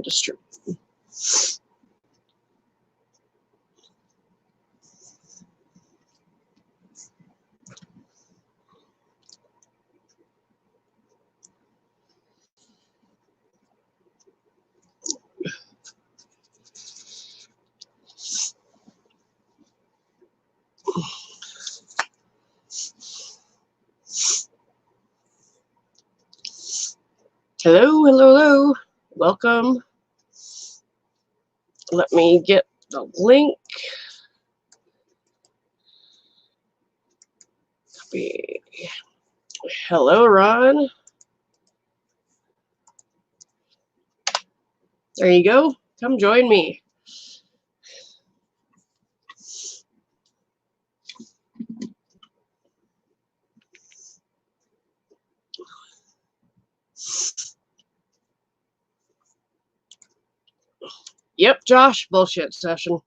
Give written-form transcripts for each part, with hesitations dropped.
Distribute. Hello, hello, hello. Welcome. Let me get the link. Copy. Hello, Ron. There you go. Come join me. Yep, Josh, bullshit session.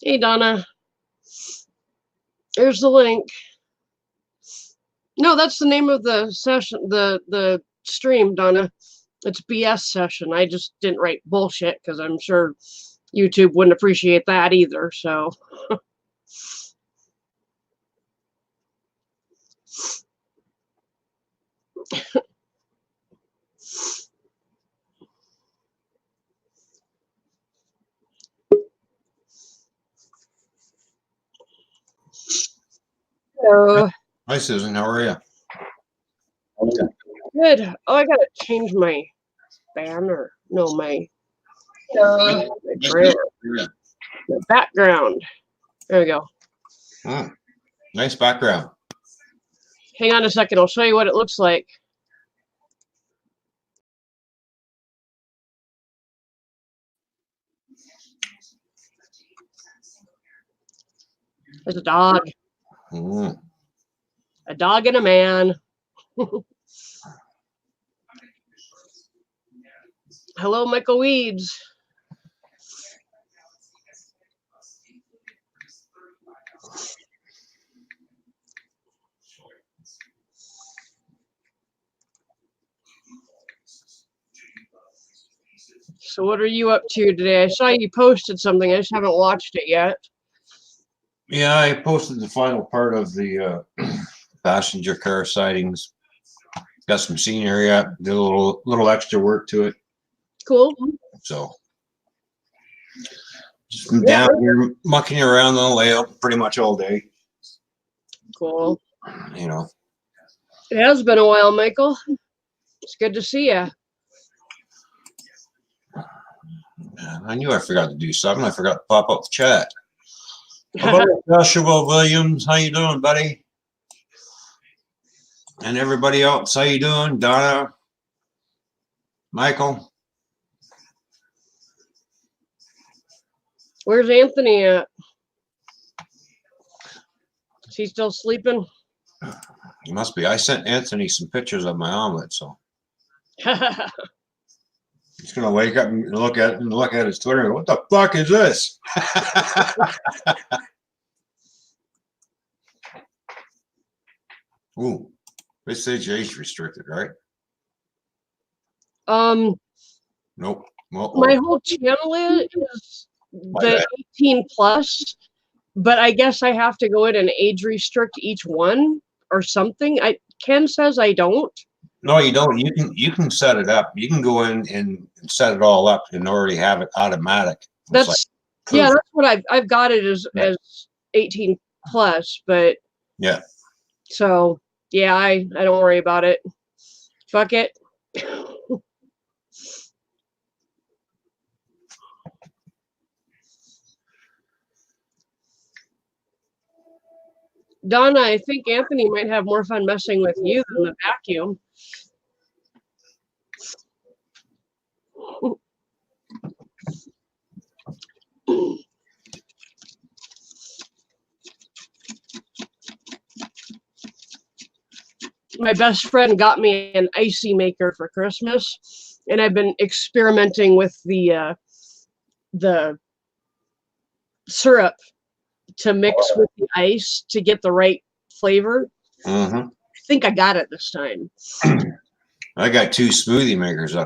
Hey, Donna. There's the link. No, that's the name of the session, the stream, Donna. It's BS session. I just didn't write bullshit because I'm sure YouTube wouldn't appreciate that either. So. Hello. Hi, Susan. How are you? Good. Oh, I gotta change my banner. No, my background. There we go. Nice background. Hang on a second. I'll show you what it looks like. There's a dog. A dog and a man. Hello, Michael Weeds. So what are you up to today? I saw you posted something. I just haven't watched it yet. Yeah, I posted the final part of the passenger car sightings. Got some scenery up, did a little extra work to it. Cool. So just down here mucking around the layout pretty much all day. Cool. You know. It has been a while, Michael. It's good to see you. I knew I forgot to do something. I forgot to pop up the chat. Hello, Joshua Williams. How you doing, buddy? And everybody else, how you doing? Donna, Michael. Where's Anthony at? Is he still sleeping? He must be. I sent Anthony some pictures of my omelet, so he's gonna wake up and look at his Twitter and go, what the fuck is this? Ooh, this is age restricted, right? Nope. My whole channel is the 18 plus, but I guess I have to go in and age restrict each one or something. Ken says I don't. No, you don't. You can set it up. You can go in and set it all up and already have it automatic. That's that's what I've got it as 18 plus, but yeah. So yeah, I don't worry about it. Fuck it. Donna, I think Anthony might have more fun messing with you than the vacuum. My best friend got me an icy maker for Christmas, and I've been experimenting with the syrup to mix with the ice to get the right flavor. I think I got it this time. I got 2 smoothie makers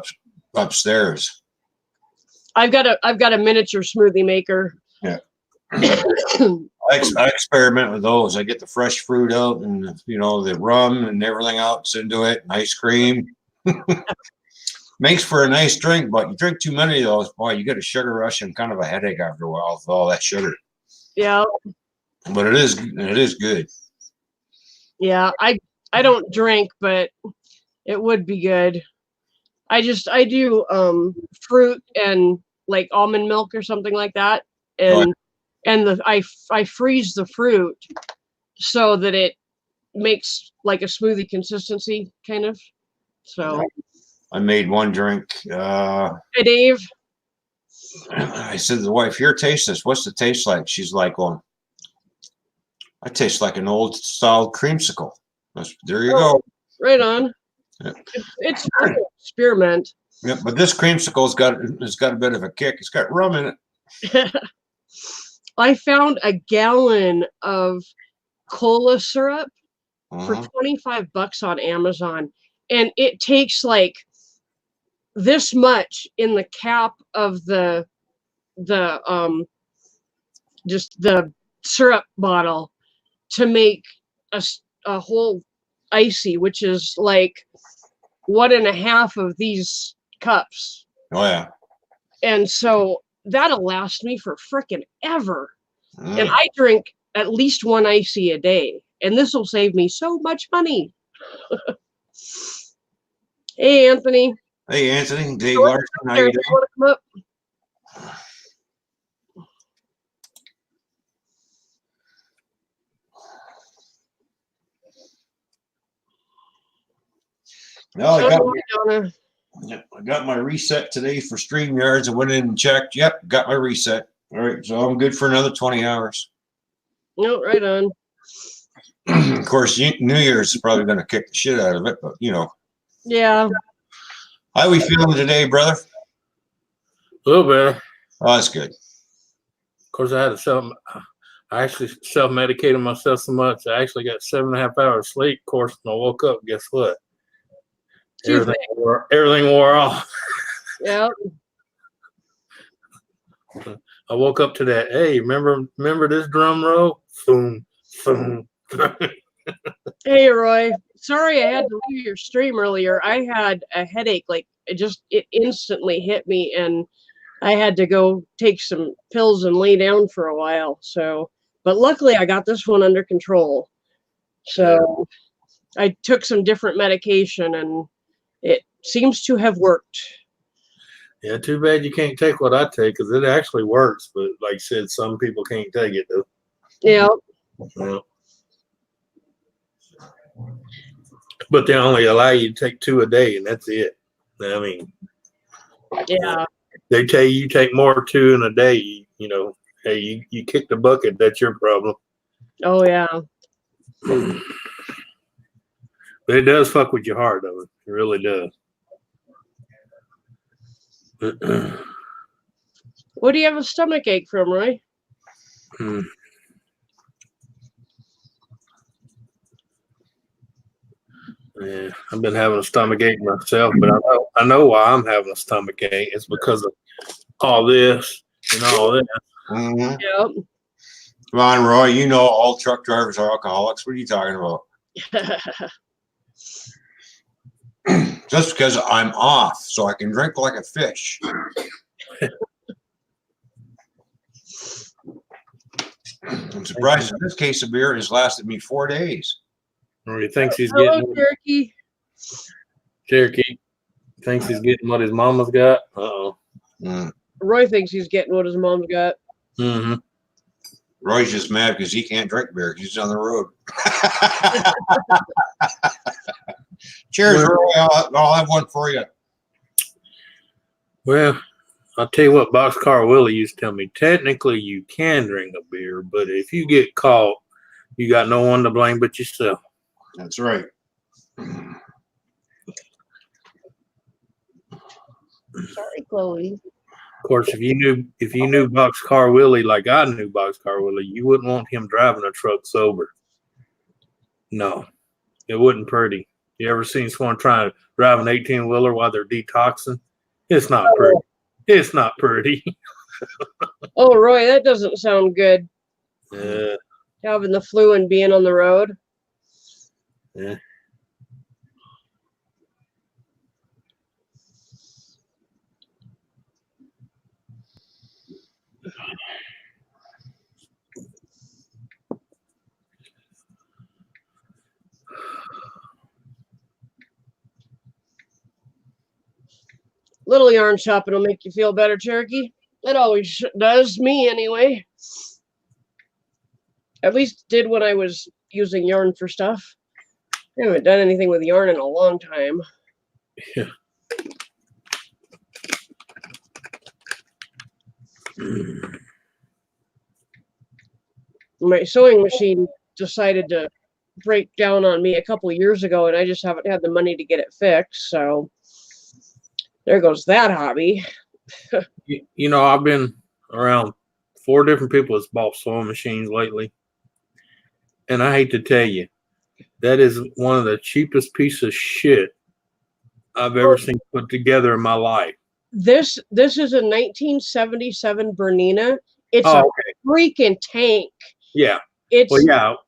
upstairs. I've got a miniature smoothie maker. Yeah. I experiment with those. I get the fresh fruit out and the rum and everything else into it, and ice cream. Makes for a nice drink, but you drink too many of those, boy, you get a sugar rush and kind of a headache after a while with all that sugar. Yeah. But it is good. Yeah, I don't drink, but it would be good. I do fruit and like almond milk or something like that, and I freeze the fruit so that it makes like a smoothie consistency kind of. So I made one drink. Hey Dave. I said to the wife, "Here, taste this. What's the taste like?" She's like, "Well, I taste like an old style creamsicle." There you go. Right on. Yeah. It's fun to experiment. Yeah, but this creamsicle's got a bit of a kick. It's got rum in it. I found a gallon of cola syrup for $25 on Amazon, and it takes like this much in the cap of the just the syrup bottle to make a whole icy, which is like 1.5 of these cups. Oh yeah. And so that'll last me for frickin' ever. And I drink at least one icy a day, and this will save me so much money. Hey Anthony. Hey Anthony, Dave Larson, how you doing? Want to come up? Well, I got my reset today for StreamYards. I went in and checked. Yep, got my reset. All right, so I'm good for another 20 hours. No, right on. Of course, New Year's is probably going to kick the shit out of it, but Yeah. How we feeling today, brother? A little better. Oh, that's good. Of course, I actually self-medicated myself so much. I actually got 7.5 hours sleep. Of course, when I woke up, guess what? Everything wore off. Yeah. I woke up to that. Hey, remember this drum roll? Boom, boom. Hey Roy. Sorry I had to leave your stream earlier. I had a headache. Like it instantly hit me, and I had to go take some pills and lay down for a while. So, but luckily I got this one under control. So I took some different medication, and it seems to have worked. Yeah, too bad you can't take what I take, because it actually works. But like I said, some people can't take it though. Yeah. Yeah. But they only allow you to take 2 a day, and that's it. I mean, yeah. They tell you take more 2 in a day. Hey, you kick the bucket. That's your problem. Oh yeah. But it does fuck with your heart, though. It really does. What do you have a stomach ache from, Roy? Yeah, I've been having a stomach ache myself, but I know why I'm having a stomach ache. It's because of all this and all that. Mm-hmm. Yep. Come on, Roy. You know all truck drivers are alcoholics. What are you talking about? Just because I'm off, so I can drink like a fish. I'm surprised that this case of beer has lasted me 4 days. Or he thinks he's Hello, getting Cherokee. Cherokee thinks he's getting what his mama's got. Roy thinks he's getting what his mom's got. Mm-hmm. Roy's just mad because he can't drink beer because he's on the road. Cheers, Roy. I'll have one for you. Well, I'll tell you what, Boxcar Willie used to tell me. Technically, you can drink a beer, but if you get caught, you got no one to blame but yourself. That's right. Sorry, Chloe. Of course, if you knew Boxcar Willie like I knew Boxcar Willie, you wouldn't want him driving a truck sober. No, it wouldn't pretty. You ever seen someone trying to drive an 18-wheeler while they're detoxing? It's not pretty. It's not pretty. Oh, Roy, that doesn't sound good. Yeah. Having the flu and being on the road. Yeah. Little yarn shopping will make you feel better, Cherokee. It always does, me anyway. At least did when I was using yarn for stuff. I haven't done anything with yarn in a long time. Yeah. My sewing machine decided to break down on me a couple years ago, and I just haven't had the money to get it fixed. So there goes that hobby. You know, I've been around 4 different people that's bought sewing machines lately. And I hate to tell you, that is one of the cheapest pieces of shit I've ever seen put together in my life. This is a 1977 Bernina. It's a freaking tank. Yeah. It's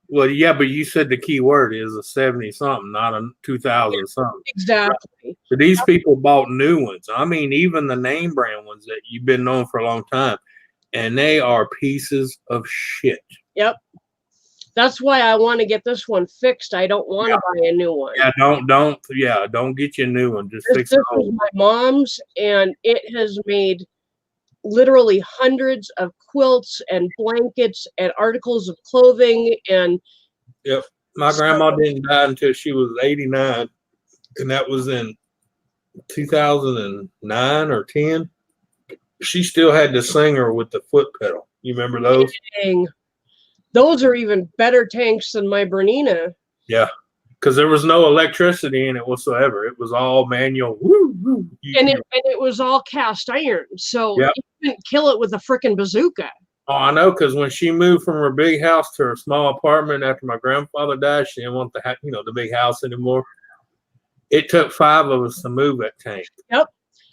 Well, yeah, but you said the key word is a 70 something, not a 2000 something. exactly. But these people bought new ones. I mean, even the name brand ones that you've been known for a long time, and they are pieces of shit. Yep. That's why I want to get this one fixed. I don't want to buy a new one. Yeah, don't get you a new one. Just fix This it. is my mom's, and it has made literally hundreds of quilts and blankets and articles of clothing. And Yep. My grandma didn't die until she was 89, and that was in 2009 or 10. She still had the Singer with the foot pedal. You remember those? dang, those are even better tanks than my Bernina. Yeah, because there was no electricity in it whatsoever. It was all manual. Woo, woo. And it was all cast iron, so Yep. you couldn't kill it with a freaking bazooka. Oh, I know, because when she moved from her big house to her small apartment after my grandfather died, she didn't want the big house anymore. It took 5 of us to move that tank. Yep.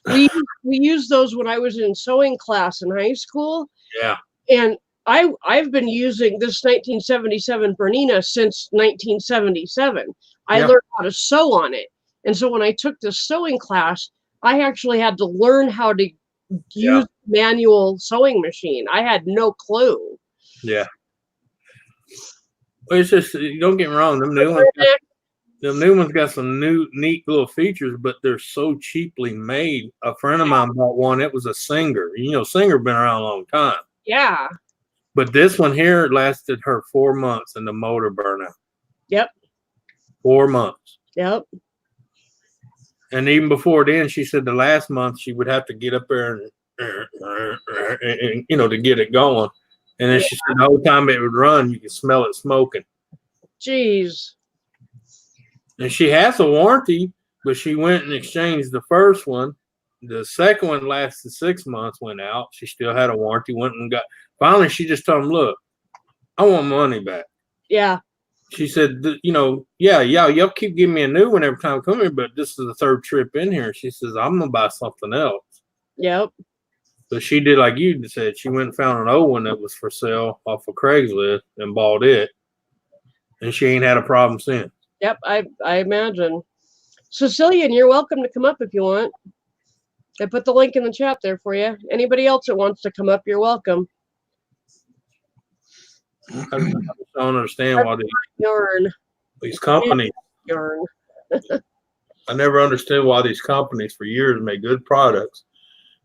We used those when I was in sewing class in high school. Yeah. And I've been using this 1977 Bernina since 1977. I learned how to sew on it. And so when I took this sewing class, I actually had to learn how to use manual sewing machine. I had no clue. Yeah. Well, it's just, don't get me wrong, them new ones got some neat little features, but they're so cheaply made. A friend of mine bought one. It was a Singer. You know, Singer been around a long time. Yeah. But this one here lasted her 4 months and the motor burned out. Yep. 4 months. Yep. And even before then, she said the last month she would have to get up there and to get it going. And then she said the whole time it would run, you could smell it smoking. Jeez. And she has a warranty, but she went and exchanged the first one. The second one lasted 6 months, went out. She still had a warranty, went and finally she just told him, look, I want money back. Yeah. She said, y'all keep giving me a new one every time I come here, but this is the 3rd trip in here. She says, I'm going to buy something else. Yep. So she did like you said. She went and found an old one that was for sale off of Craigslist and bought it. And she ain't had a problem since. Yep, I imagine. Cecilian, you're welcome to come up if you want. I put the link in the chat there for you. Anybody else that wants to come up, you're welcome. I just don't understand why these companies. Yarn. I never understood why these companies for years made good products.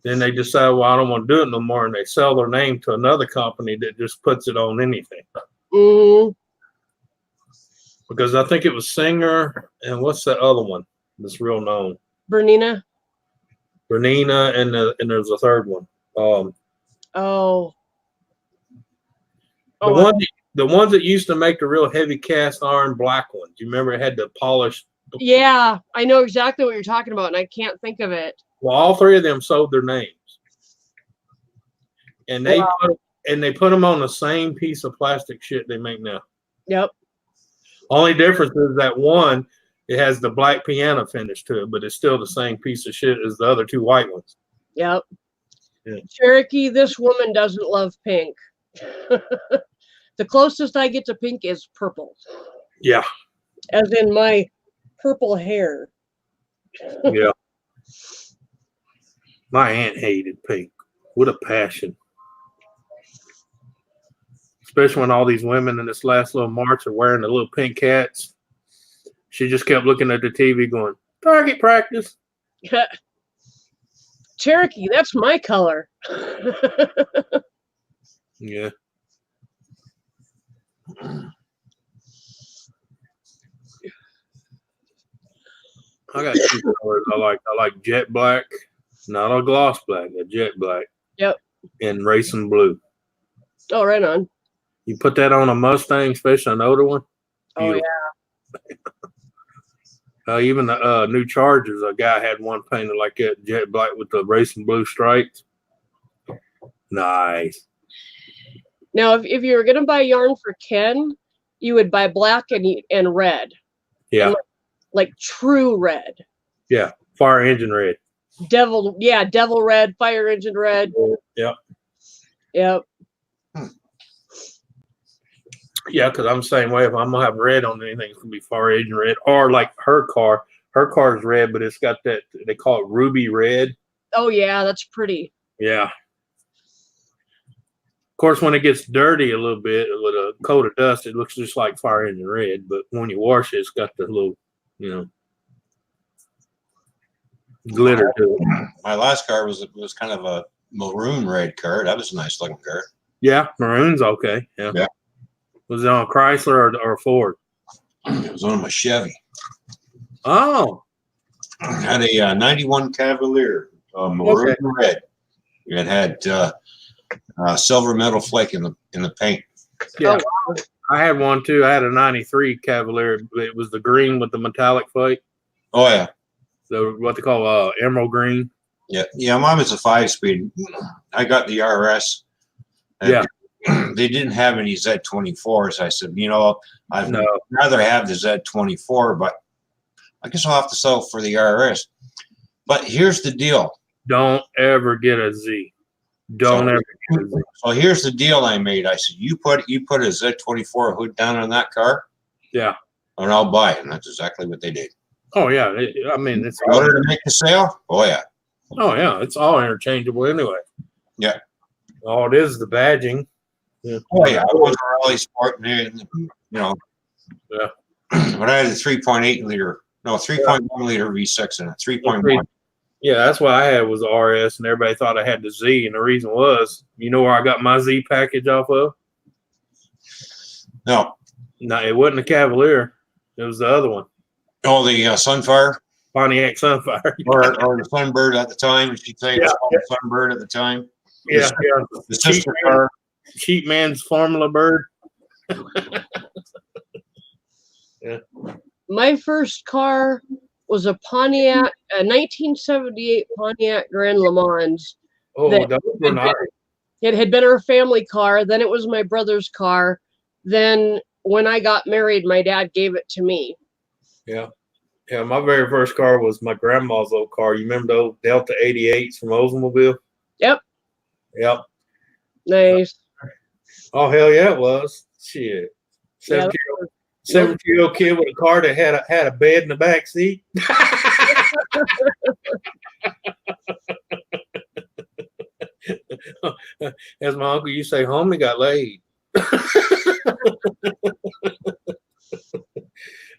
Then they decide, well, I don't want to do it no more, and they sell their name to another company that just puts it on anything. Mm-hmm. Because I think it was Singer, and what's that other one that's real known? Bernina, and there's a third one. The ones that used to make the real heavy cast iron black ones. You remember it had the polished. Yeah, I know exactly what you're talking about, and I can't think of it. Well, all 3 of them sold their names, and they put them on the same piece of plastic shit they make now. Yep. Only difference is that one, it has the black piano finish to it, but it's still the same piece of shit as the other 2 white ones. Yep. Cherokee, this woman doesn't love pink. The closest I get to pink is purple. Yeah. As in my purple hair. Yeah. My aunt hated pink with a passion. Especially when all these women in this last little march are wearing the little pink hats. She just kept looking at the TV going, target practice. Cherokee, that's my color. Yeah. I got two colors I like. I like jet black, not a gloss black, a jet black. Yep. And racing blue. Oh, right on. You put that on a Mustang, especially an older one. Oh, beautiful. yeah. Even the new Chargers, a guy had one painted like that, jet black with the racing blue stripes. Nice. Now, if you were going to buy yarn for Ken, you would buy black and red. Yeah. Like true red. Yeah. Fire engine red. Devil red, fire engine red. Yep. Yep. Yeah, because I'm the same way. If I'm going to have red on anything, it's going to be fire engine red. Or like her car. Her car is red, but it's got that, they call it ruby red. Oh, yeah, that's pretty. Yeah. Of course, when it gets dirty a little bit with a coat of dust, it looks just like fire engine red. But when you wash it, it's got the little, glitter to it. My last car was kind of a maroon red car. That was a nice looking car. Yeah, maroon's okay. Yeah. Was it on a Chrysler or Ford? It was on my Chevy. Oh. I had a 91 Cavalier, maroon red. It had silver metal flake in the paint. Yeah. Oh, wow. I had one too. I had a 93 Cavalier. It was the green with the metallic flake. Oh yeah. So what they call emerald green. Yeah. Mine was a 5-speed. I got the RS. Yeah. They didn't have any Z24s. I said, I'd rather have the Z24, but I guess I'll have to settle for the RS. But here's the deal. Don't ever get a Z. Don't ever get a Z. So here's the deal I made. I said, you put a Z24 hood down on that car. Yeah. And I'll buy it. And that's exactly what they did. Oh yeah. I mean, it's in order to make the sale. Oh yeah. Oh yeah. It's all interchangeable anyway. Yeah. All it is the badging. Yeah. Oh yeah. I wasn't really sporting it, Yeah. But I had a 3.8 liter. No, 3.1 liter V6 and a 3.1. Yeah, that's what I had was the RS, and everybody thought I had the Z, and the reason was, where I got my Z package off of? No, it wasn't the Cavalier. It was the other one. Oh, the Sunfire? Pontiac Sunfire. or the Sunbird at the time, as you'd say. It was called the Sunbird at the time. Yeah, The sister car. Cheap man's Formula Bird. Yeah. My first car was a Pontiac, a 1978 Pontiac Grand Le Mans. Oh, that was nice. It had been our family car. Then it was my brother's car. Then when I got married, my dad gave it to me. Yeah. Yeah, my very first car was my grandma's old car. You remember those Delta 88s from Oldsmobile? Yep. Yep. Nice. Oh, hell yeah, it was. Shit. 17-year-old kid with a car that had a bed in the back seat. As my uncle used to say, homie got laid.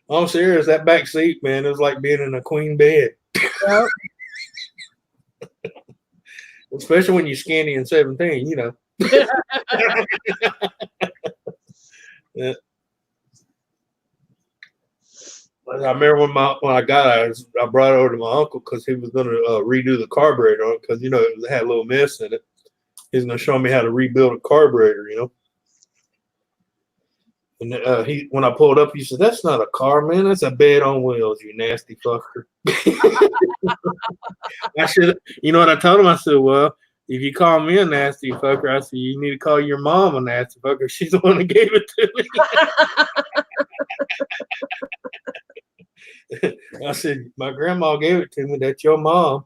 I'm serious. That back seat, man, it was like being in a queen bed. Yep. Especially when you're skinny and 17, Yeah. I remember when I got it, I brought it over to my uncle because he was going to redo the carburetor on it because, it had a little mess in it. He's going to show me how to rebuild a carburetor, And when I pulled up, he said, "That's not a car, man. That's a bed on wheels, you nasty fucker." I should, what I told him? I said, "Well, if you call me a nasty fucker, I said, you need to call your mom a nasty fucker. She's the one that gave it to me." I said, "My grandma gave it to me. That's your mom."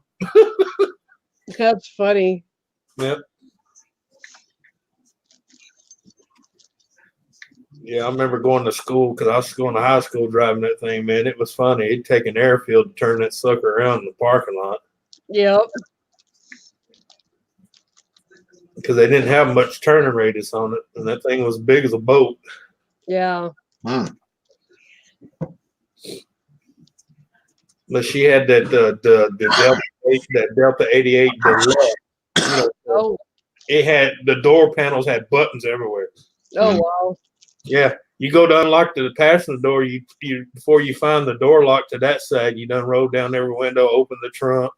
That's funny. Yep. Yeah, I remember going to school because I was going to high school driving that thing, man. It was funny. It'd take an airfield to turn that sucker around in the parking lot Yep. because they didn't have much turning radius on it, and that thing was big as a boat. Yeah. Hmm. But she had that the Delta 8, that Delta 88 Deluxe. You know, Oh. it had the door panels had buttons everywhere. Oh Mhm. wow. Yeah, you go to unlock the passenger door. You before you find the door lock to that side, you done roll down every window, open the trunk.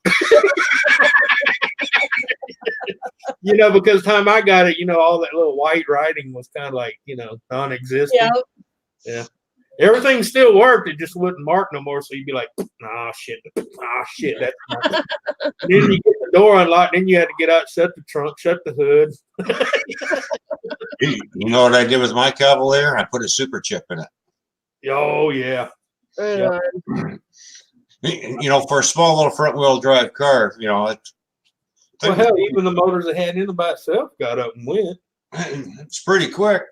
You know, because time I got it, you know, all that little white writing was kind of like, you know, non-existent. Yeah. Yeah. Everything still worked. It just wouldn't mark no more. So you'd be like, nah, shit. Ah, shit. That's not. Then you get the door unlocked. Then you had to get out, shut the trunk, shut the hood. You know what I did with my Cavalier? I put a super chip in it. Oh, yeah. Right on. You know, for a small little front wheel drive car, you know, Well, hell, even the motors that had in it by itself got up and went. it's pretty quick.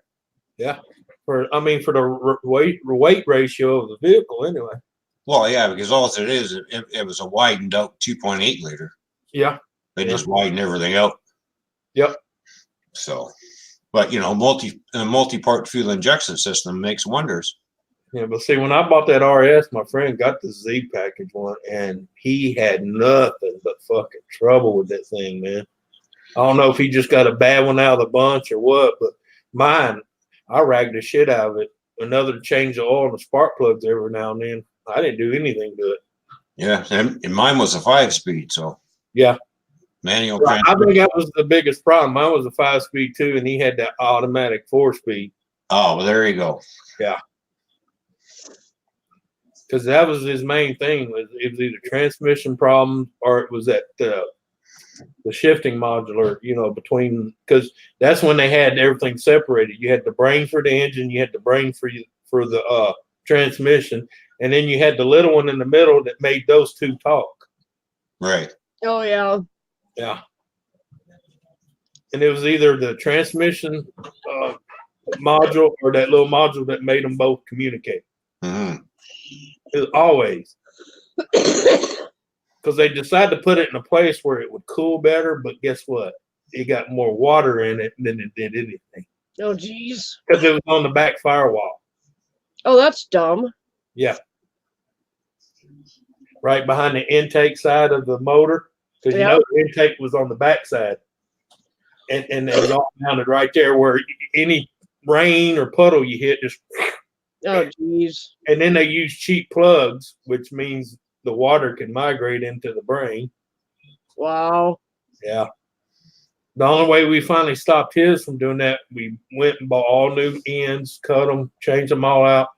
Yeah. For the weight ratio of the vehicle, anyway. Well, yeah, because all it is, it was a widened out 2.8 liter. Yeah. They Yeah. just widened everything out. Yep. So, but you know, multi-part fuel injection system makes wonders. Yeah, but see, when I bought that RS, my friend got the Z package one, and he had nothing but fucking trouble with that thing, man. I don't know if he just got a bad one out of the bunch or what, but mine, I ragged the shit out of it. Another change the oil and the spark plugs every now and then. I didn't do anything to it. Yeah, and mine was a 5-speed, so Yeah. manual I transmission. think that was the biggest problem. Mine was a 5-speed too, and he had that automatic 4-speed. Oh, well, there you go. Yeah. Because that was his main thing. It was either transmission problem or it was that the shifting modular, you know, between, because that's when they had everything separated. You had the brain for the engine, you had the brain for the transmission, and then you had the little one in the middle that made those two talk. Right. Oh yeah. Yeah. And it was either the transmission module or that little module that made them both communicate. Mm-hmm. It was always. Because they decided to put it in a place where it would cool better, but guess what? It got more water in it than it did anything. Oh geez. Because it was on the back firewall. Oh, that's dumb. Yeah. Right behind the intake side of the motor. Because you know the intake was on the back side. And it was all mounted right there where any rain or puddle you hit just. Oh geez. And then they use cheap plugs, which means the water can migrate into the brain. Wow. Yeah. The only way we finally stopped his from doing that, we went and bought all new ends, cut them, changed them all out,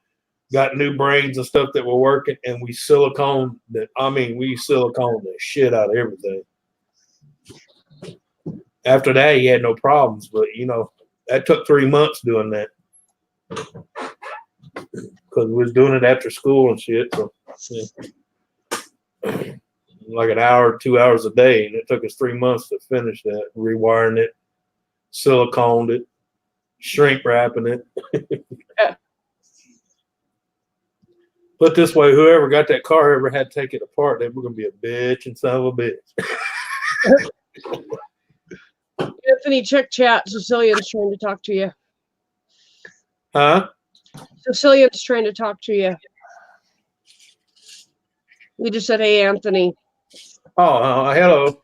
got new brains and stuff that were working, and we siliconed the shit out of everything. After that, he had no problems, but you know, that took 3 months doing that. Because we was doing it after school and shit, so yeah. Like an hour, 2 hours a day, and it took us 3 months to finish that, rewiring it, siliconed it, shrink wrapping it. Yeah. Put this way, whoever got that car ever had to take it apart, they were gonna be a bitch and son of a bitch. Anthony, check chat. Cecilia's trying to talk to you. Huh? Cecilia's trying to talk to you. We just said, hey, Anthony. Oh, hello.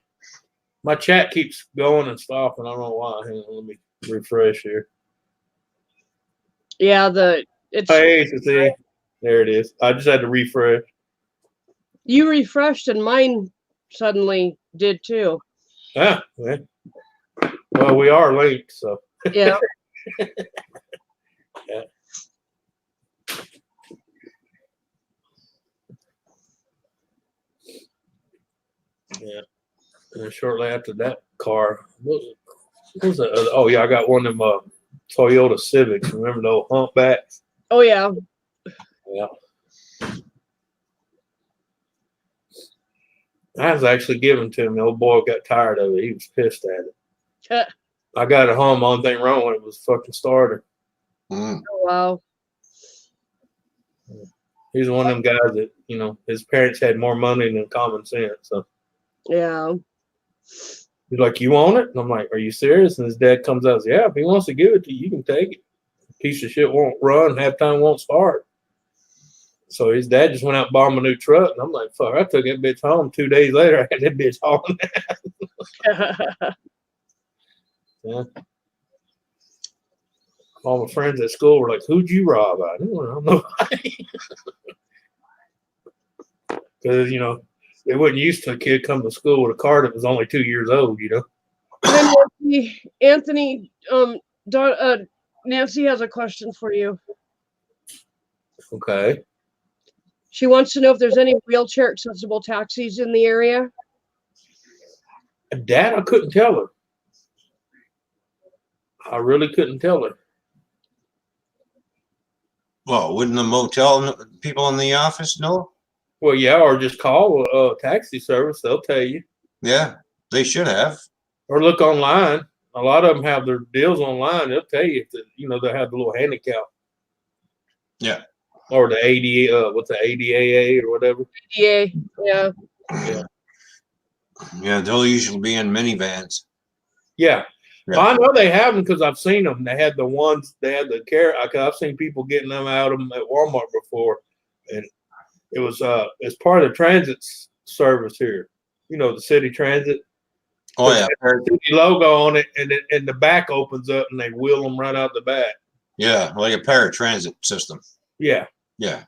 My chat keeps going and stopping. I don't know why. Hang on, let me refresh here. Yeah, it's. Hey, see, there it is. I just had to refresh. You refreshed and mine suddenly did too. Ah, well, we are linked, so. Yeah. Yeah. Yeah. And then shortly after that car, what was it? Oh yeah, I got one of them Toyota Civics. Remember those humpbacks? Oh yeah. Yeah. I was actually given to him. The old boy got tired of it. He was pissed at it. I got it home. Only thing wrong with it was fucking starter. Mm. Oh, wow. He's one of them guys that, you know, his parents had more money than common sense. So Yeah. he's like, "You want it?" And I'm like, "Are you serious?" And his dad comes out and says, "Yeah, if he wants to give it to you, you can take it. Piece of shit won't run, halftime won't start." So his dad just went out and bought him a new truck. And I'm like, fuck, I took that bitch home. 2 days later, I had that bitch hauling. Yeah. All my friends at school were like, "Who'd you rob?" I didn't know nobody. Because, you know, they wasn't used to a kid coming to school with a car that was only 2 years old, you know. Hey, Anthony, Nancy has a question for you. Okay. She wants to know if there's any wheelchair accessible taxis in the area. Dad, I couldn't tell her. I really couldn't tell her. Well, wouldn't the motel people in the office know? Well, yeah, or just call a taxi service. They'll tell you. Yeah, they should have. Or look online. A lot of them have their deals online. They'll tell you if you know, they have the little handicap. Yeah. Or the ADA, what's the ADAA or whatever. Yeah. Yeah. Yeah. Yeah, they'll usually be in minivans. Yeah. Yeah. Well, I know they have them because I've seen them. They had the ones, they had the care. I've seen people getting them out of them at Walmart before. And it was it's part of the transit service here. You know, the city transit. Oh, yeah. City logo on it, and the back opens up and they wheel them right out the back. Yeah, like a paratransit system. Yeah. Yeah.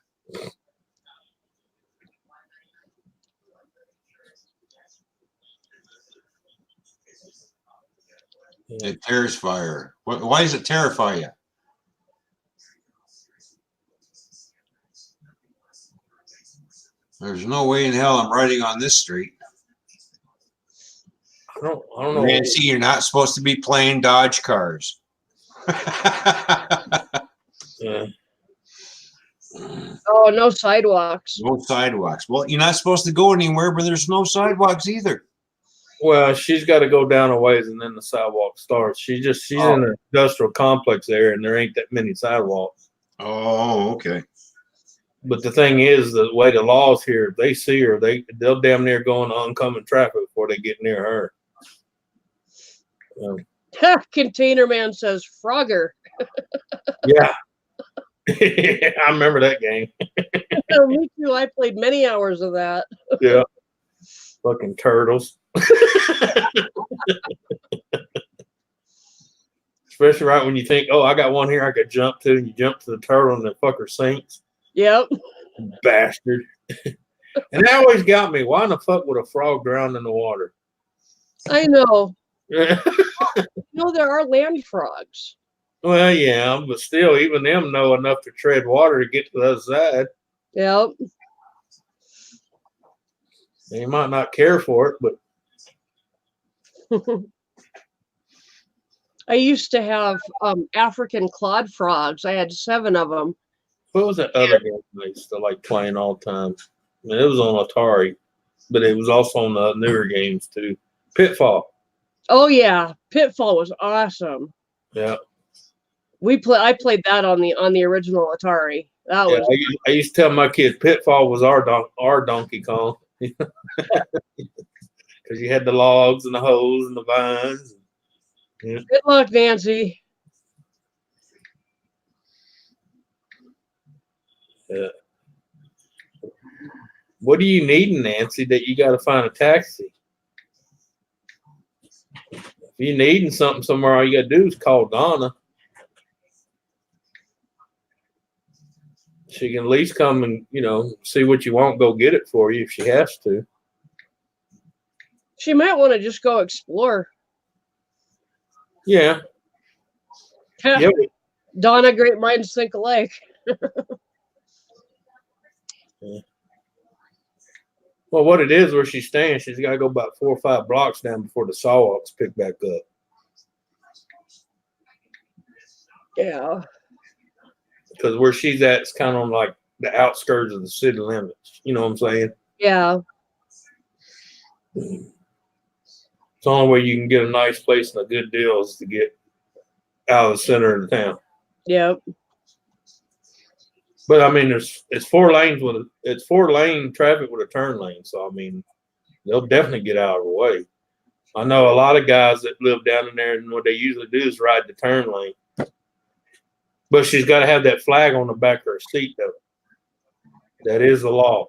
It terrifies her. Why does it terrify you? There's no way in hell I'm riding on this street. I don't know. Nancy, you're not supposed to be playing Dodge cars. Yeah. Oh, no sidewalks. No sidewalks. Well, you're not supposed to go anywhere, but there's no sidewalks either. Well, she's got to go down a ways and then the sidewalk starts. She's in an industrial complex there, and there ain't that many sidewalks. Oh, okay. But the thing is, the way the laws here, if they see her, they'll damn near go into oncoming traffic before they get near her. Container Man says Frogger. Yeah. I remember that game. Me too. I played many hours of that. Yeah. Fucking turtles. Especially right when you think, oh, I got one here I could jump to, and you jump to the turtle and the fucker sinks. Yep. Bastard. And that always got me. Why in the fuck would a frog drown in the water? I know. Yeah. No, there are land frogs. Well, yeah, but still, even them know enough to tread water to get to the other side. Yep. They might not care for it, but I used to have African clawed frogs. I had 7 of them. what was that other game I used to like playing all the time? I mean, it was on Atari, but it was also on the newer games too. Pitfall. Oh yeah, Pitfall was awesome. Yeah. I played that on the original Atari. That was. I used to tell my kids Pitfall was our Donkey Kong. Because you had the logs and the hoes and the vines. Yeah. Good luck, Nancy. Yeah. What do you need, Nancy, that you got to find a taxi? If you're needing something somewhere, all you got to do is call Donna. She can at least come and, you know, see what you want, go get it for you if she has to. She might want to just go explore. Yeah. Yeah. Donna, great minds think alike. Yeah. Well, what it is where she's staying, she's got to go about 4 or 5 blocks down before the sidewalks pick back up. Yeah. Because where she's at is kind of on like the outskirts of the city limits. You know what I'm saying? Yeah. It's the only way you can get a nice place and a good deal is to get out of the center of the town. Yep. But I mean, it's 4 lanes it's 4-lane traffic with a turn lane. So I mean, they'll definitely get out of the way. I know a lot of guys that live down in there, and what they usually do is ride the turn lane. But she's got to have that flag on the back of her seat, though. That is the law.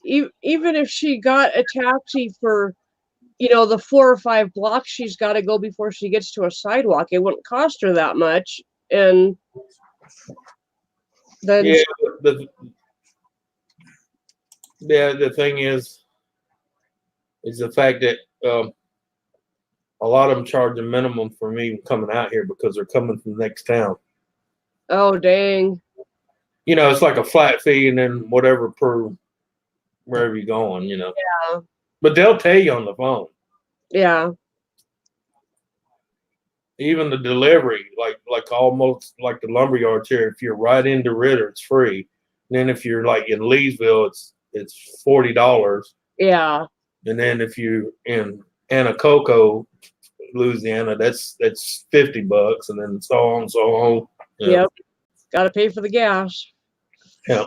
Even if she got a taxi for, the 4 or 5 blocks she's got to go before she gets to a sidewalk, it wouldn't cost her that much. And then the thing is the fact that a lot of them charge a minimum for me coming out here because they're coming from the next town. Oh, dang. It's like a flat fee and then whatever per wherever you're going, Yeah. But they'll tell you on the phone. Yeah. Even the delivery, like almost like the lumber yards here, if you're right into Ritter, it's free. And then if you're like in Leesville, it's $40. Yeah. And then if you're in Anacoco, Louisiana, that's $50, and then so on and so on. Yep. Got to pay for the gas. Yeah.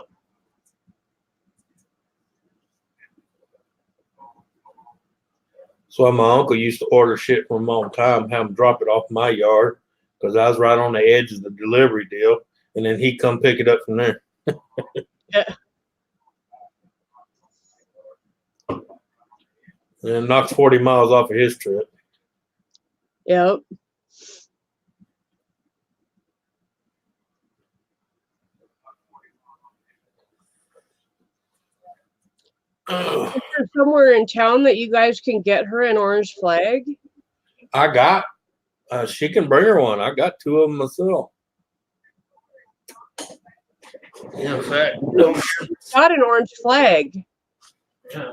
So my uncle used to order shit from him all the time, have him drop it off my yard because I was right on the edge of the delivery deal, and then he'd come pick it up from there. Yeah. And knocked 40 miles off of his trip. Yep. Is there somewhere in town that you guys can get her an orange flag? She can bring her one. I got 2 of them myself. Yeah, in fact, Got an orange flag. Yeah.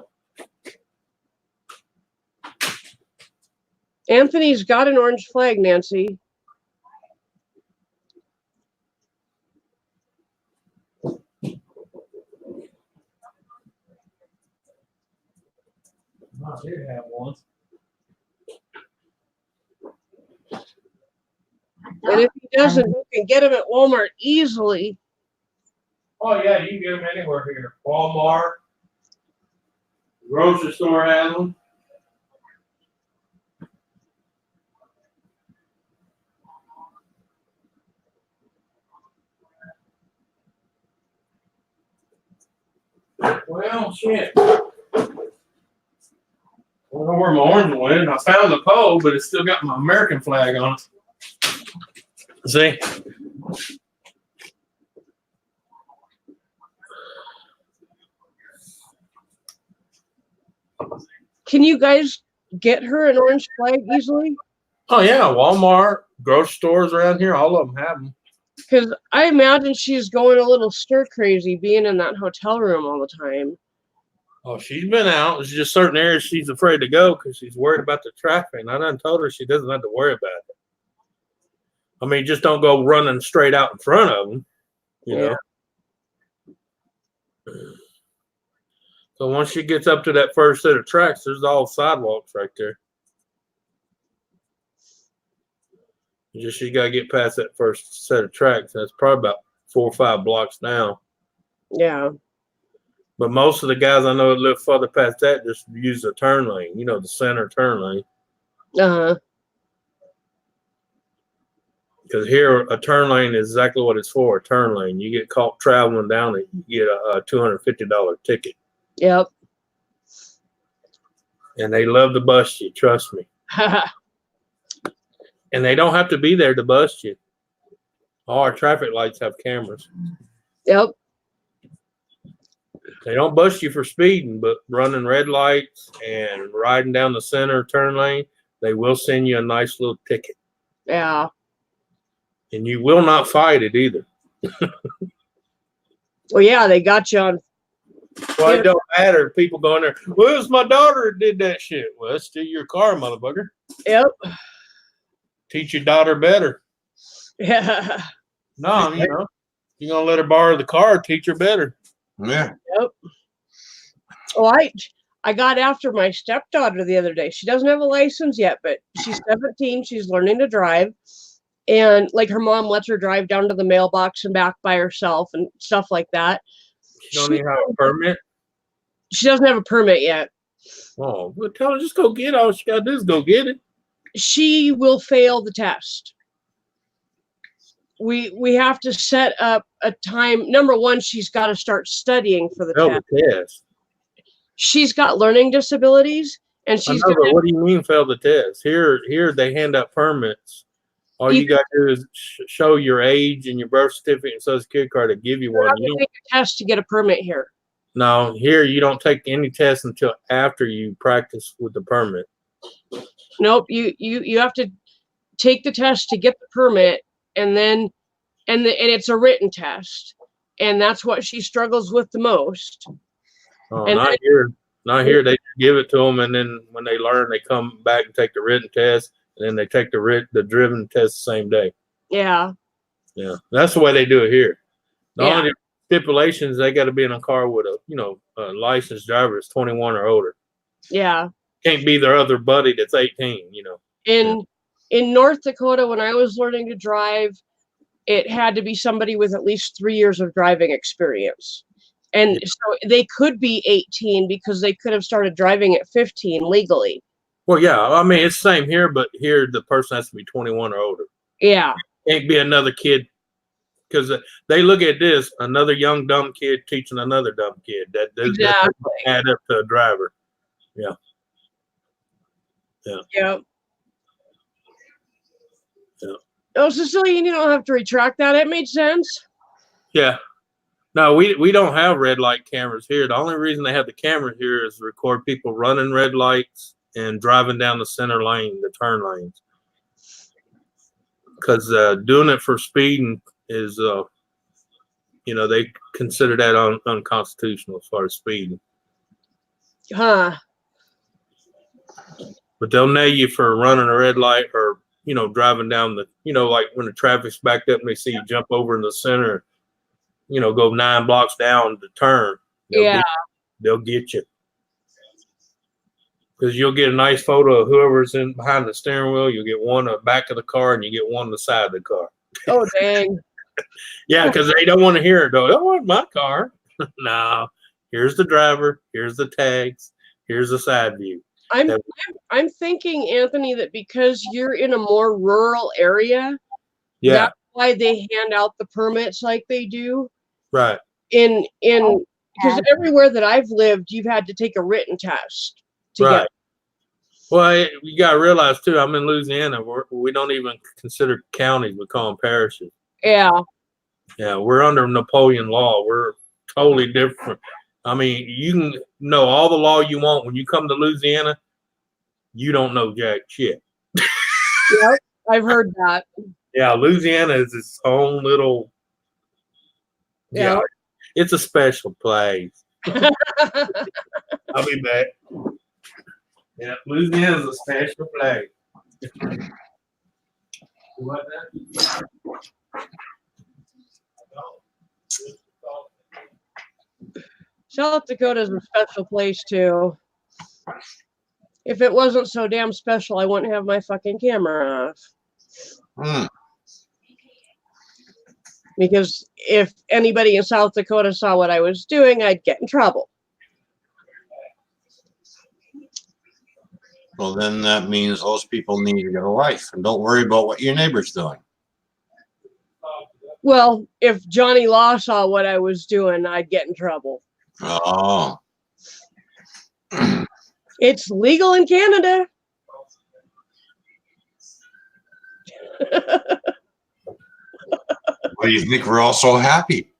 Anthony's got an orange flag, Nancy. I did have one. And if he doesn't, you can get him at Walmart easily. Oh yeah, you can get them anywhere here. Walmart, grocery store has them. Well, shit. I don't know where my orange went. I found the pole, but it's still got my American flag on it. See? Can you guys get her an orange flag easily? Oh yeah, Walmart, grocery stores around here, all of them have them. Because I imagine she's going a little stir crazy being in that hotel room all the time. Oh, she's been out. There's just certain areas she's afraid to go because she's worried about the traffic. And I done told her she doesn't have to worry about it. I mean, just don't go running straight out in front of them, you know. So once she gets up to that first set of tracks, there's all sidewalks right there. Just you gotta get past that first set of tracks. That's probably about 4 or 5 blocks down. Yeah. But most of the guys I know that live further past that just use the turn lane, you know, the center turn lane. Uh-huh. Because here, a turn lane is exactly what it's for, a turn lane. You get caught traveling down it, you get a $250 ticket. Yep. And they love to bust you, trust me. And they don't have to be there to bust you. All our traffic lights have cameras. Yep. They don't bust you for speeding, but running red lights and riding down the center turn lane, they will send you a nice little ticket. Yeah. And you will not fight it either. Well, yeah, they got you on. Well, it don't matter. People going there, well, it was my daughter that did that shit. Well, it's still your car, motherfucker. Yep. Teach your daughter better. Yeah. No, you know, you're going to let her borrow the car, teach her better. Yeah. Yep. Well, I got after my stepdaughter the other day. She doesn't have a license yet, but she's 17. She's learning to drive. And like her mom lets her drive down to the mailbox and back by herself and stuff like that. She don't even have a permit. She doesn't have a permit yet. Oh, well, tell her just go get it. All she got to do is go get it. She will fail the test. We have to set up a time. Number one, she's got to start studying for the Fail test. the test. She's got learning disabilities, and she's I know, but what do you mean fail the test? Here they hand out permits. All you got to do is show your age and your birth certificate and social security card to give you one. You don't take a test to get a permit here. No, here you don't take any tests until after you practice with the permit. Nope, you have to take the test to get the permit, and then and it's a written test, and that's what she struggles with the most. Oh, and not then, here. Not here. They give it to them, and then when they learn, they come back and take the written test, and then they take the driven test the same day. Yeah. Yeah, that's the way they do it here. The Yeah. only stipulations, they got to be in a car with a licensed driver that's 21 or older. Yeah. Can't be their other buddy that's 18. In North Dakota, when I was learning to drive, it had to be somebody with at least 3 years of driving experience. And so they could be 18 because they could have started driving at 15 legally. Well, yeah, I mean, it's the same here, but here the person has to be 21 or older. Yeah. Can't be another kid, because they look at this, another young, dumb kid teaching another dumb kid. That doesn't add up to a driver. Yeah. Yeah. Yep. Yeah. Oh, Cecilian, you don't have to retract that. It made sense. Yeah. No, we don't have red light cameras here. The only reason they have the camera here is to record people running red lights and driving down the center lane, the turn lanes. Because doing it for speeding is, they consider that unconstitutional as far as speeding. Huh. But they'll nail you for running a red light or, driving down like when the traffic's backed up and they see you jump over in the center, go 9 blocks down to turn. They'll get you. Because you'll get a nice photo of whoever's in behind the steering wheel. You'll get one on the back of the car and you get one on the side of the car. Oh, dang. Yeah, because they don't want to hear it. Though. That wasn't my car. No. Here's the driver. Here's the tags. Here's the side view. I'm thinking, Anthony, that because you're in a more rural area, that's why they hand out the permits like they do. Right. Because everywhere that I've lived, you've had to take a written test to get. Well, you got to realize too, I'm in Louisiana. We don't even consider counties. We call them parishes. Yeah. Yeah, we're under Napoleon law. We're totally different. I mean, you can know all the law you want. When you come to Louisiana, you don't know jack shit. Yep, I've heard that. Yeah, Louisiana is its own little. Yeah, it's a special place. I'll be back. Yeah, Louisiana is a special place. What that? South Dakota is a special place too. If it wasn't so damn special, I wouldn't have my fucking camera off. Because if anybody in South Dakota saw what I was doing, I'd get in trouble. Well, then that means those people need to get a life and don't worry about what your neighbor's doing. Well, if Johnny Law saw what I was doing, I'd get in trouble. Oh. It's legal in Canada. Well, you think we're all so happy?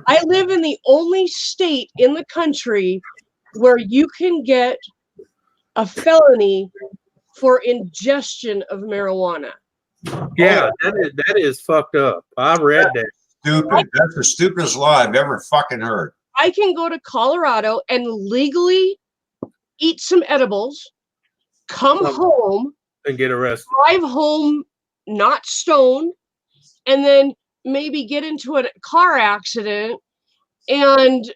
I live in the only state in the country where you can get a felony for ingestion of marijuana. Yeah, that is fucked up. I read that. Stupid. That's the stupidest law I've ever fucking heard. I can go to Colorado and legally eat some edibles, come home, and get arrested. Drive home not stoned, and then maybe get into a car accident and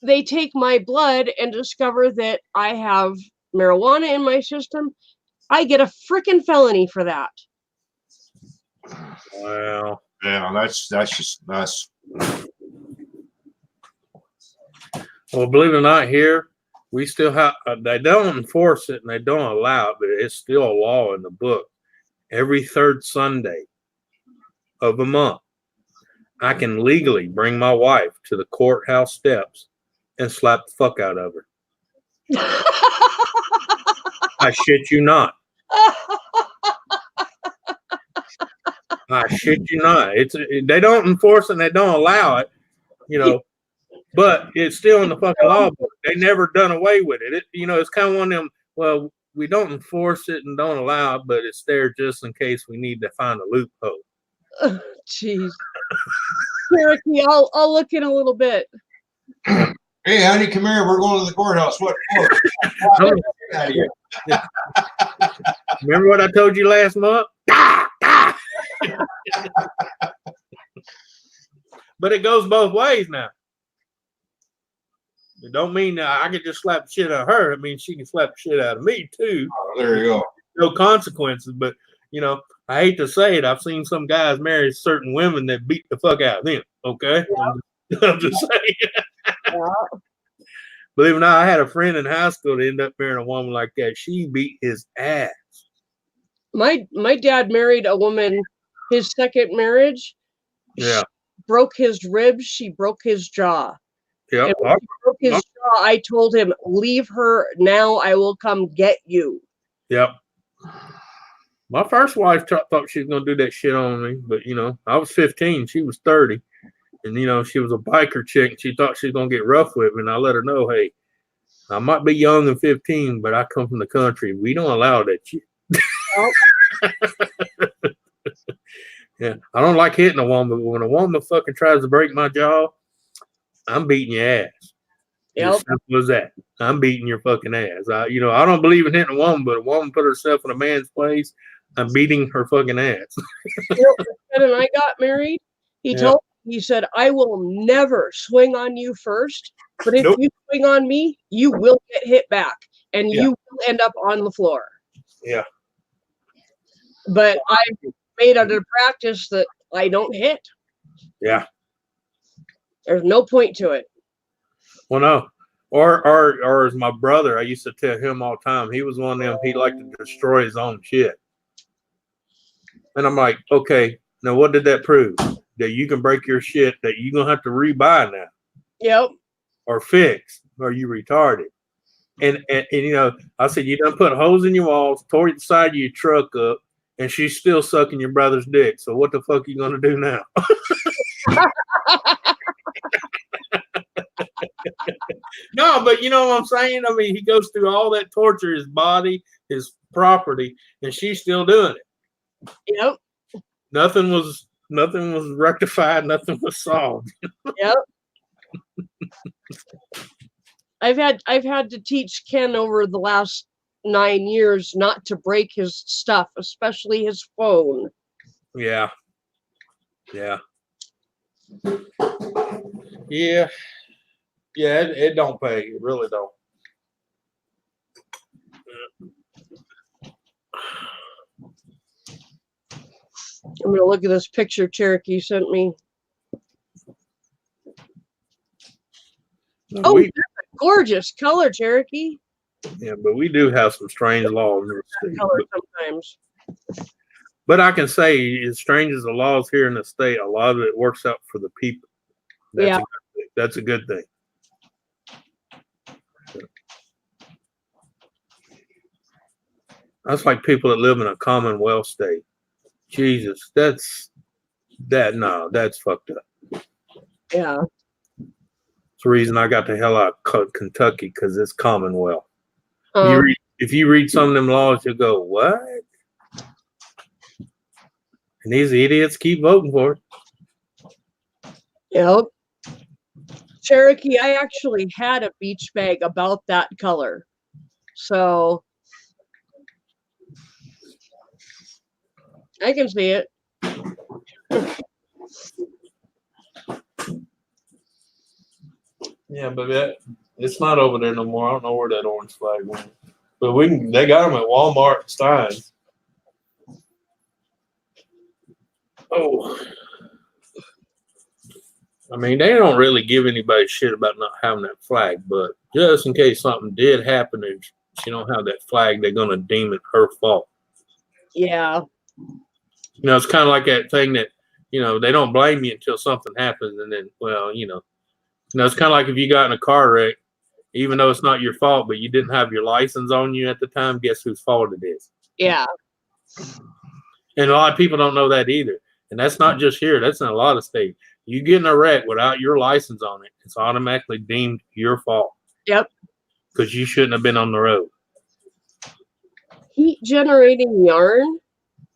they take my blood and discover that I have marijuana in my system, I get a freaking felony for that. Wow. Yeah, that's Well, believe it or not, here we still have. They don't enforce it and they don't allow it, but it's still a law in the book. Every third Sunday of a month, I can legally bring my wife to the courthouse steps and slap the fuck out of her. I shit you not. I shit you not. They don't enforce it and they don't allow it, you know, but it's still in the fucking law book. They never done away with it. It's kind of one of them. Well, we don't enforce it and don't allow it, but it's there just in case we need to find a loophole. Jeez. Cherokee, I'll look in a little bit. Hey, honey, come here. We're going to the courthouse. What for? Remember what I told you last month? But it goes both ways now. It don't mean that I can just slap the shit out of her. It means she can slap the shit out of me too. Oh, there you go. No consequences. But I hate to say it. I've seen some guys marry certain women that beat the fuck out of them. Okay, yeah. I'm just saying. Yeah. Believe it or not, I had a friend in high school that ended up marrying a woman like that. She beat his ass. My dad married a woman, his second marriage. Yeah. She broke his ribs. She broke his jaw. Yeah. When she broke his jaw, I told him, leave her now. I will come get you. Yep. My first wife thought she was going to do that shit on me. But, I was 15. She was 30. And, she was a biker chick. And she thought she was going to get rough with me. And I let her know, hey, I might be young and 15, but I come from the country. We don't allow that shit. Oh. Yeah. I don't like hitting a woman. But when a woman fucking tries to break my jaw, I'm beating your ass. Yep. As simple as that. I'm beating your fucking ass. I don't believe in hitting a woman, but a woman put herself in a man's place, I'm beating her fucking ass. And I got married. He said, I will never swing on you first, but if you swing on me, you will get hit back and you will end up on the floor. Yeah. But I made it a practice that I don't hit. Yeah. There's no point to it. Well, no. Or as my brother, I used to tell him all the time, he was one of them, he liked to destroy his own shit. And I'm like, okay, now what did that prove? That you can break your shit that you're going to have to rebuy now. Yep. Or fix. Or you retarded. And I said, you done put holes in your walls, tore the side of your truck up, and she's still sucking your brother's dick. So what the fuck are you going to do now? No, but you know what I'm saying? I mean, he goes through all that torture, his body, his property, and she's still doing it. Yep. Nothing was rectified. Nothing was solved. Yep. I've had to teach Ken over the last 9 years not to break his stuff, especially his phone. Yeah. Yeah. Yeah. Yeah, it don't pay. It really don't. I'm going to look at this picture Cherokee sent me. No, that's a gorgeous color, Cherokee. Yeah, but we do have some strange laws in the state. Color sometimes. But I can say, as strange as the laws here in the state, a lot of it works out for the people. That's a good thing. That's like people that live in a Commonwealth state. Jesus, that's fucked up. Yeah. It's the reason I got the hell out of Kentucky, because it's Commonwealth. If you read some of them laws, you'll go, what? And these idiots keep voting for it. Yep. Cherokee, I actually had a beach bag about that color. So I can see it. Yeah, but it's not over there no more. I don't know where that orange flag went. But they got them at Walmart and Stein's. Oh. I mean, they don't really give anybody shit about not having that flag, but just in case something did happen and she don't have that flag, they're gonna deem it her fault. Yeah. It's kind of like that thing that, they don't blame you until something happens, and then, well, it's kind of like if you got in a car wreck, even though it's not your fault, but you didn't have your license on you at the time, guess whose fault it is? Yeah. And a lot of people don't know that either. And that's not just here, that's in a lot of states. You get in a wreck without your license on it, it's automatically deemed your fault. Yep. Because you shouldn't have been on the road. Heat generating yarn?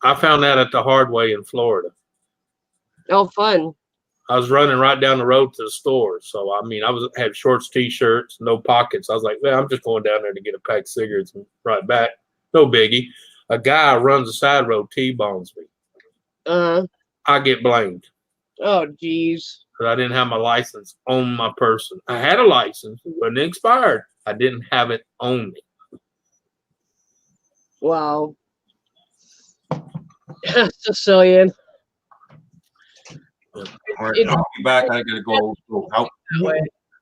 I found that at the hard way in Florida. Oh, fun. I was running right down the road to the store. So, I mean, had shorts, T-shirts, no pockets. I was like, well, I'm just going down there to get a pack of cigarettes and right back. No biggie. A guy runs the side road, T-bones me. I get blamed. Oh, geez. Because I didn't have my license on my person. I had a license, but it expired. I didn't have it on me. Wow. Sicilian. All right, I'll be back. I gotta go help.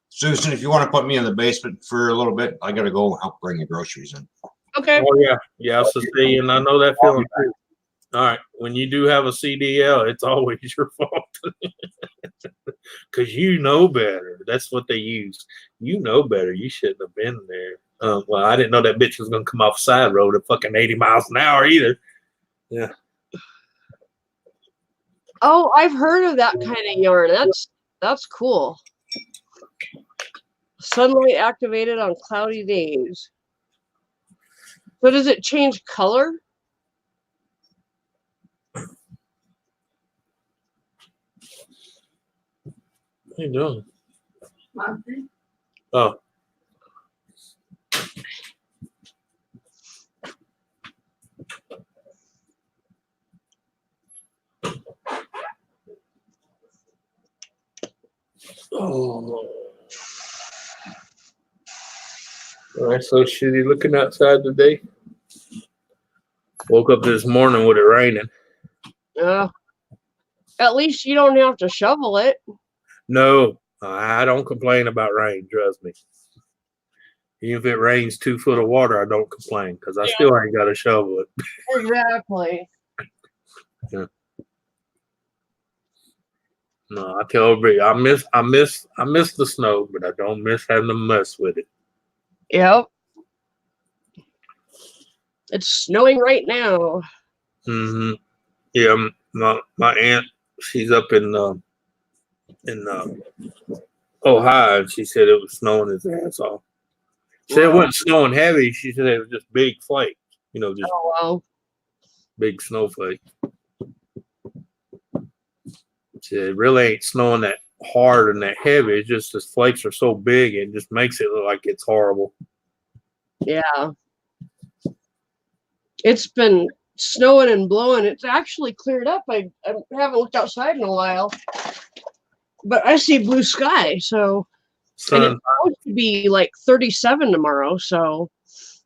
Susan, if you want to put me in the basement for a little bit, I gotta go help bring the groceries in. Okay. Oh, yeah. Yeah, Sicilian. I know that feeling too. All right. When you do have a CDL, it's always your fault. Because you know better. That's what they use. You know better. You shouldn't have been there. Well, I didn't know that bitch was going to come off the side road at fucking 80 miles an hour either. Yeah. Oh, I've heard of that kind of yarn. That's cool. Sunlight activated on cloudy days. So does it change color? What are you doing? Oh. Oh. All right, so shitty looking outside today. Woke up this morning with it raining. At least you don't have to shovel it. No, I don't complain about rain. Trust me. Even if it rains 2 foot of water, I don't complain because I still ain't got to shovel it. Exactly. Yeah. No, I tell everybody I miss the snow, but I don't miss having to mess with it. Yep. It's snowing right now. Mm-hmm. Yeah, my aunt, she's up in Ohio, and she said it was snowing his ass off. She said it wasn't snowing heavy. She said it was just big flakes, just wow. big snowflakes. She said it really ain't snowing that hard and that heavy. It's just the flakes are so big, it just makes it look like it's horrible. Yeah. It's been snowing and blowing. It's actually cleared up. I haven't looked outside in a while. But I see blue sky, so and it's supposed to be like 37 tomorrow, so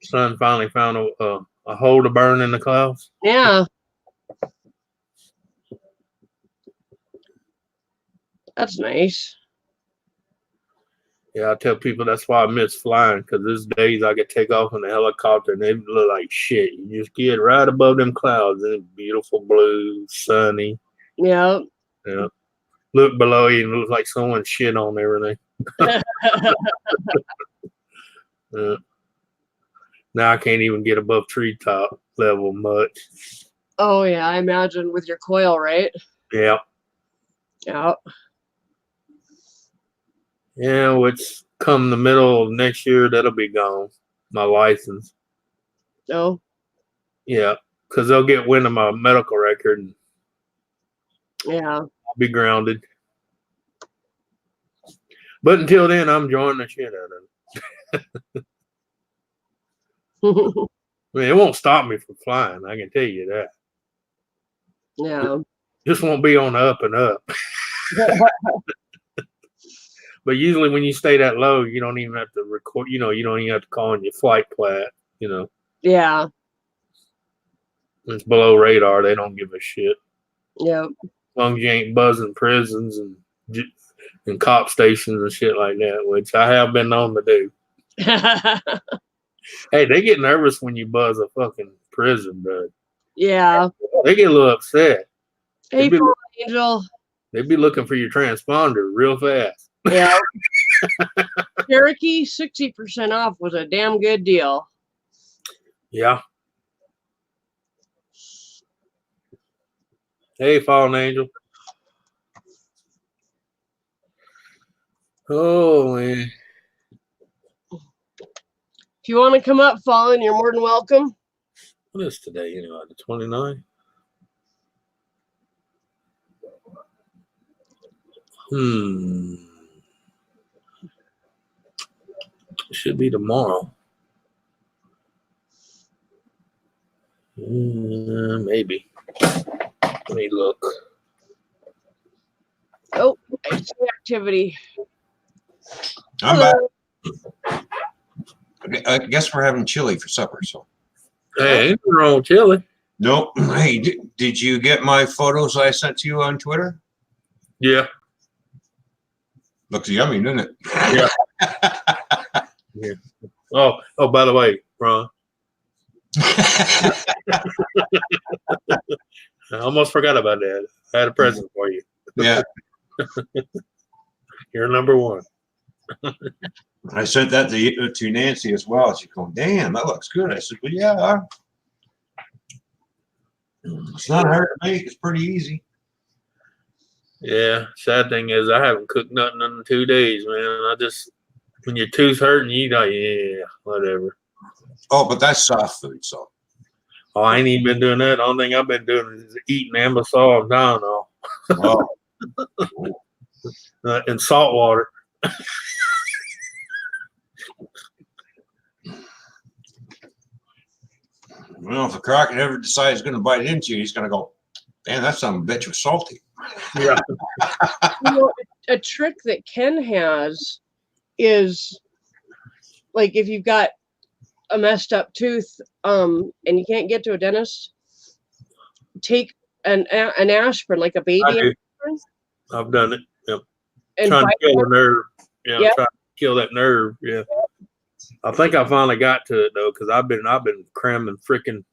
sun finally found a hole to burn in the clouds. Yeah. That's nice. Yeah, I tell people that's why I miss flying, because there's days I could take off in a helicopter and they look like shit. You just get right above them clouds and it's beautiful blue, sunny. Yeah. Yeah. Look below you and it looks like someone shit on everything. Now I can't even get above treetop level much. Oh yeah, I imagine with your coil, right? Yeah. Yeah. Yeah, which come the middle of next year, that'll be gone. My license. Oh. Yeah, because they'll get wind of my medical record and yeah, I'll be grounded. But until then, I'm enjoying the shit out of it. I mean, it won't stop me from flying. I can tell you that. Yeah. Just won't be on the up and up. But usually when you stay that low, you don't even have to record. You don't even have to call in your flight plat. Yeah. When it's below radar, they don't give a shit. Yep. As long as you ain't buzzing prisons and cop stations and shit like that, which I have been known to do. Hey, they get nervous when you buzz a fucking prison, bud. Yeah. They get a little upset. Hey, Fallen Angel. They be looking for your transponder real fast. Yeah. Cherokee 60% off was a damn good deal. Yeah. Hey, Fallen Angel. Oh, man. If you want to come up, Fallen, you're more than welcome. What is today, anyway? The 29th? It should be tomorrow. Maybe. Let me look. Oh, I see activity. I'm back. I guess we're having chili for supper. So. Hey, ain't nothing wrong with chili. Nope. Hey, did you get my photos I sent to you on Twitter? Yeah. Looks yummy, doesn't it? Yeah. Yeah. Oh, by the way, Ron. I almost forgot about that. I had a present for you. Yeah. You're number one. I sent that to Nancy as well. She's going, damn, that looks good. I said, well, yeah. It's not hard to make. It's pretty easy. Yeah. Sad thing is I haven't cooked nothing in 2 days, man. When your tooth's hurting, you go, yeah, whatever. Oh, but that's soft food, so. Oh, I ain't even been doing that. The only thing I've been doing is eating Ambisol and Tylenol. Oh. And salt water. Well, if a croc ever decides going to bite into you, he's going to go, damn, that son of a bitch was salty. Yeah. A trick that Ken has is, like, if you've got a messed up tooth and you can't get to a dentist, take an aspirin, like a baby aspirin. I've done it. Yep. And trying to kill the nerve. Yeah, yep. trying to kill that nerve. Yeah. I think I finally got to it though, because I've been cramming freaking.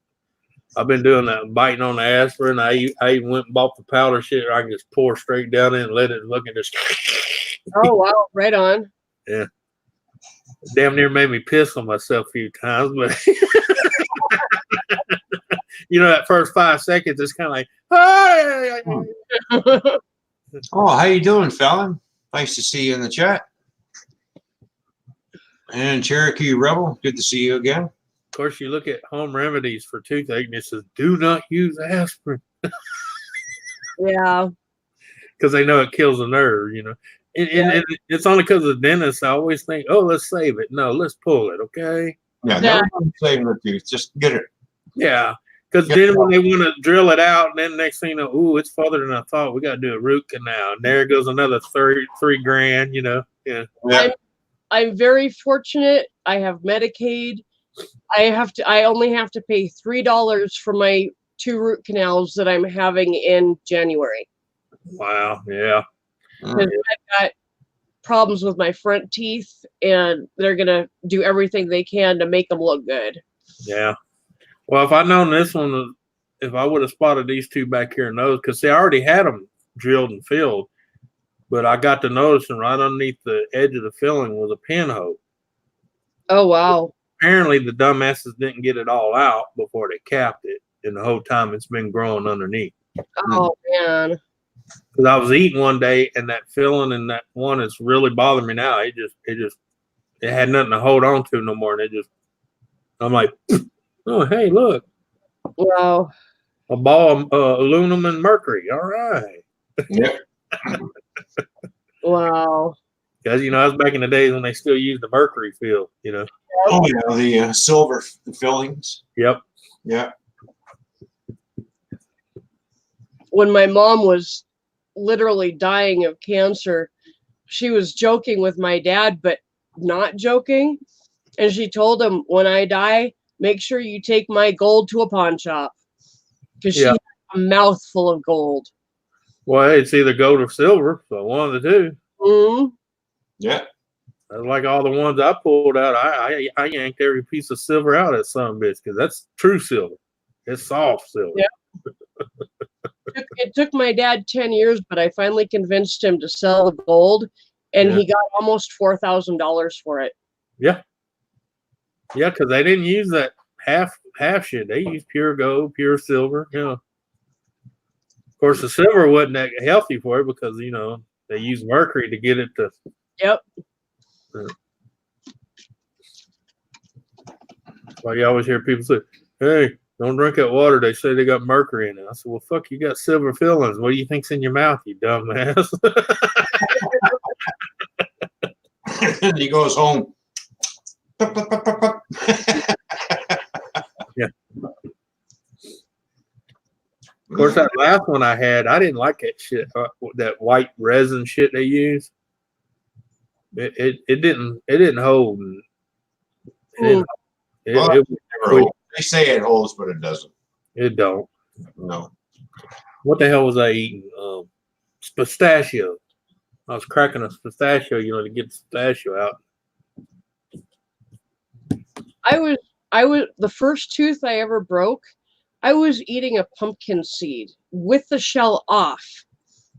I've been doing that, biting on the aspirin. I even went and bought the powder shit where I can just pour straight down in and let it look and just. Oh wow! Right on. Yeah. Damn near made me piss on myself a few times, but that first 5 seconds is kind of like, hey. Oh, how you doing, Fallon? Nice to see you in the chat. And Cherokee Rebel, good to see you again. Of course, you look at home remedies for toothache, and it says, do not use aspirin. Yeah. Because they know it kills the nerve, And it's only because of the dentist. I always think, oh, let's save it. No, let's pull it, okay? Yeah, never saving the tooth. Just get it. Yeah. Because then when they want to drill it out, and then next thing you know, ooh, it's farther than I thought. We got to do a root canal. And there goes another $3,000, Yeah. I'm very fortunate. I have Medicaid. I only have to pay $3 for my 2 root canals that I'm having in January. Wow. Yeah. Because I've got problems with my front teeth, and they're gonna do everything they can to make them look good. Yeah. Well, if I'd known this one, if I would have spotted these 2 back here in those, because I already had them drilled and filled, but I got to noticing right underneath the edge of the filling was a pinhole. Oh wow! Apparently, the dumbasses didn't get it all out before they capped it, and the whole time it's been growing underneath. Oh man! Because I was eating one day, and that filling and that one is really bothering me now. It had nothing to hold on to no more, and I'm like, oh hey, look, Wow! a ball of aluminum and mercury. All right. Yeah. Wow! Because that was back in the days when they still used the mercury fill. Oh yeah, the silver fillings. Yep. Yeah. When my mom was literally dying of cancer, she was joking with my dad, but not joking. And she told him, when I die, make sure you take my gold to a pawn shop. Because she Yeah. had a mouthful of gold. Well, it's either gold or silver, so one of the two. Mm. Yeah. Like all the ones I pulled out, I yanked every piece of silver out of some bitch because that's true silver. It's soft silver. Yeah. It took my dad 10 years, but I finally convinced him to sell the gold, and he got almost $4,000 for it. Yeah. Yeah, because they didn't use that half shit. They used pure gold, pure silver. Yeah. Of course, the silver wasn't that healthy for it because they used mercury to get it to. Yep. Well, you always hear people say, "Hey, don't drink that water. They say they got mercury in it." I said, "Well, fuck, you got silver fillings. What do you think's in your mouth, you dumbass?" And he goes home. Yeah. Of course, that last one I had, I didn't like that shit. That white resin shit they use. It didn't hold. They say it holds, but it doesn't. It don't. No. What the hell was I eating? Pistachio. I was cracking a pistachio, to get the pistachio out. I was the first tooth I ever broke. I was eating a pumpkin seed with the shell off.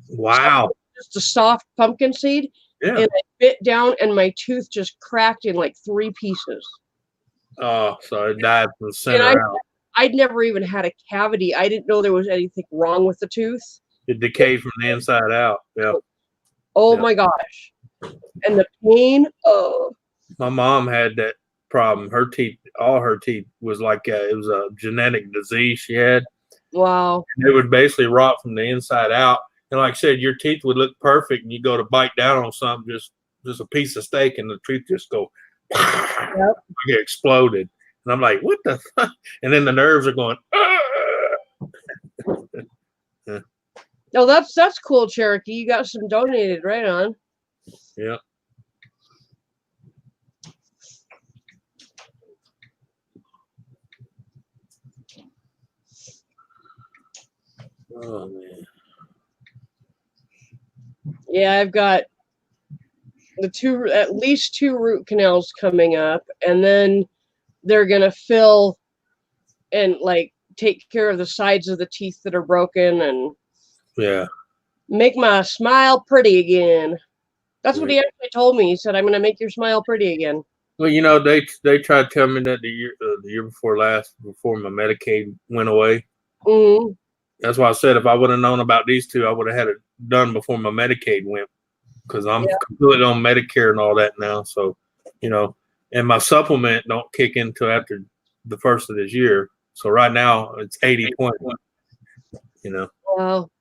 Wow. Just a soft pumpkin seed. Yeah. And I bit down and my tooth just cracked in like 3 pieces. Oh, so it died from the center out. I'd never even had a cavity. I didn't know there was anything wrong with the tooth. It decayed from the inside out. Yeah. Oh my gosh. And the pain. Oh. My mom had that problem. All her teeth was like it was a genetic disease she had. Wow. And it would basically rot from the inside out. And like I said, your teeth would look perfect, and you go to bite down on something, just a piece of steak, and the teeth just go, yep. Get exploded. And I'm like, what the fuck? And then the nerves are going. Yeah. Oh, that's cool, Cherokee. You got some donated, right on. Yeah. Oh man. Yeah, I've got at least 2 root canals coming up, and then they're gonna fill and like take care of the sides of the teeth that are broken and make my smile pretty again. That's what he actually told me. He said, "I'm gonna make your smile pretty again." Well, they tried to tell me that the year before last, before my Medicaid went away. Mm-hmm. That's why I said if I would have known about these 2, I would have had it done before my Medicaid went, because I'm completely on Medicare and all that now. So, and my supplement don't kick in until after the first of this year. So right now it's 80-20. Wow.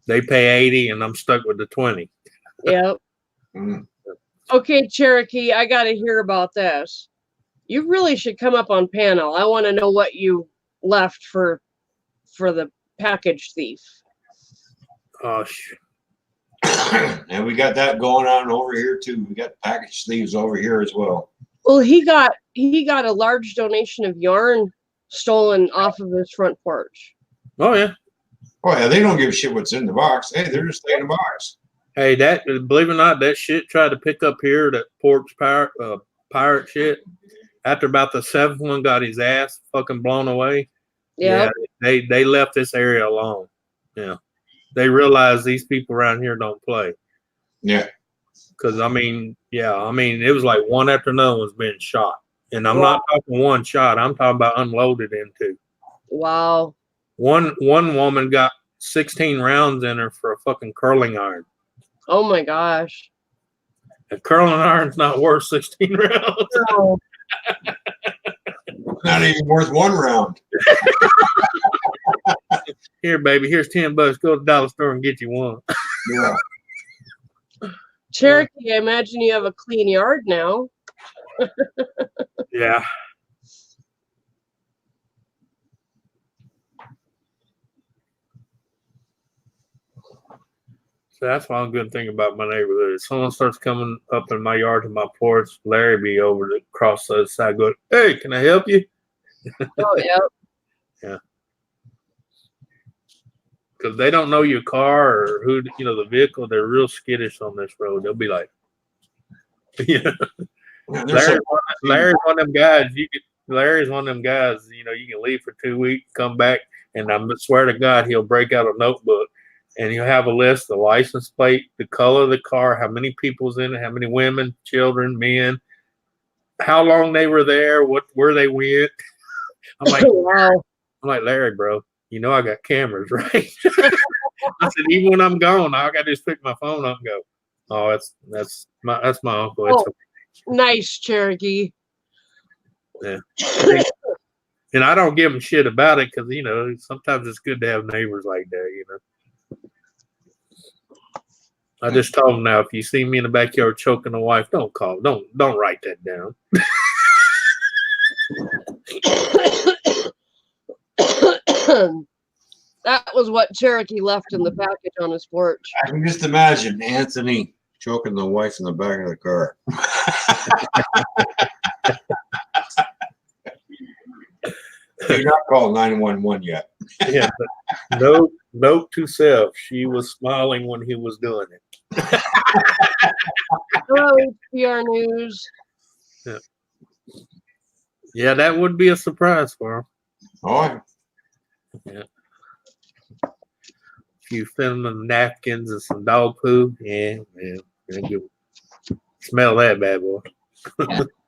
They pay 80 and I'm stuck with the 20. Yep. Okay, Cherokee, I got to hear about this. You really should come up on panel. I want to know what you left for the package thief. Oh shit. And we got that going on over here too. We got package thieves over here as well. Well, he got a large donation of yarn stolen off of his front porch. Oh yeah. Oh yeah, they don't give a shit what's in the box. Hey, they're just in the box. Hey, that, believe it or not, that shit tried to pick up here, that porch pirate shit. After about the 7th one got his ass fucking blown away. Yeah. They left this area alone. Yeah. They realized these people around here don't play. Yeah. Because it was like one after another was being shot. And I'm not talking one shot. I'm talking about unloaded into. Wow. One woman got 16 rounds in her for a fucking curling iron. Oh my gosh. A curling iron's not worth 16 rounds. No. Not even worth 1 round. Here, baby, here's $10. Go to the dollar store and get you one. Yeah. Cherokee, I imagine you have a clean yard now. Yeah. So that's one good thing about my neighborhood. If someone starts coming up in my yard to my porch, Larry be over to cross the other side going, "Hey, can I help you?" Oh, yeah. Yeah. Because they don't know your car or who, the vehicle. They're real skittish on this road. They'll be like, yeah. Larry's one of them guys. Larry's one of them guys. You can leave for 2 weeks, come back, and I swear to God, he'll break out a notebook and he'll have a list, the license plate, the color of the car, how many people's in it, how many women, children, men, how long they were there, where they went. I'm like, Wow. Larry, bro, I got cameras, right? I said, even when I'm gone, I got to just pick my phone up and go, oh, that's my uncle. It's Nice, Cherokee. Yeah. And I don't give them shit about it because, sometimes it's good to have neighbors like that, I just told them now, if you see me in the backyard choking a wife, don't call. Don't write that down. That was what Cherokee left in the package on his porch. I can just imagine Anthony choking the wife in the back of the car. You're not called 911 yet. Yeah, but note to self, she was smiling when he was doing it. Hello, PR News. Yeah, that would be a surprise for him. Oh, Yeah. A few feminine napkins and some dog poo. Yeah, good. Smell that bad boy.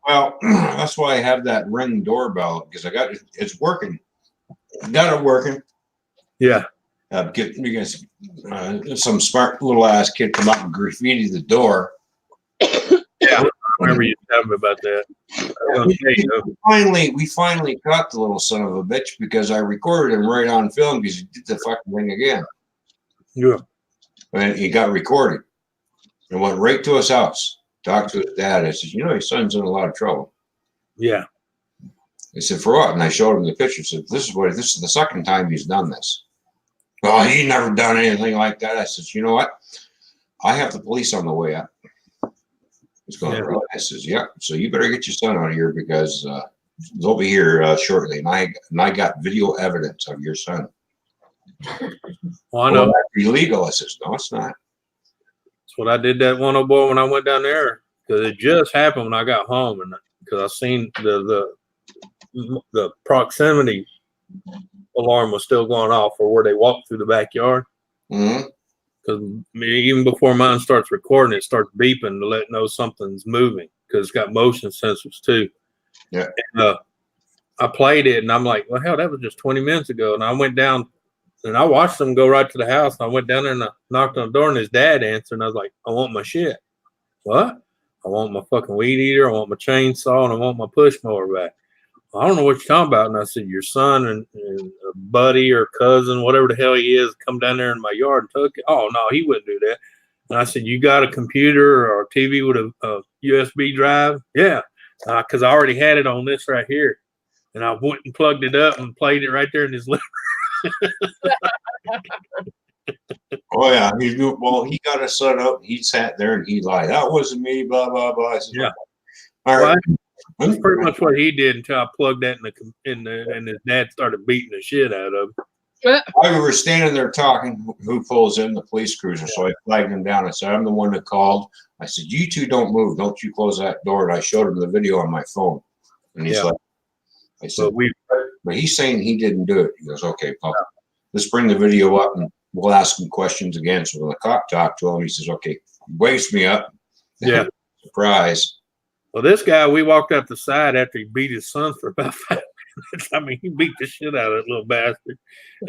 well, that's why I have that Ring doorbell because it's working. Got it working. Yeah. Because some smart little ass kid come up and graffiti the door. Yeah, I remember you telling me about that. We finally caught the little son of a bitch because I recorded him right on film because he did the fucking thing again. Yeah. And he got recorded and went right to his house. Talked to his dad. I said, your son's in a lot of trouble. Yeah. I said, for what? And I showed him the picture. I said, this is the second time he's done this. Well, he never done anything like that. I said, you know what? I have the police on the way up. He's going, really? I says, yeah. So you better get your son out of here because they'll be here shortly. And I got video evidence of your son. Well, I know. Well, that's illegal. I says, no, it's not. That's what I did that one old boy when I went down there because it just happened when I got home and because I seen the proximity alarm was still going off for where they walked through the backyard. Mm-hmm. Because even before mine starts recording, it starts beeping to let know something's moving because it's got motion sensors too. Yeah. And, I played it and I'm like, well, hell, that was just 20 minutes ago. And I went down and I watched them go right to the house. And I went down there and I knocked on the door and his dad answered. And I was like, I want my shit. What? I want my fucking weed eater. I want my chainsaw and I want my push mower back. I don't know what you're talking about. And I said, your son and a buddy or cousin, whatever the hell he is, come down there in my yard and took it. Oh, no, he wouldn't do that. And I said, you got a computer or a TV with a USB drive? Yeah, because I already had it on this right here. And I went and plugged it up and played it right there in his living room. Oh, yeah. He got us set up. He sat there and he lied. That wasn't me, blah, blah, blah. I said, yeah. All right. That's pretty much what he did until I plugged that and his dad started beating the shit out of him. While we were standing there talking, who pulls in? The police cruiser. So I flagged him down. I said, I'm the one that called. I said, you two don't move. Don't you close that door. And I showed him the video on my phone. And he's like, I said, but he's saying he didn't do it. He goes, okay, Pop, let's bring the video up and we'll ask him questions again. So when the cop talked to him, he says, okay, waves me up. Yeah. Surprise. Well, this guy, we walked up the side after he beat his son for about 5 minutes. I mean, he beat the shit out of that little bastard.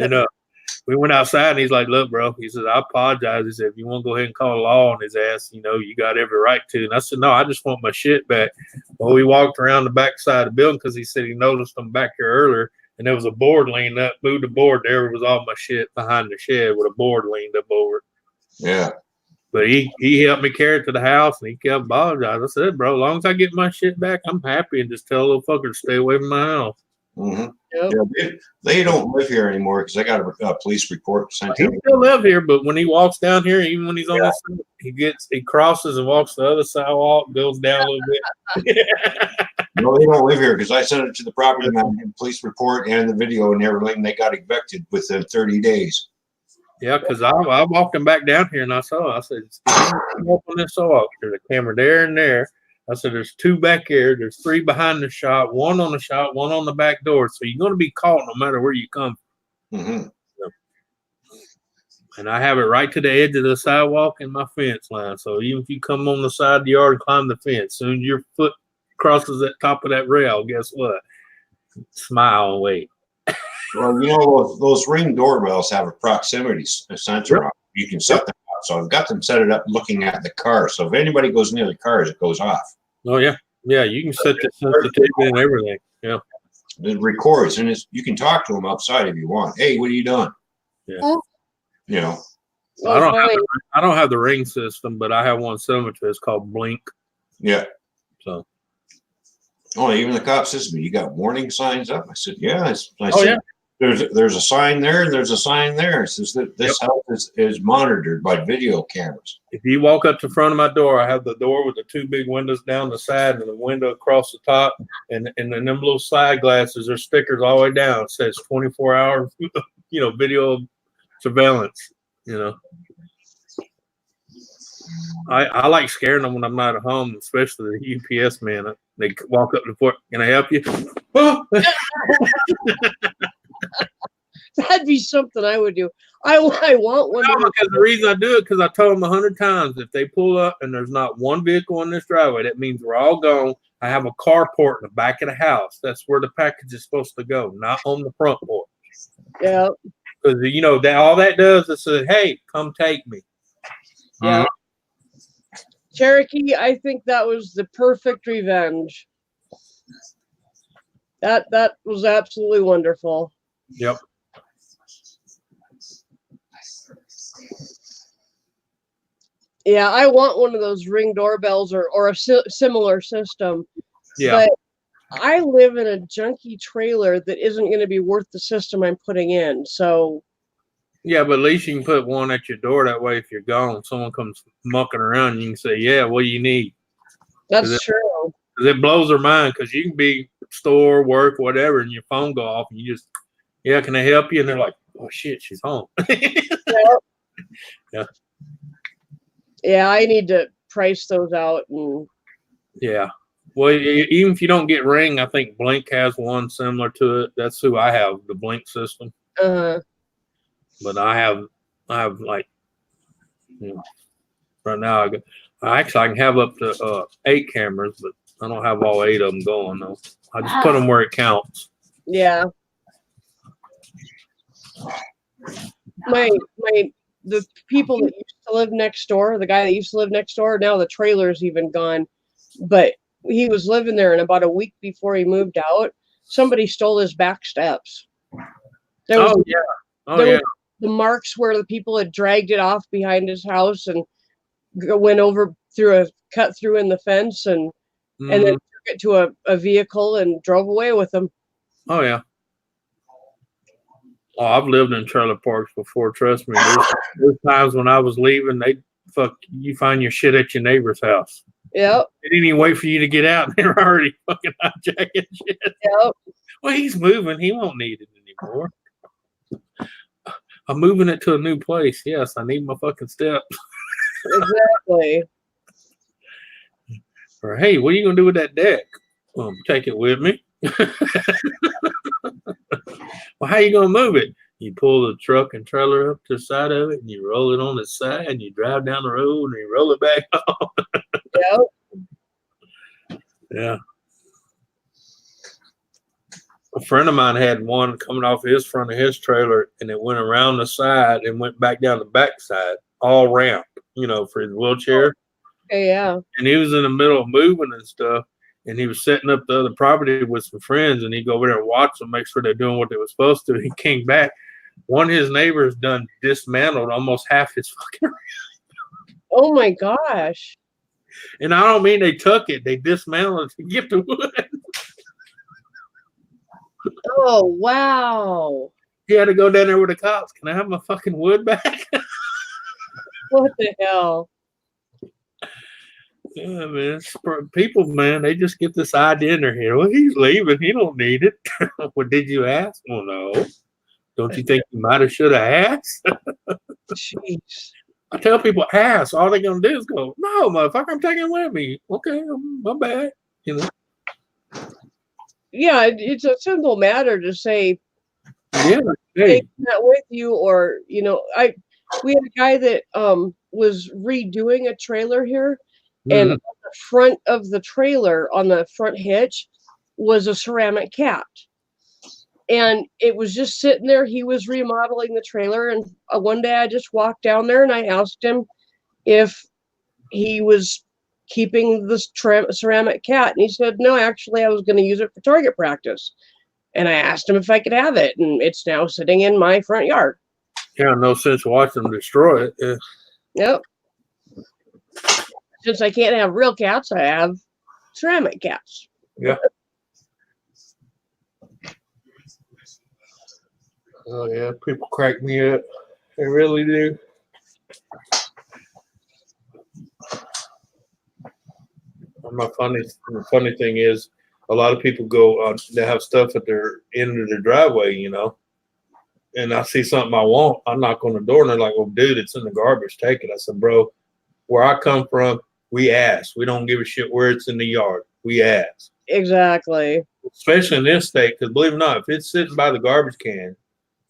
And we went outside and he's like, look, bro, he says, I apologize. He said, if you want to go ahead and call the law on his ass, you got every right to. And I said, no, I just want my shit back. Well, we walked around the back side of the building because he said he noticed them back here earlier. And there was a board leaned up, moved the board. There was all my shit behind the shed with a board leaned up over it. Yeah. But he helped me carry it to the house and he kept apologizing. I said, bro, as long as I get my shit back, I'm happy, and just tell a little fucker to stay away from my house. Mhm. Yep. Yeah, they don't live here anymore because I got a police report sent He out. still live here, but when he walks down here, even when he's on Yeah. this side, he crosses and walks the other sidewalk, goes down a little bit. No, they don't live here because I sent it to the property man, police report and the video and everything. They got evicted within 30 days. Yeah, because I walked him back down here and I saw it. I said, "Come up on this sidewalk. There's a camera there and there." I said, "There's 2 back here. There's 3 behind the shop, 1 on the shop, 1 on the back door. So you're going to be caught no matter where you come." Mhm. And I have it right to the edge of the sidewalk and my fence line. So even if you come on the side of the yard and climb the fence, soon as your foot crosses that top of that rail, guess what? Smile and wait. Well, you know, those Ring doorbells have a proximity sensor on. You can set them up. So I've got them set it up looking at the car. So if anybody goes near the cars, it goes off. Oh, yeah. Yeah, you can set the sensitivity and everything. Yeah. It records, and you can talk to them outside if you want. Hey, what are you doing? Yeah. You know. I don't have the Ring system, but I have one similar to it. It's called Blink. Yeah. So. Oh, even the cop says to me, "You got warning signs up?" I said, "Yeah." I said, Yeah. There's a sign there and there's a sign there. It says that this house is monitored by video cameras. If you walk up to the front of my door, I have the door with the 2 big windows down the side and the window across the top. And then them little side glasses, there's stickers all the way down. It says 24-hour, video surveillance, I like scaring them when I'm not at home, especially the UPS man. They walk up to the port. "Can I help you?" That'd be something I would do. I want one. No, because the reason I do it, because I told them 100 times, if they pull up and there's not one vehicle in this driveway, that means we're all gone. I have a carport in the back of the house. That's where the package is supposed to go, not on the front porch. Yeah. Because that all that does is say, "Hey, come take me." Yeah. Cherokee, I think that was the perfect revenge. That was absolutely wonderful. Yep. Yeah, I want one of those Ring doorbells or a similar system. Yeah. But I live in a junky trailer that isn't going to be worth the system I'm putting in. So. Yeah, but at least you can put one at your door. That way, if you're gone, someone comes mucking around, you can say, "Yeah, what do you need?" That's true. Because it blows their mind. Because you can be store, work, whatever, and your phone go off, and you just, "Yeah, can I help you?" And they're like, "Oh shit, she's home." Yeah. Yeah, I need to price those out and. Yeah. Well, even if you don't get Ring, I think Blink has one similar to it. That's who I have, the Blink system. But I have like, right now I can have up to 8 cameras, but I don't have all 8 of them going though. I just put them where it counts. Yeah. The people that used to live next door, the guy that used to live next door, now the trailer's even gone, but he was living there, and about a week before he moved out, somebody stole his back steps. There was, yeah. The marks where the people had dragged it off behind his house and went over cut through in the fence and then took it to a vehicle and drove away with them. Oh yeah. Oh, I've lived in trailer parks before. Trust me. There's times when I was leaving, you find your shit at your neighbor's house. Yep. They didn't even wait for you to get out. They were already fucking hijacking shit. Yep. Well, he's moving. He won't need it anymore. I'm moving it to a new place. Yes, I need my fucking steps. Exactly. Or, hey, what are you going to do with that deck? Take it with me. Well, how you going to move it? You pull the truck and trailer up to the side of it, and you roll it on the side, and you drive down the road, and you roll it back on. Yep. Yeah. A friend of mine had one coming off his front of his trailer, and it went around the side and went back down the back side, all ramp, for his wheelchair. Okay, yeah. And he was in the middle of moving and stuff, and he was setting up the other property with some friends, and he'd go over there and watch them, make sure they're doing what they were supposed to. He came back. One of his neighbors done dismantled almost half his fucking. Oh my gosh. And I don't mean they took it; they dismantled it to get the wood. Oh, wow. He had to go down there with the cops. Can I have my fucking wood back? What the hell? Yeah, man. People, man, they just get this idea in their head. Well, he's leaving. He don't need it. Well, did you ask? Well, no. Don't you think you might have should have asked? Jeez. I tell people ask. All they're gonna do is go, no, motherfucker, I'm taking it with me. Okay, my bad. You know. Yeah, it's a simple matter to say, Yeah. Hey. take that with you, or we had a guy that was redoing a trailer here, and on the front of the trailer, on the front hitch, was a ceramic cat. And it was just sitting there. He was remodeling the trailer, and one day I just walked down there and I asked him if he was keeping this ceramic cat, and he said, no, actually I was going to use it for target practice. And I asked him if I could have it, and it's now sitting in my front yard. Yeah, no sense watching them destroy it. Yeah. Yep. Since I can't have real cats, I have ceramic cats. Yeah. Oh yeah, people crack me up. They really do. The funny thing is, a lot of people go, they have stuff at their end of their driveway, you know, and I see something I want, I knock on the door and they're like, "Oh, dude, it's in the garbage. Take it." I said, "Bro, where I come from, we ask. We don't give a shit where it's in the yard. We ask." Exactly. Especially in this state, because believe it or not, if it's sitting by the garbage can,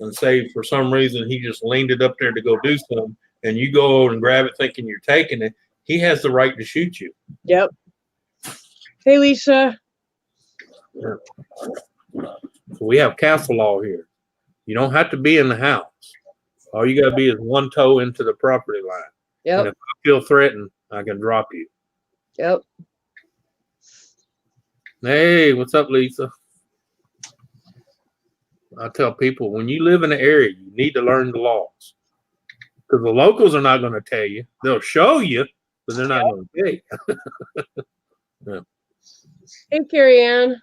and say for some reason he just leaned it up there to go do something, and you go over and grab it thinking you're taking it, he has the right to shoot you. Yep. Hey, Lisa. Yeah. So we have castle law here. You don't have to be in the house. All you got to be is one toe into the property line. Yep. And if I feel threatened, I can drop you. Yep. Hey, what's up, Lisa? I tell people, when you live in an area, you need to learn the laws. Because the locals are not going to tell you. They'll show you, but they're not going to tell you. Yeah. Hey, Carrie Ann.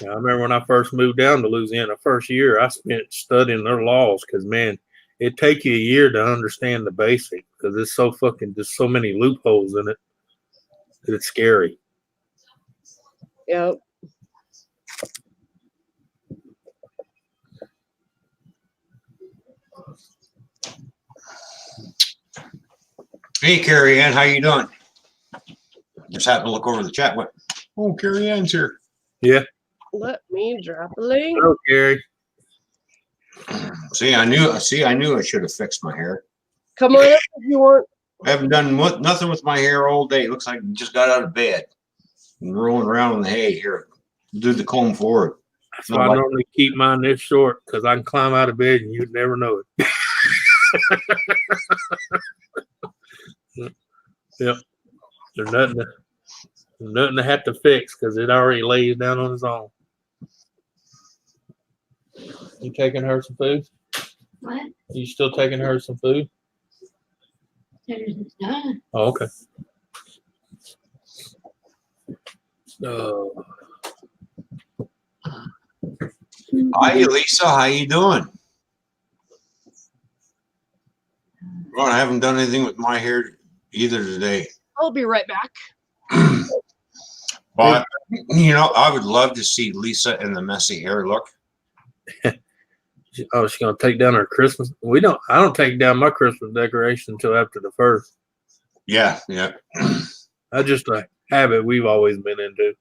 Yeah, I remember when I first moved down to Louisiana, first year I spent studying their laws because, man, it take you a year to understand the basic because there's so fucking, there's so many loopholes in it. It's scary. Yep. Hey, Carrie Ann, how you doing? Just happened to look over the chat. What? Oh, Carrie Ann's here. Yeah. Let me drop a link. Hello, Gary. See, I knew I should have fixed my hair. Come on up if you want. I haven't done nothing with my hair all day. It looks like I just got out of bed and rolling around in the hay here. Do the comb forward. That's why I normally keep mine this short because I can climb out of bed and you'd never know it. Yep. There's nothing to have to fix because it already lays down on its own. You taking her some food? What? You still taking her some food? It's done. Oh, okay. Hi, Lisa. How you doing? Well, I haven't done anything with my hair either today. I'll be right back. But I would love to see Lisa in the messy hair look. Oh, she's gonna take down her Christmas. I don't take down my Christmas decoration until after the 1st. Yeah. That's just a habit we've always been into.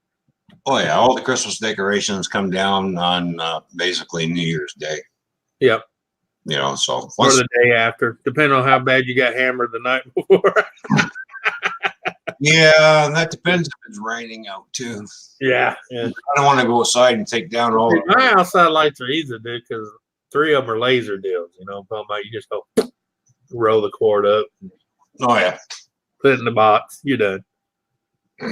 Oh yeah, all the Christmas decorations come down on basically New Year's Day. Yep. So Or the day after, depending on how bad you got hammered the night before. Yeah, that depends if it's raining out too. Yeah. I don't want to go outside and take down all. My outside lights are easy, dude, because 3 of them are laser deals. You know, I'm talking about you just go roll the cord up, Oh yeah. put it in the box, you're done. I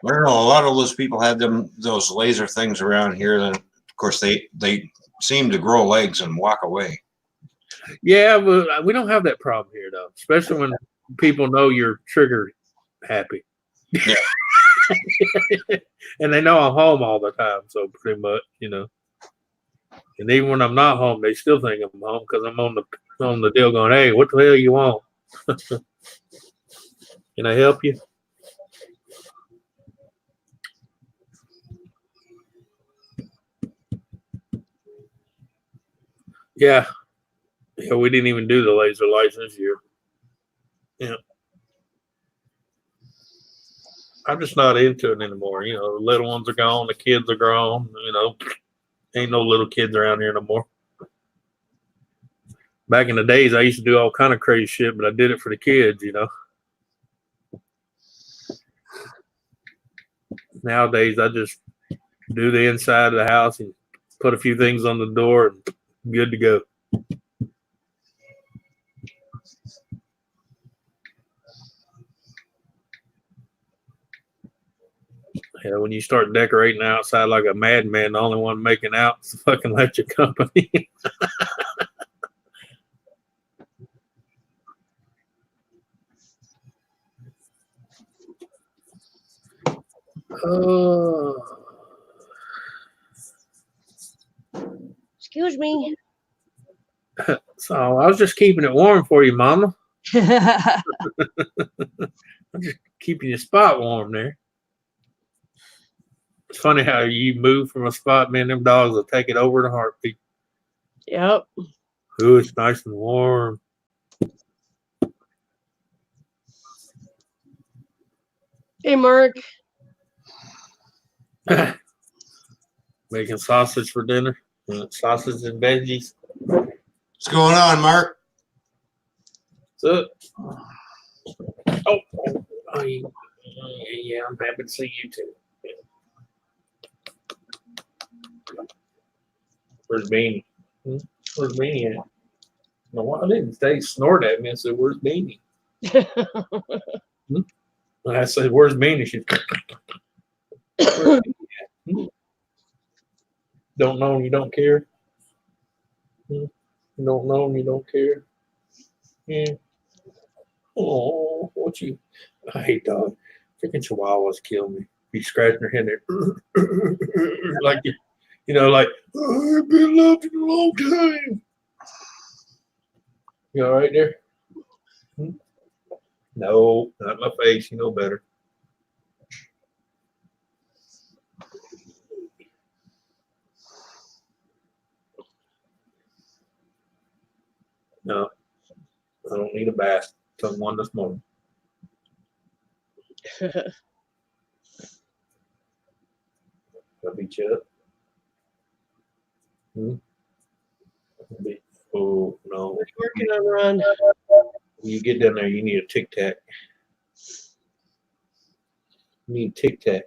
don't know. A lot of those people have those laser things around here. That, of course, they seem to grow legs and walk away. Yeah, but we don't have that problem here, though, especially when people know you're trigger happy. Yeah. And they know I'm home all the time, so pretty much, And even when I'm not home, they still think I'm home because I'm on the deal going, hey, what the hell you want? Can I help you? Yeah. Yeah, we didn't even do the laser lights this year. Yeah. I'm just not into it anymore. The little ones are gone, the kids are grown, ain't no little kids around here no more. Back in the days, I used to do all kind of crazy shit, but I did it for the kids, Nowadays, I just do the inside of the house and put a few things on the door and good to go. Yeah, when you start decorating outside like a madman, the only one making out is the fucking electric company. Oh. Excuse me. So I was just keeping it warm for you, Mama. I'm just keeping your spot warm there. It's funny how you move from a spot, man. Them dogs will take it over in a heartbeat. Yep. Ooh, it's nice and warm. Hey, Mark. Making sausage for dinner. Sausage and veggies. What's going on, Mark? So, yeah, I'm happy to see you too. Where's Beanie? Where's Beanie at? No, I didn't say snort at me. I said, where's Beanie? I said, where's Beanie? She's where's Beanie at? Don't know and you don't care. You don't know and you don't care. Yeah. Oh, what you? I hate dogs. Freaking chihuahuas kill me. Be scratching her head there, like like oh, I've been loved in a long time. You all right there? No, not my face. You know better. No, I don't need a bath. Took one this morning. I'll beat you up. Oh no! What are you working on, Ron? When you get down there, you need a Tic Tac. You need Tic Tac.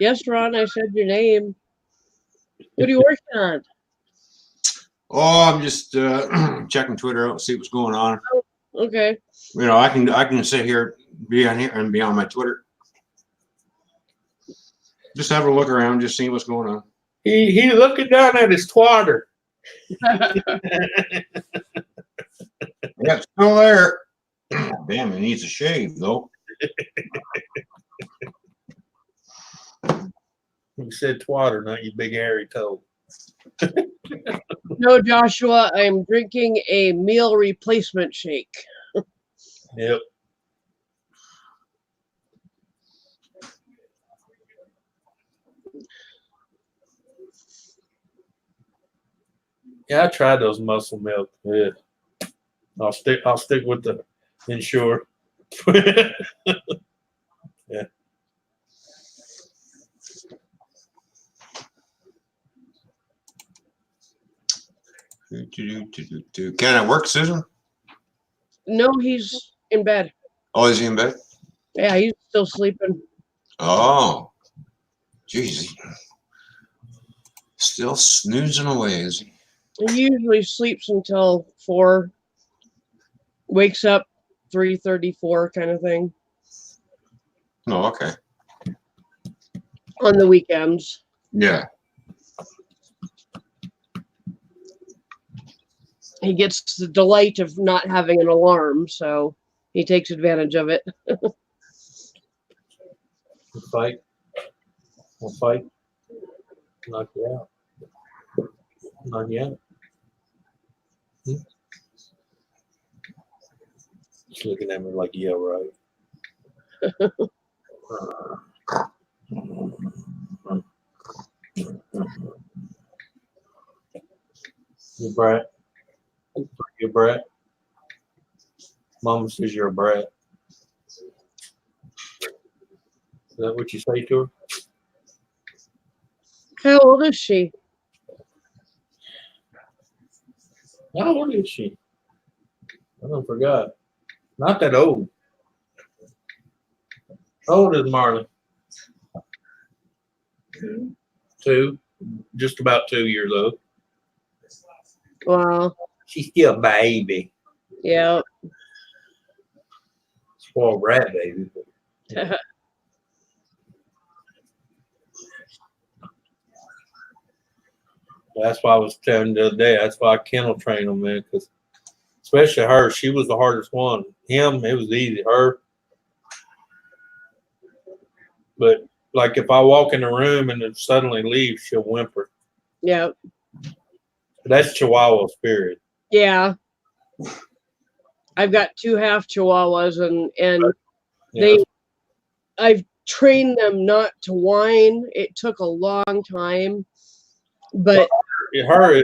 Yes, Ron, I said your name. What are you working on? Oh, I'm just checking Twitter out, see what's going on. Okay. I can sit here, be on my Twitter. Just have a look around, just see what's going on. He looking down at his twatter. Yeah, it's still there. Damn, it needs a shave though. You said twatter, not you big hairy toe. No, Joshua, I'm drinking a meal replacement shake. Yep. Yeah, I tried those muscle milk. Yeah. I'll stick with the Ensure. Yeah. Can it work, Susan? No, he's in bed. Oh, is he in bed? Yeah, he's still sleeping. Oh, geez. Still snoozing away, is he? He usually sleeps until 4. Wakes up 3:34 kind of thing. Oh, okay. On the weekends. Yeah. he gets the delight of not having an alarm, so he takes advantage of it. We'll fight. We'll fight. Knock you out. Knock you out. She's looking at me like, yeah, right. You brat. You brat. Mama says you're a brat. Is that what you say to her? How old is she? How old is she? I don't forgot. Not that old. How old is Marley? 2. Just about 2 years old. Wow. She's still a baby. Yeah. Spoiled brat baby. That's why I was telling you the other day. That's why I kennel train them, man. Because especially her, she was the hardest one. Him, it was easy. Her, but like if I walk in the room and then suddenly leave, she'll whimper. Yeah. That's Chihuahua spirit. Yeah. I've got 2 half Chihuahuas, and Yeah. I've trained them not to whine. It took a long time, but Her,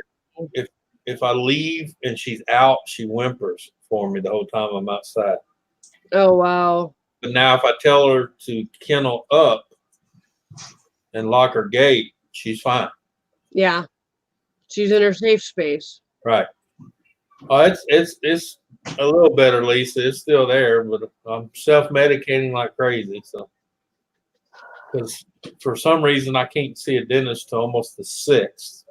if I leave and she's out, she whimpers for me the whole time I'm outside. oh wow. But now if I tell her to kennel up and lock her gate, she's fine. Yeah. She's in her safe space. Right. Oh, it's a little better, Lisa. It's still there, but I'm self-medicating like crazy. So, because for some reason I can't see a dentist till almost the 6th.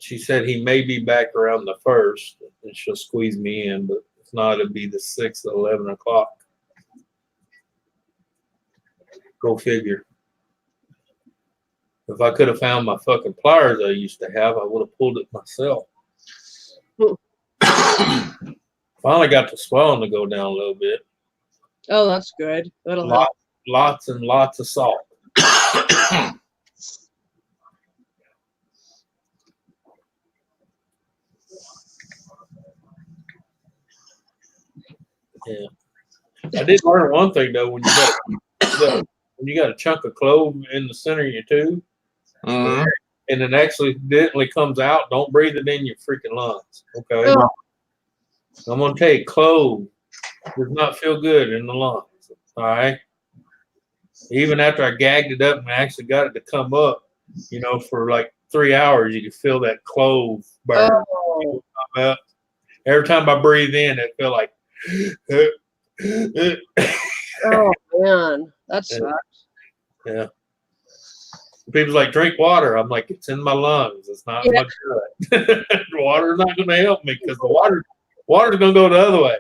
She said he may be back around the 1st, and she'll squeeze me in. But if not, it'll be the 6th at 11 o'clock. Go figure. If I could have found my fucking pliers I used to have, I would have pulled it myself. Finally got the swelling to go down a little bit. Oh, that's good. That'll help. Lots and lots of salt. Yeah. I did learn one thing though. When you got a chunk of clove in the center of your tooth, Mhm. and it accidentally comes out, don't breathe it in your freaking lungs. Okay. Oh. I'm gonna tell you, clove does not feel good in the lungs. All right. Even after I gagged it up and I actually got it to come up, for like 3 hours, you could feel that clove burn. Oh. Come up. Every time I breathe in, it felt like. Oh man, that Yeah. sucks. Yeah. People's like, drink water. I'm like, it's in my lungs. It's not in my gut. Water's not going to help me because the water's going to go the other way.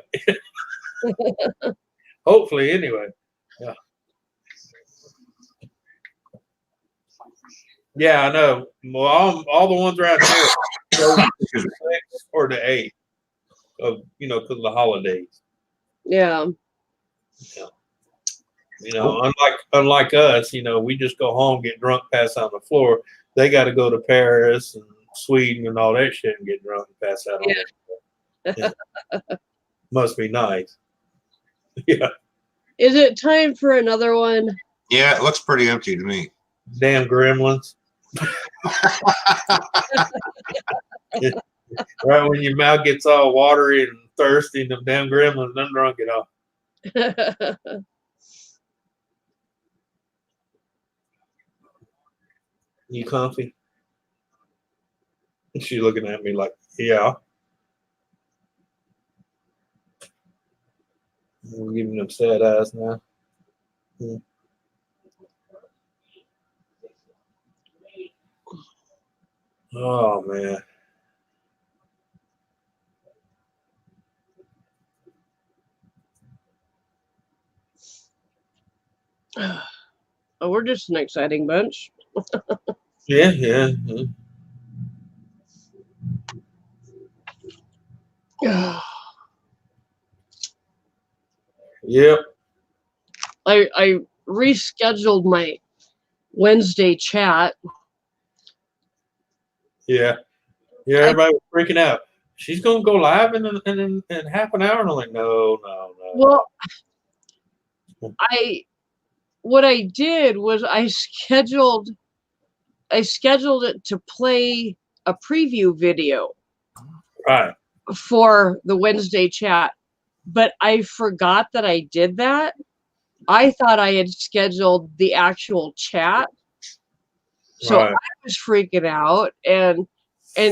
Hopefully, anyway. Yeah. Yeah, I know. Well, all the ones around here go to the 6th or the 8th of, because of the holidays. Yeah. Unlike us, we just go home, get drunk, pass out on the floor. They got to go to Paris and Sweden and all that shit and get drunk and pass out on the floor. Yeah. Must be nice. Yeah. Is it time for another one? Yeah, it looks pretty empty to me. Damn gremlins. Right when your mouth gets all watery and thirsty, and them damn gremlins done drunk it all. You comfy? She's looking at me like, yeah. I'm giving them sad eyes now. Yeah. Oh man. Oh, we're just an exciting bunch. Yeah, yeah, yeah. Yep. I rescheduled my Wednesday chat. Yeah. Yeah, everybody was freaking out. She's gonna go live in half an hour, and I'm like, no. Well, what I did was I scheduled it to play a preview video Right. for the Wednesday chat, but I forgot that I did that. I thought I had scheduled the actual chat. So Right. I was freaking out and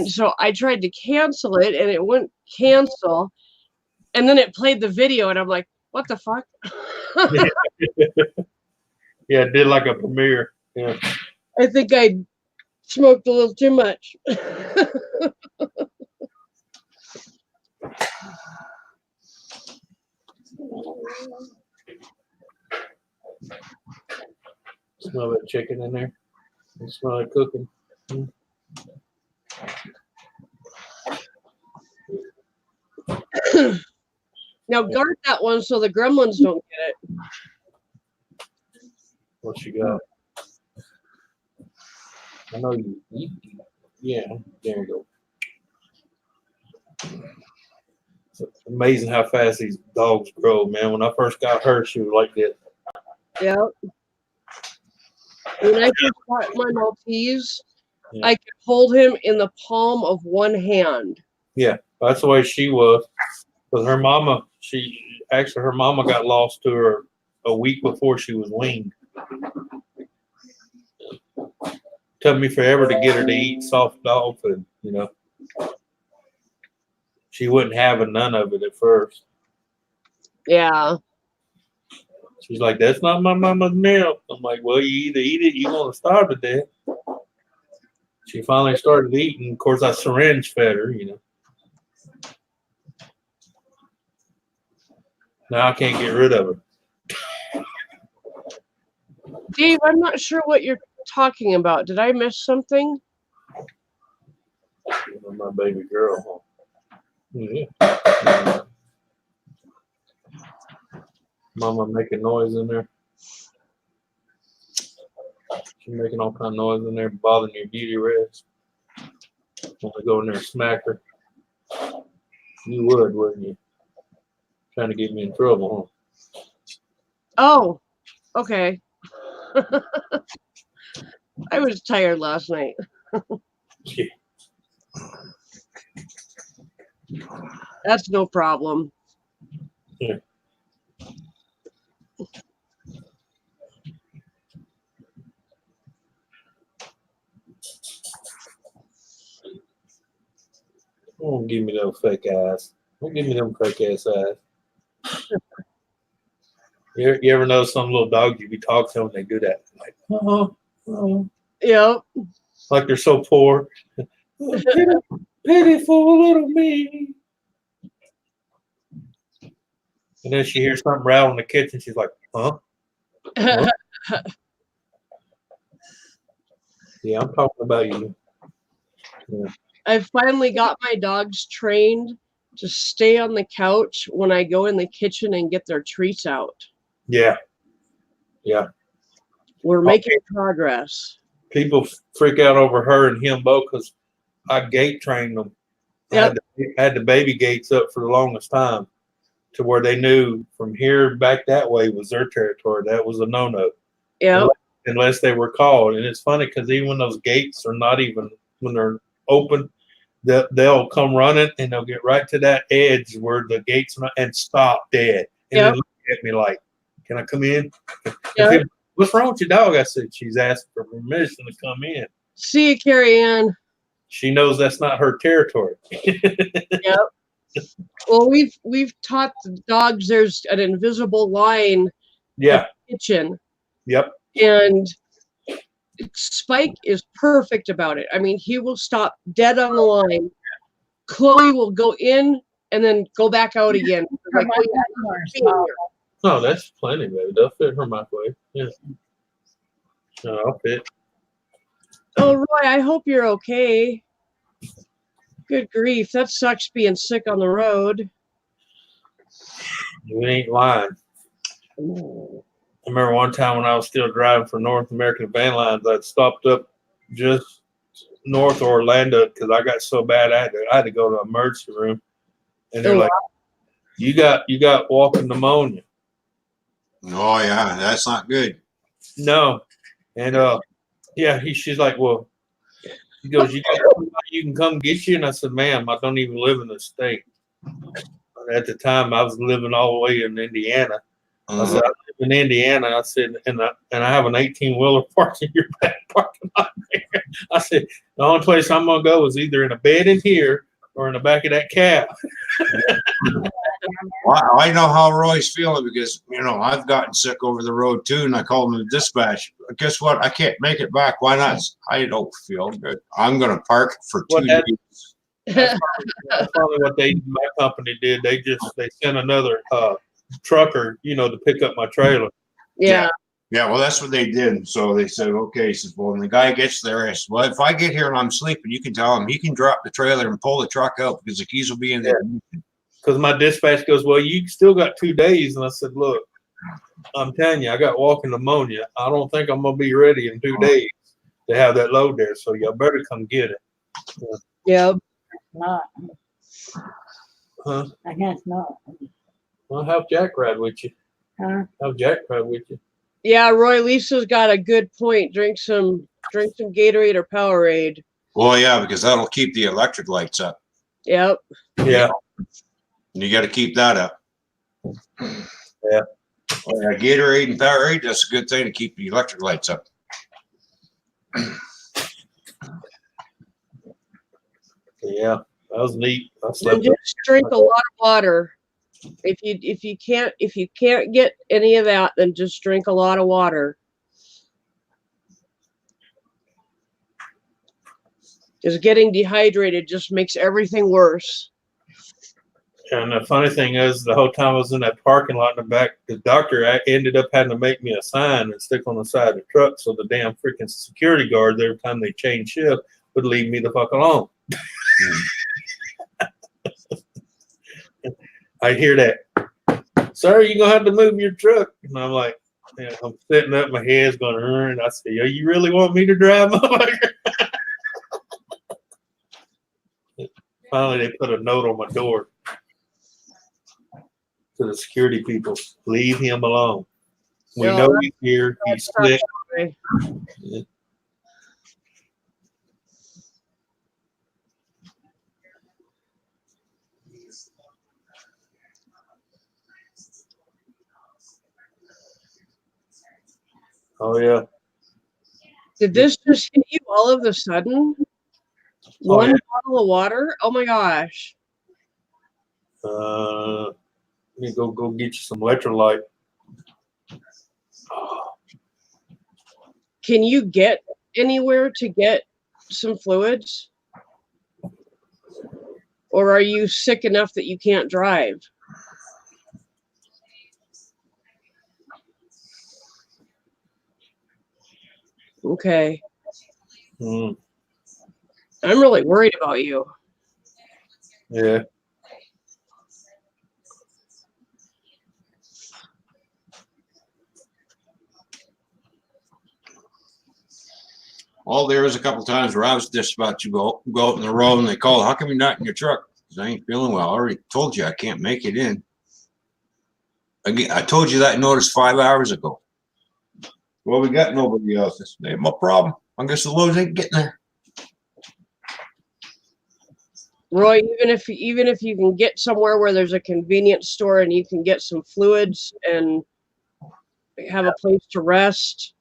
so I tried to cancel it and it wouldn't cancel. And then it played the video and I'm like, what the fuck? Yeah, it did like a premiere. Yeah. I think I smoked a little too much. Smell that chicken in there. You smell it cooking. Now guard that one so the gremlins don't get it. What you got? I know you eat. Yeah, there you go. It's amazing how fast these dogs grow, man. When I first got her, she was like this. Yep. When I first got my Maltese, Yeah. I could hold him in the palm of one hand. Yeah, that's the way she was. Because her mama, her mama got lost to her a week before she was weaned. Took me forever to get her to eat soft dog food, you know. She wouldn't have none of it at first. Yeah. She's like, that's not my mama's milk. I'm like, well, you either eat it, you're going to starve to death. She finally started eating. Of course, I syringe fed her, you know. Now I can't get rid of her. Dave, I'm not sure what you're talking about. Did I miss something? My baby girl. Yeah. Mama making noise in there. She's making all kind of noise in there, bothering your beauty rest. Want to go in there and smack her? You would, wouldn't you? Trying to get me in trouble, huh? Oh, okay. I was tired last night. Yeah. That's no problem. Yeah. Don't give me those fake eyes. Don't give me them fake ass eyes. You ever know some little dog you be talking to and they do that? Like, Yep. like they're so poor. Pitiful little me. And then she hears something rattle in the kitchen. She's like, huh? Huh? Yeah, I'm talking about you. Yeah. I finally got my dogs trained to stay on the couch when I go in the kitchen and get their treats out. Yeah. Yeah. We're making progress. People freak out over her and him both because I gate trained them. Yep. I had the baby gates up for the longest time to where they knew from here back that way was their territory. That was a no-no. Yeah. Unless they were called. And it's funny because even when those gates are not even, when they're open, they'll come running and they'll get right to that edge where the gates are not, and stop dead. And Yep. they look at me like, can I come in? Yep. People, what's wrong with your dog? I said, she's asking for permission to come in. See you, Carrie Ann. She knows that's not her territory. Yep. Well, we've taught the dogs there's an invisible line Yeah. in the kitchen. Yep. And Spike is perfect about it. I mean, he will stop dead on the line. Chloe will go in and then go back out again. Like, oh, yeah, you're being here. Oh, that's plenty, baby. They'll fit her microwave. Yeah. No, I'll fit. Oh, Roy, I hope you're okay. Good grief, that sucks being sick on the road. You ain't lying. I remember one time when I was still driving for North American Van Lines, I'd stopped up just north of Orlando because I got so bad I had to go to the emergency room, and they're Oh, like, "You got walking pneumonia." Oh yeah, that's not good. No, and yeah, she's like, "Well," she goes, "You got somebody you can come get you?" And I said, "Ma'am, I don't even live in the state." At the time, I was living all the way in Indiana. I said, "I live in Indiana." I said, and I have an 18-wheeler parked in your back parking lot there. I said, the only place I'm gonna go is either in a bed in here or in the back of that cab. Well, I know how Roy's feeling because I've gotten sick over the road too, and I called him the dispatch. Guess what? I can't make it back. Why not? I don't feel good. I'm gonna park for 2 days. That's probably what my company did. They sent another trucker, to pick up my trailer. yeah. Yeah, well, that's what they did. So they said, okay. He says, well, when the guy gets there, I said, well, if I get here and I'm sleeping, you can tell him he can drop the trailer and pull the truck out because the keys will be in there. Because my dispatch goes, well, you still got 2 days. And I said, look, I'm telling you, I got walking pneumonia. I don't think I'm going to be ready in 2 days to have that load there. So y'all better come get it. Yeah. Not. Huh? I guess not. Well, have Jack ride with you. Huh? Have Jack ride with you. Yeah, Roy, Lisa's got a good point. Drink some Gatorade or Powerade. Well, yeah, because that'll keep the electric lights up. Yep. Yeah. And you got to keep that up. Yeah. Well, yeah, Gatorade and Powerade, that's a good thing to keep the electric lights up. Yeah, that was neat. I And slept just drink a lot of water. If you can't get any of that, then just drink a lot of water. Because getting dehydrated just makes everything worse. And the funny thing is, the whole time I was in that parking lot in the back, the doctor ended up having to make me a sign and stick on the side of the truck so the damn freaking security guards, every time they change shift, would leave me the fuck alone. I hear that, sir, you're going to have to move your truck. And I'm like, yeah, I'm sitting up, my head's going to hurt. And I say, yo, you really want me to drive, motherfucker? Finally, they put a note on my door to the security people, leave him alone. We know he's here. He's sick. Yeah. Oh, yeah. Did this just hit you all of a sudden? One bottle of water? Oh my gosh. Let me go get you some electrolyte. Can you get anywhere to get some fluids? Or are you sick enough that you can't drive? Okay. Mm, I'm really worried about you. yeah. Well, there was a couple times where I was just about to go out in the road and they called, how come you're not in your truck? Because I ain't feeling well. I already told you I can't make it in. Again, I told you that notice 5 hours ago. Well, we got nobody else. This ain't my problem. I guess the loads ain't getting there. Roy, even if you can get somewhere where there's a convenience store and you can get some fluids and have a place to rest.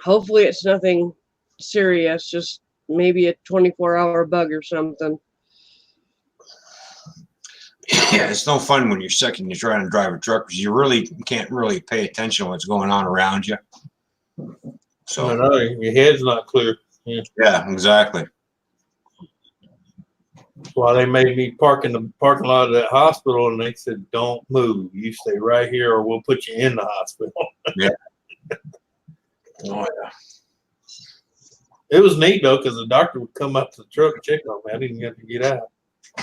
Hopefully it's nothing serious, just maybe a 24-hour bug or something. Yeah, it's no fun when you're sick and you're trying to drive a truck because you really can't really pay attention to what's going on around you. So, I know, your head's not clear. yeah, exactly. That's why they made me park in the parking lot of that hospital, and they said, don't move. You stay right here or we'll put you in the hospital. Yeah. Oh, yeah. It was neat though, because the doctor would come up to the truck and check on me. I didn't get to get out.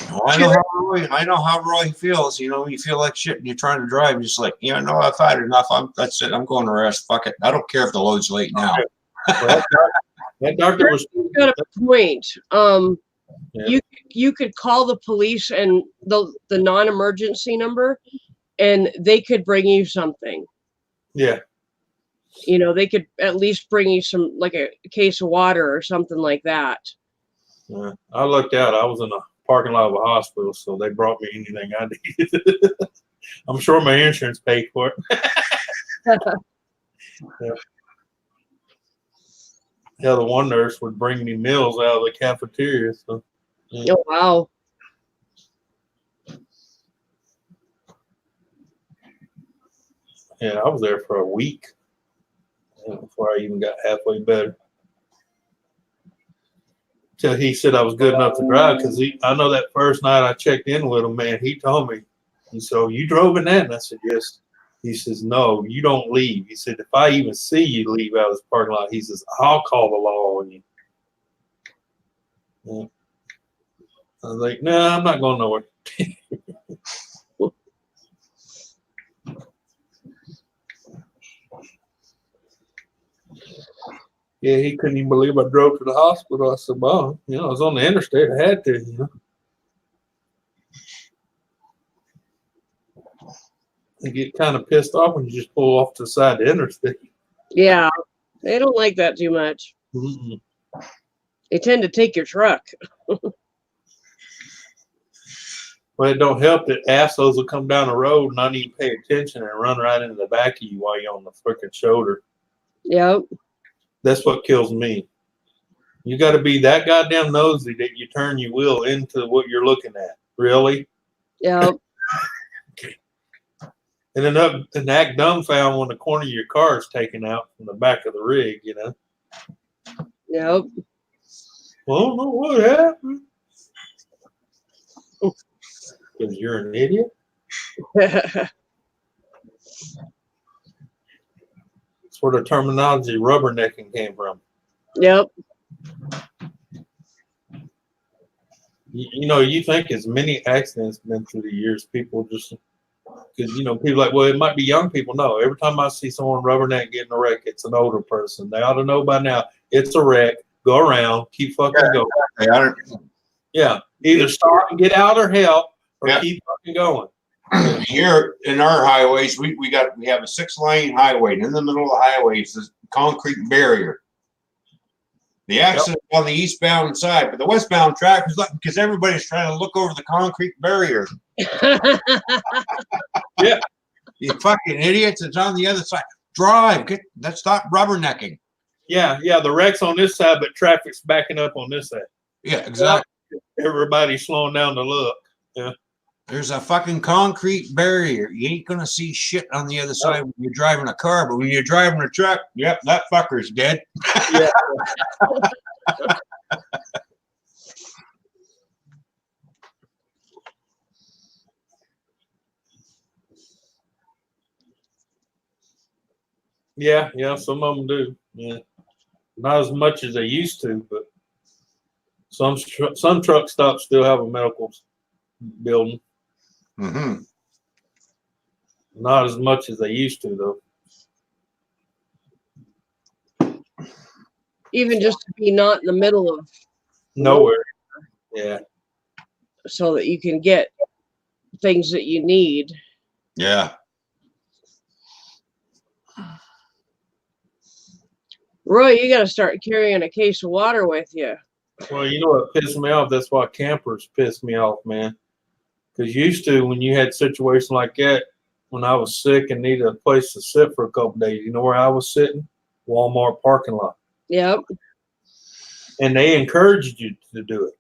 Well, I know how Roy feels. You know, you feel like shit and you're trying to drive. You're just like, you know, no, I've had enough. That's it. I'm going to rest. Fuck it. I don't care if the load's late now. Well, that doctor was. You've got a point. Yeah. You could call the police and the non-emergency number, and they could bring you something. Yeah. You know, they could at least bring you some, like a case of water or something like that. Yeah. I looked out. I was in a parking lot of a hospital, so they brought me anything I needed. I'm sure my insurance paid for it. Yeah. Yeah, the one nurse would bring me meals out of the cafeteria. So, yeah. Oh, wow. Yeah, I was there for a week before I even got halfway better. Till he said I was good enough to drive, because I know that first night I checked in with him, man, he told me, he said, "Oh, you drove in that?" And I said, "Yes." He says, "No, you don't leave." He said, "If I even see you leave out of this parking lot," he says, "I'll call the law on you." Yeah. I was like, "No, I'm not going nowhere." Yeah, he couldn't even believe I drove to the hospital. I said, "Well, you know, I was on the interstate. I had to, you know." They get kind of pissed off when you just pull off to the side of the interstate. Yeah, they don't like that too much. Mm-mm. They tend to take your truck. Well, it don't help that assholes will come down the road and not even pay attention and run right into the back of you while you're on the freaking shoulder. Yep. That's what kills me. You got to be that goddamn nosy that you turn your wheel into what you're looking at. Really? Yep. And then up and act dumbfound when the corner of your car is taken out from the back of the rig, you know? Yep. Well, I don't know what happened. Because you're an idiot. That's where the terminology rubbernecking came from. Yep. You know, you think as many accidents been through the years, people just, because, you know, people like, well, it might be young people. No, every time I see someone rubberneck getting a wreck, it's an older person. They ought to know by now, it's a wreck. Go around, keep fucking going. Yeah, either stop and get out or help, or keep fucking going. Here in our highways, we have a 6-lane highway, and in the middle of the highway is this concrete barrier. The accident on the eastbound side, but the westbound track is like, because everybody's trying to look over the concrete barrier. Yeah, you fucking idiots! It's on the other side. Drive. Stop rubbernecking. Yeah, the wreck's on this side, but traffic's backing up on this side. Yeah, exactly. Everybody's slowing down to look. Yeah. There's a fucking concrete barrier. You ain't gonna see shit on the other side when you're driving a car, but when you're driving a truck, yep, that fucker's dead. Yeah. Yeah, some of them do. Yeah, not as much as they used to, but some truck stops still have a medical building. Mm-hmm. Not as much as they used to, though. Even just to be not in the middle of nowhere. Yeah. So that you can get things that you need. Yeah. Roy, you got to start carrying a case of water with you. Well, you know what pissed me off? That's why campers pissed me off, man. Because used to, when you had situations like that, when I was sick and needed a place to sit for a couple days, you know where I was sitting? Walmart parking lot. Yep. And they encouraged you to do it.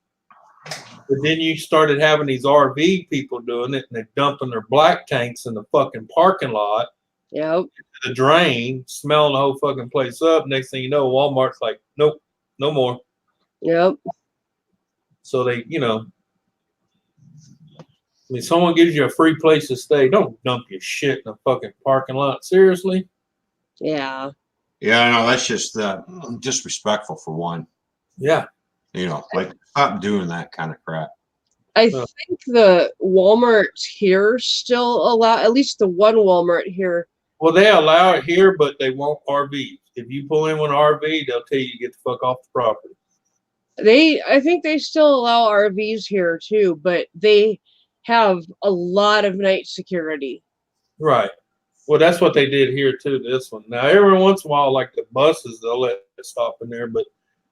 But then you started having these RV people doing it, and they're dumping their black tanks in the fucking parking lot. Yep. The drain, smelling the whole fucking place up. Next thing you know, Walmart's like, nope, no more. Yep. So they, you know, I mean, someone gives you a free place to stay. Don't dump your shit in a fucking parking lot. Seriously? Yeah. Yeah, no, that's just disrespectful for one. Yeah. You know, like stop doing that kind of crap. I Huh. think the Walmarts here still allow, at least the one Walmart here. Well, they allow it here, but they won't RVs. If you pull in with an RV, they'll tell you to get the fuck off the property. I think they still allow RVs here too, but they have a lot of night security. Right. Well, that's what they did here too. This one. Now, every once in a while, like the buses, they'll let it stop in there, but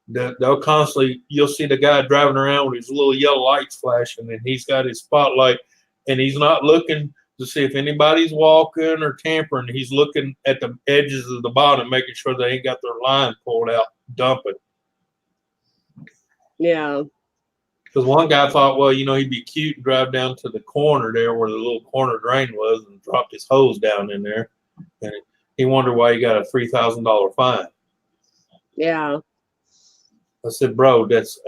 they'll constantly. You'll see the guy driving around with his little yellow lights flashing, and he's got his spotlight, and he's not looking to see if anybody's walking or tampering. He's looking at the edges of the bottom, making sure they ain't got their line pulled out, dumping. Yeah. Because one guy thought, well, you know, he'd be cute and drive down to the corner there where the little corner drain was and dropped his hose down in there. And he wondered why he got a $3,000 fine. Yeah. I said, bro, that's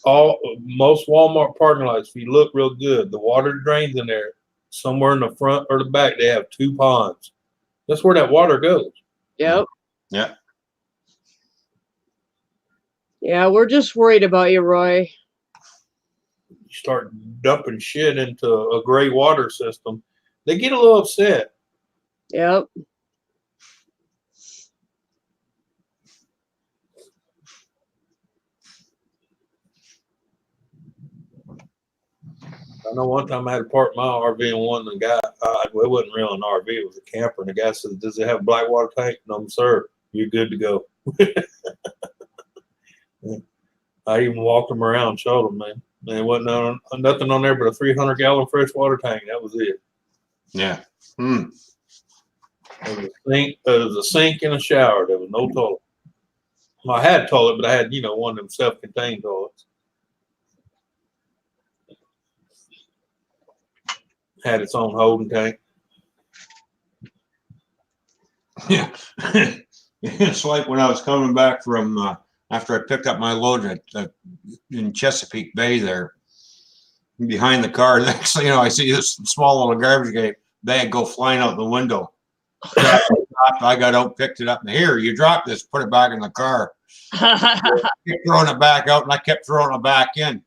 all. Most Walmart parking lots, if you look real good, the water drains in there. Somewhere in the front or the back, they have 2 ponds. That's where that water goes. Yep. Yeah. Yeah, we're just worried about you, Roy. You start dumping shit into a gray water system, they get a little upset. Yep. I know one time I had to park my RV and one, the guy, it wasn't really an RV, it was a camper. And the guy says, does it have a black water tank? No, sir, you're good to go. I even walked him around and showed him, man. There wasn't nothing on there but a 300-gallon freshwater tank. That was it. Yeah. Hmm. There was a sink and a shower. There was no toilet. Well, I had a toilet, but I had, one of them self-contained toilets. Had its own holding tank. Yeah. It's like when I was coming back from after I picked up my load in Chesapeake Bay there behind the car. Next thing you know, I see this small little garbage bag go flying out the window. I got out, picked it up, and here, you dropped this, put it back in the car. Kept throwing it back out, and I kept throwing it back in.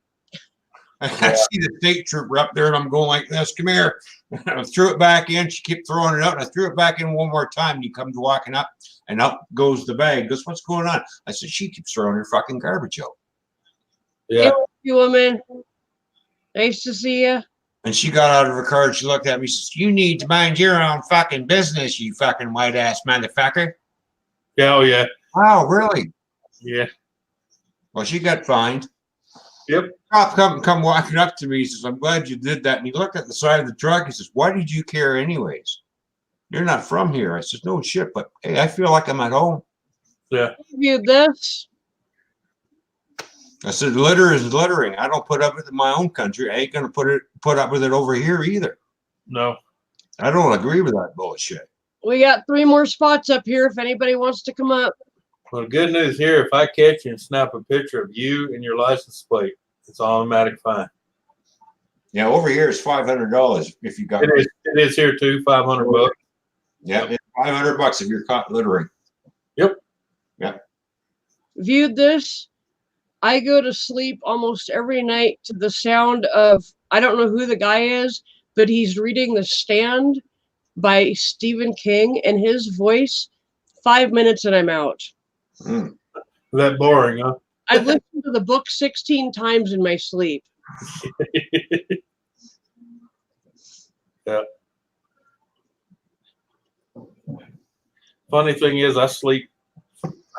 I see the state trooper up there, and I'm going like this. Come here. I threw it back in. She kept throwing it out, and I threw it back in one more time. And he comes walking up, and up goes the bag. He goes, what's going on? I said, she keeps throwing her fucking garbage out. Yeah. You woman. Nice to see you. And she got out of her car, and she looked at me and says, you need to mind your own fucking business, you fucking white-ass motherfucker. Yeah, oh, yeah. Wow, really? Yeah. Well, she got fined. Yep. Cop come walking up to me. He says, I'm glad you did that. And he looked at the side of the truck. He says, why did you care anyways? You're not from here. I said, no shit, but hey, I feel like I'm at home. Yeah. Viewed this. I said, litter is littering. I don't put up with it in my own country. I ain't gonna put up with it over here either. No. I don't agree with that bullshit. We got 3 more spots up here if anybody wants to come up. Well, the good news here, if I catch you and snap a picture of you and your license plate, it's automatic fine. Yeah, over here is $500 if you got It is here too, $500. Yeah, it's $500 if you're caught littering. Yep. Yeah. Viewed this. I go to sleep almost every night to the sound of, I don't know who the guy is, but he's reading The Stand by Stephen King, and his voice, 5 minutes and I'm out. Mm. That boring, huh? I've listened to the book 16 times in my sleep. Yeah. Funny thing is, I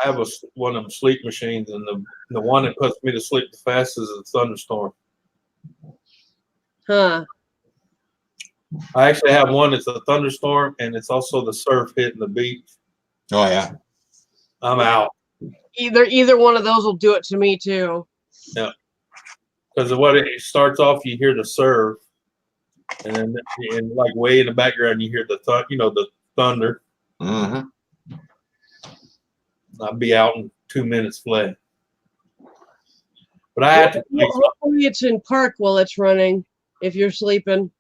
have one of them sleep machines, and the one that puts me to sleep the fastest is a thunderstorm. Huh. I actually have one that's a thunderstorm, and it's also the surf hitting the beach. Oh yeah. I'm out. Either one of those will do it to me too. Yeah. Because what it starts off, you hear the surf, and then like way in the background, you hear the the thunder. Mm-hmm. I'll be out in 2 minutes flat. But I have to. Hopefully it's in park while it's running if you're sleeping.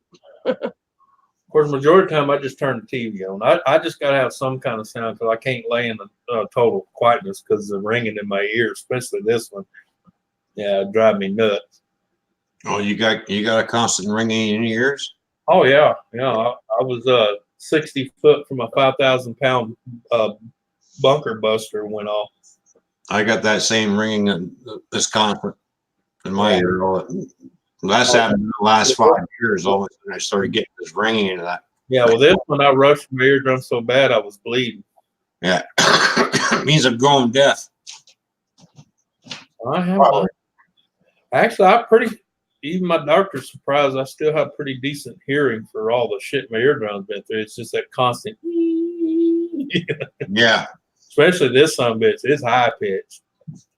course, majority of the time I just turn the TV on. I just got to have some kind of sound because I can't lay in the total quietness because the ringing in my ear, especially this one. Yeah, it drive me nuts. Oh, you got a constant ringing in your ears? Oh yeah, yeah. I was 60 foot from a 5,000 pound bunker buster went off. I got that same ringing in this constant in my Yeah. ear. That's happened in the last 5 years. All of a sudden I started getting this ringing into that. Yeah, well, this one I rushed my eardrum so bad I was bleeding. Yeah. It means I'm going deaf. I have actually, even my doctor's surprised I still have pretty decent hearing for all the shit my eardrum's been through. It's just that constant, Yeah. especially this son of a bitch. It's high pitched.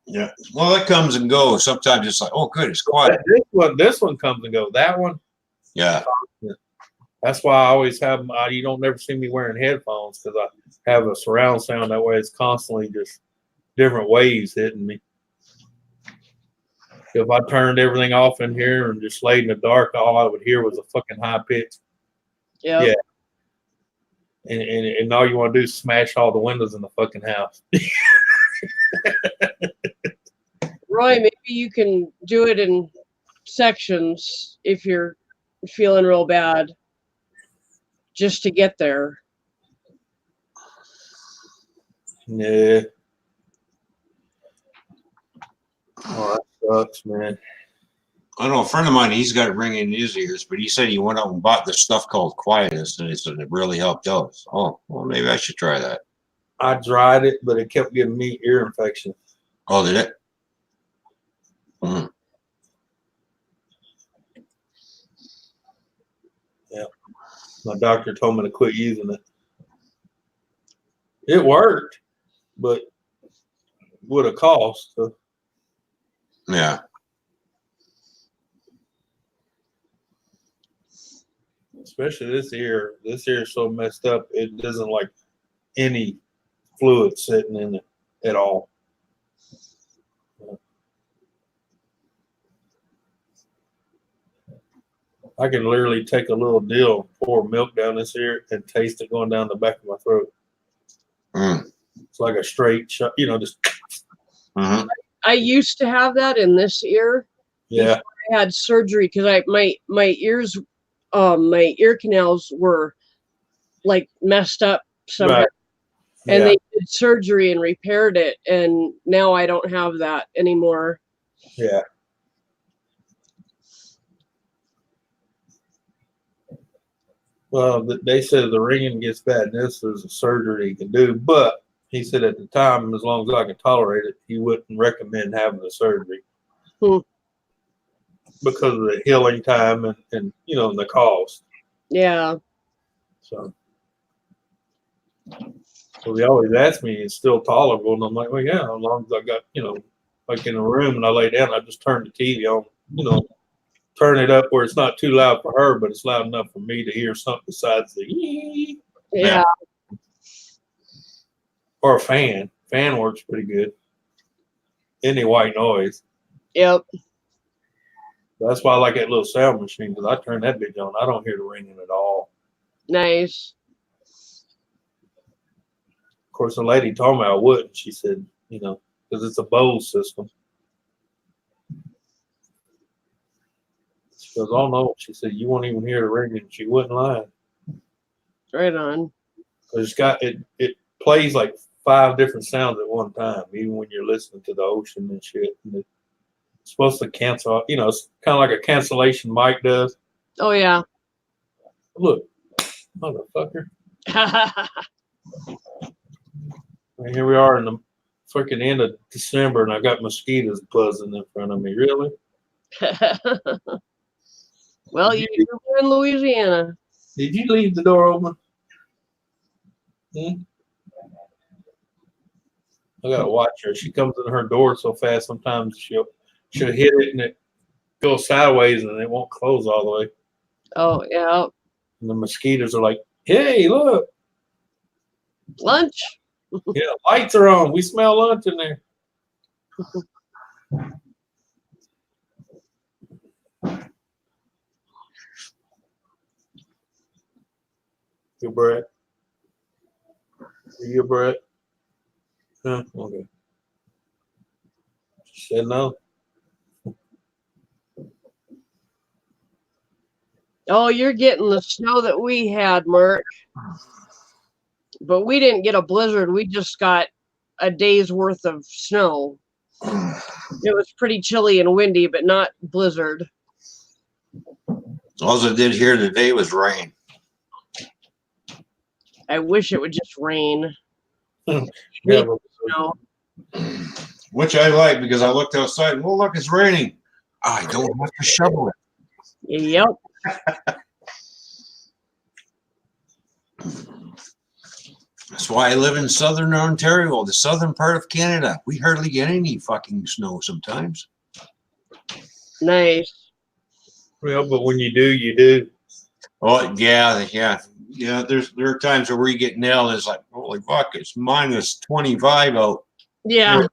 Yeah. Well, that comes and goes. Sometimes it's like, oh, good, it's quiet. This one comes and goes. That one, Yeah. that's why I always have. You don't never see me wearing headphones because I have a surround sound. That way, it's constantly just different waves hitting me. If I turned everything off in here and just laid in the dark, all I would hear was a fucking high pitch. Yep. Yeah. And all you want to do is smash all the windows in the fucking house. Roy, maybe you can do it in sections if you're feeling real bad, just to get there. Yeah. Oh, that sucks, man. I know a friend of mine, he's got it ringing in his ears, but he said he went out and bought this stuff called Quietus, and it really helped out. Oh, well, maybe I should try that. I tried it, but it kept giving me ear infection. Oh, did it? Mm. Yeah. My doctor told me to quit using it. It worked, but would have cost. So. Yeah. Especially this ear. This ear is so messed up. It doesn't like any fluid sitting in it at all. I can literally take a little deal, pour milk down this ear, and taste it going down the back of my throat. Mm. It's like a straight shot, just. Mm-hmm. I used to have that in this ear. Yeah. I had surgery because my ears, my ear canals were like messed up somehow. Right. And Yeah. they did surgery and repaired it, and now I don't have that anymore. Yeah. Well, they said the ringing gets bad, and this is a surgery he can do. But he said at the time, as long as I can tolerate it, he wouldn't recommend having the surgery because of the healing time and the cost. Yeah. So he always asked me, "It's still tolerable?" And I'm like, "Well, yeah, as long as I got like in a room and I lay down, I just turn the TV on, turn it up where it's not too loud for her, but it's loud enough for me to hear something besides the Yeah. or a fan. Fan works pretty good. Any white noise. Yep. That's why I like that little sound machine because I turn that bitch on. I don't hear the ringing at all. Nice. Of course, the lady told me I wouldn't. She said, because it's a Bose system. She goes, "Oh no." She said, "You won't even hear the ringing." She wasn't lying. Right on. It's got it plays like 5 different sounds at one time, even when you're listening to the ocean and shit. And it's supposed to cancel. It's kind of like a cancellation mic does. Oh yeah. Look, motherfucker. And here we are in the freaking end of December, and I got mosquitoes buzzing in front of me. Really? Well, you're in Louisiana. Did you leave the door open? I gotta watch her. She comes in her door so fast. Sometimes she'll hit it and it goes sideways and it won't close all the way. Oh yeah. And the mosquitoes are like, "Hey, look, Lunch. yeah, lights are on. We smell lunch in there." You, Brett? You, Brett? No? Okay. She said no. Oh, you're getting the snow that we had, Mark. But we didn't get a blizzard. We just got a day's worth of snow. It was pretty chilly and windy, but not blizzard. All I did here today was rain. I wish it would just rain. Yeah, Need but snow. Which I like because I looked outside and, well, look, it's raining. I don't have to shovel it. Yep. That's why I live in southern Ontario, the southern part of Canada. We hardly get any fucking snow sometimes. Nice. yeah, but when you do, you do. Oh, yeah. There are times where we get nailed. It's like, holy fuck, it's minus 25 out. Yeah.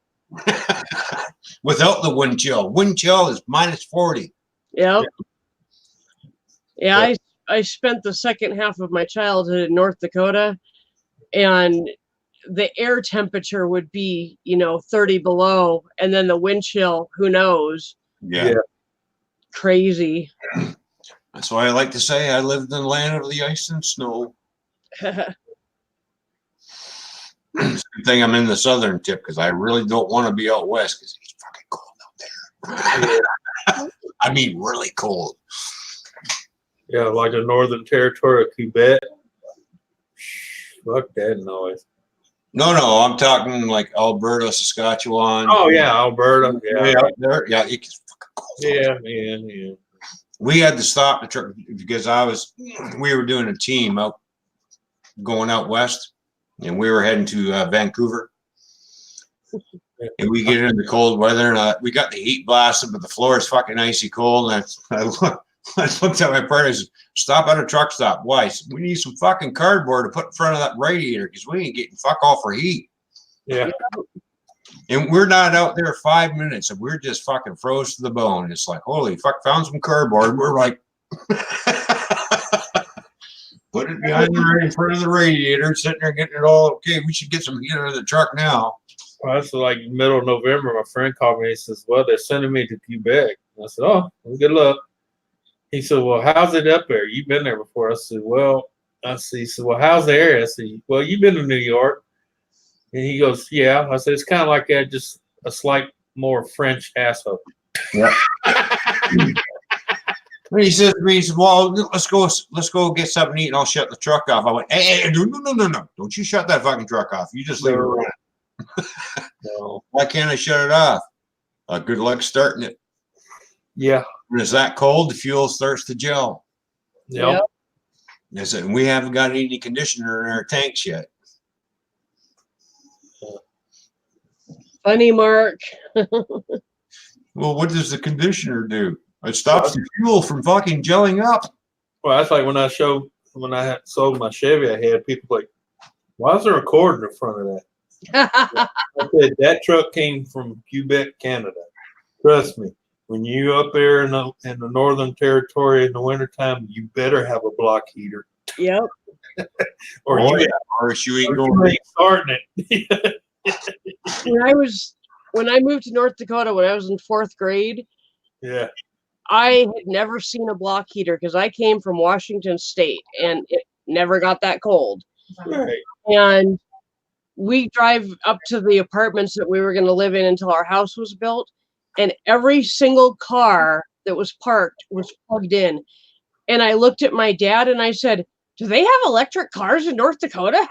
Without the wind chill. Wind chill is minus 40. Yep. Yeah, I spent the second half of my childhood in North Dakota, and the air temperature would be, 30 below, and then the wind chill, who knows? Yeah. Crazy. That's why I like to say I lived in the land of the ice and snow. It's a good thing I'm in the southern tip because I really don't want to be out west because it's fucking cold out there. I mean, really cold. Yeah, like the Northern Territory of Quebec. Fuck that noise. No, I'm talking like Alberta, Saskatchewan. Oh yeah, Alberta. Way Yeah, out there. Yeah, it gets fucking cold. yeah. We had to stop the truck because we were doing a team out going out west, and we were heading to Vancouver. And we get into the cold weather, and we got the heat blasted, but the floor is fucking icy cold. And I looked at my partner and said, stop at a truck stop. Why? I said, we need some fucking cardboard to put in front of that radiator because we ain't getting fuck all for heat. Yeah. And we're not out there 5 minutes, and we're just fucking froze to the bone. It's like, holy fuck, found some cardboard. We're like, put it behind right in front of the radiator, sitting there getting it all okay. We should get some heat out of the truck now. Well, that's like middle of November. My friend called me and he says, well, they're sending me to Quebec. And I said, oh, well, good luck. He said, well, how's it up there? You've been there before. I said, well, he said, well, how's the area? I said, well, you've been to New York. And he goes, yeah. I said, it's kind of like that, just a slight more French asshole. Yeah. And he says to me, he said, well, let's go get something to eat and I'll shut the truck off. I went, hey, no. Don't you shut that fucking truck off. You just leave it running. No. Why can't I shut it off? Good luck starting it. Yeah. When it's that cold, the fuel starts to gel. Yep. I said, we haven't got any conditioner in our tanks yet. Funny, Mark. Well, what does the conditioner do? It stops the fuel from fucking gelling up. Well, that's like when I had sold my Chevy, I had people like, why is there a cord in the front of that? I said, that truck came from Quebec, Canada. Trust me, when you up there in the Northern Territory in the wintertime, you better have a block heater. Yep. Or Oh, you or you ain't or going you to ain't starting it. When I moved to North Dakota when I was in 4th grade, Yeah. I had never seen a block heater because I came from Washington State and it never got that cold. Right. And we drive up to the apartments that we were going to live in until our house was built. And every single car that was parked was plugged in. And I looked at my dad and I said, do they have electric cars in North Dakota?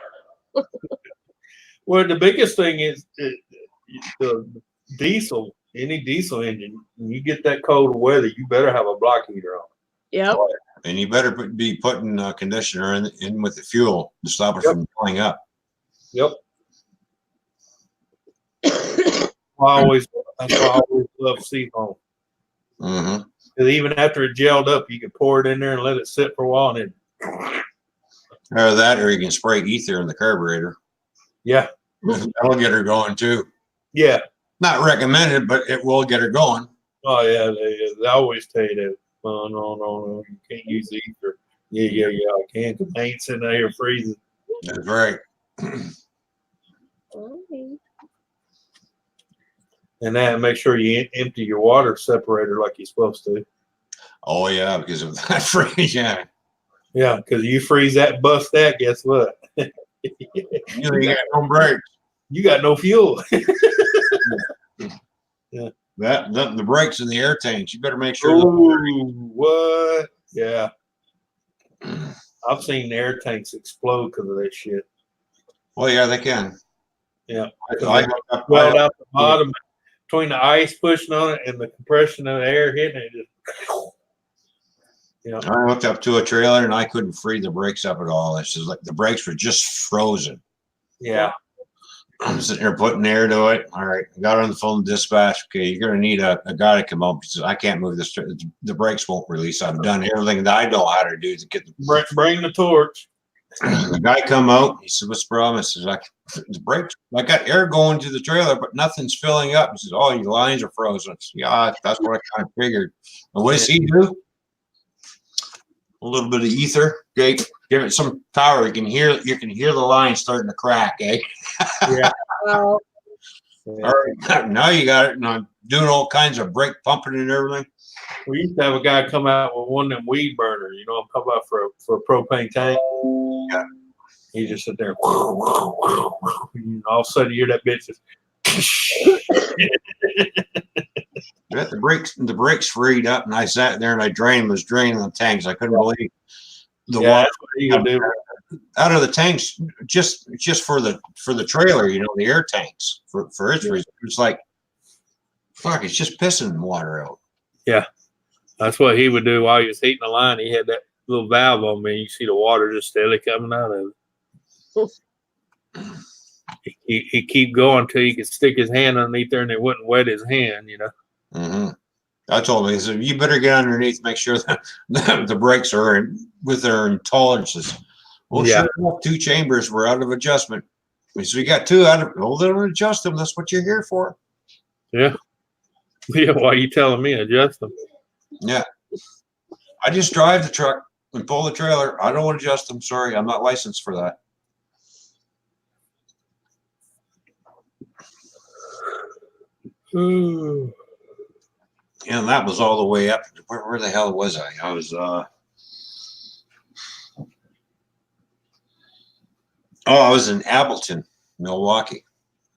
Well, the biggest thing is the diesel, any diesel engine, when you get that cold weather, you better have a block heater on. Yep. and you better be putting conditioner in with the fuel to stop it from filling up. Yep. That's why I always love Seafoam. Mm-hmm. Because even after it gelled up, you can pour it in there and let it sit for a while, and then Or that, or you can spray ether in the carburetor. yeah, That'll get her going too. yeah. Not recommended, but it will get her going. Oh yeah, they always tell you that. No, you can't use ether. Yeah. I can't. I ain't sitting out here freezing. That's right. And that, make sure you empty your water separator like you're supposed to. Oh yeah, because of that freeze. Yeah, Yeah, because you freeze that, bust that. Guess what? you ain't got no brakes. You got no fuel. The brakes in the air tanks. You better make sure. Ooh, what? Yeah. I've seen air tanks explode because of that shit. Well, yeah, they can. Yeah. Well, Out the bottom between the ice pushing on it and the compression of the air hitting it. Just, I hooked up to a trailer and I couldn't free the brakes up at all. It's just like the brakes were just frozen. yeah. I'm sitting there putting air to it. All right, I got on the phone to dispatch. Okay, you're gonna need a guy to come up. He says, I can't move this. The brakes won't release. I've done everything that I know how to do to get the Bring the torch. The guy come out. He said, "What's the problem?" I says, "The brakes. I got air going to the trailer, but nothing's filling up." He says, "Oh, your lines are frozen." I said, yeah, that's what I kind of figured. And what does he do? A little bit of ether. Okay, give it some power. You can hear the line starting to crack. Eh? Yeah. Well, All right, now you got it. And I'm doing all kinds of brake pumping and everything. We used to have a guy come out with one of them weed burners. You know, I'm talking about for a propane tank. Yeah. He just sit there. And all of a sudden, you hear that bitch just. Got the brakes freed up, and I sat there and I was draining the tanks. I couldn't believe the water That's what he would do. out of the tanks just for the trailer, the air tanks for its reason. It's like, fuck, it's just pissing water out. Yeah, that's what he would do while he was heating the line. He had that little valve on me. You see the water just steadily coming out of it. He keep going till he could stick his hand underneath there and it wouldn't wet his hand. Mm-hmm. I told him, he said, you better get underneath, make sure that the brakes are with their tolerances. Well, Yeah. sure enough, 2 chambers were out of adjustment. So we got 2 out of. Well, they'll adjust them. That's what you're here for. Yeah. Yeah. Why are you telling me adjust them? Yeah. I just drive the truck and pull the trailer. I don't adjust them. Sorry, I'm not licensed for that. Ooh. Yeah, and that was all the way up. Where the hell was I? I was I was in Appleton, Milwaukee,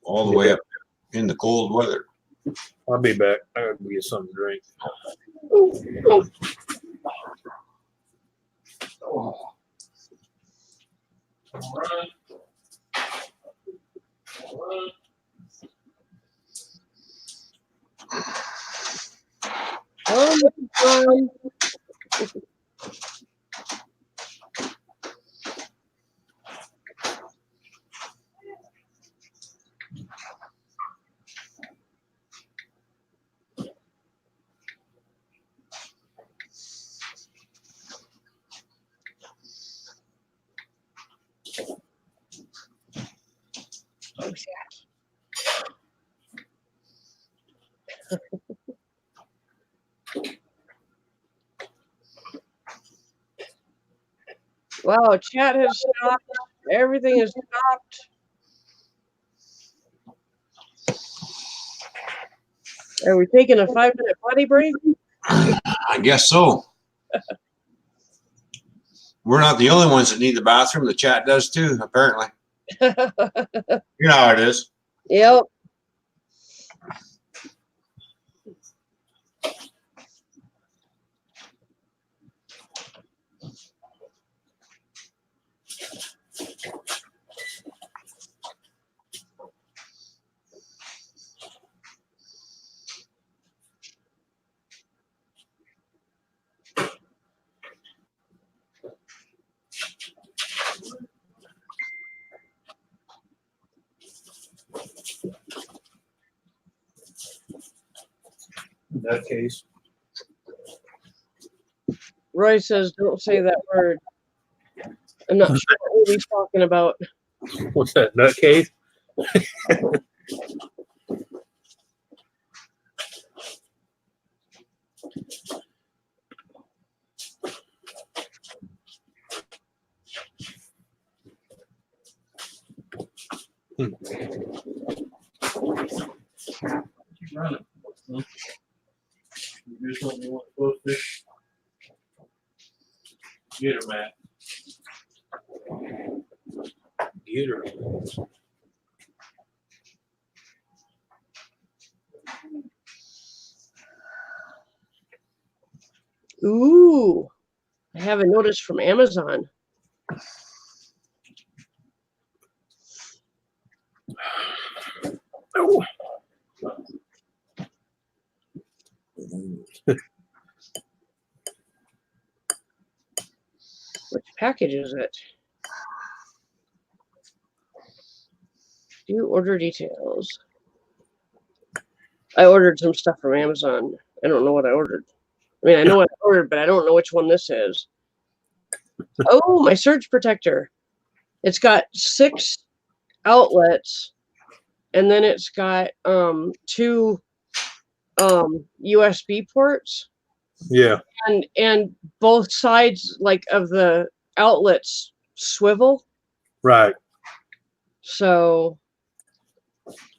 all the way up there in the cold weather. I'll be back. I gotta get something to drink. wow, chat has stopped. Everything has stopped. Are we taking a 5-minute potty break? I guess so. We're not the only ones that need the bathroom. The chat does too, apparently. You know how it is. Yep. In that case. Roy says, don't say that word. I'm not sure what he's talking about. What's that, nutcase? Keep running. You do something you weren't supposed to. Get her, Matt. Get her. Ooh, I have a notice from Amazon. Oh. Which package is it? View order details. I ordered some stuff from Amazon. I don't know what I ordered. I mean, I know what I ordered, but I don't know which one this is. Oh, my surge protector. It's got 6 outlets, and then it's got 2 USB ports. Yeah. And both sides like of the outlets swivel. Right. So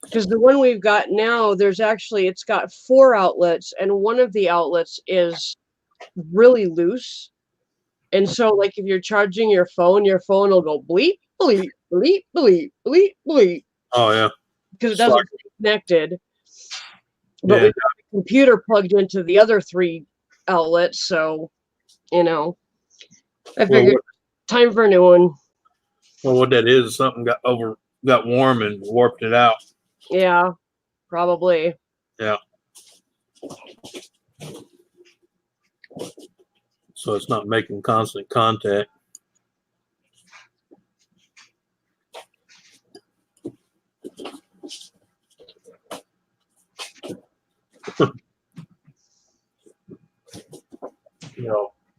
because the one we've got now, it's got 4 outlets, and one of the outlets is really loose. And so like if you're charging your phone will go bleep, bleep, bleep, bleep, bleep, bleep. Oh yeah. Because it doesn't stay connected. But we've got the computer plugged into the other 3 outlets, so I figured time for a new one. Well, what that is, something got warm and warped it out. Yeah, probably. Yeah. So it's not making constant contact.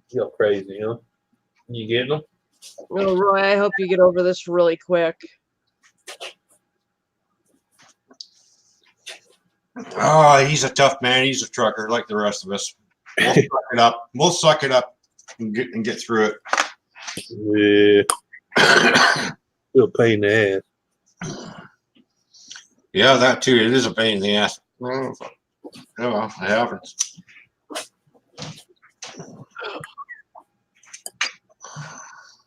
You're crazy, huh? You getting them? Oh, Roy, I hope you get over this really quick. Oh, he's a tough man. He's a trucker like the rest of us. We'll suck it up. We'll suck it up and get through Yeah. Still pain in the ass. Yeah, that too. It is a pain in the ass. Oh, well, it happens.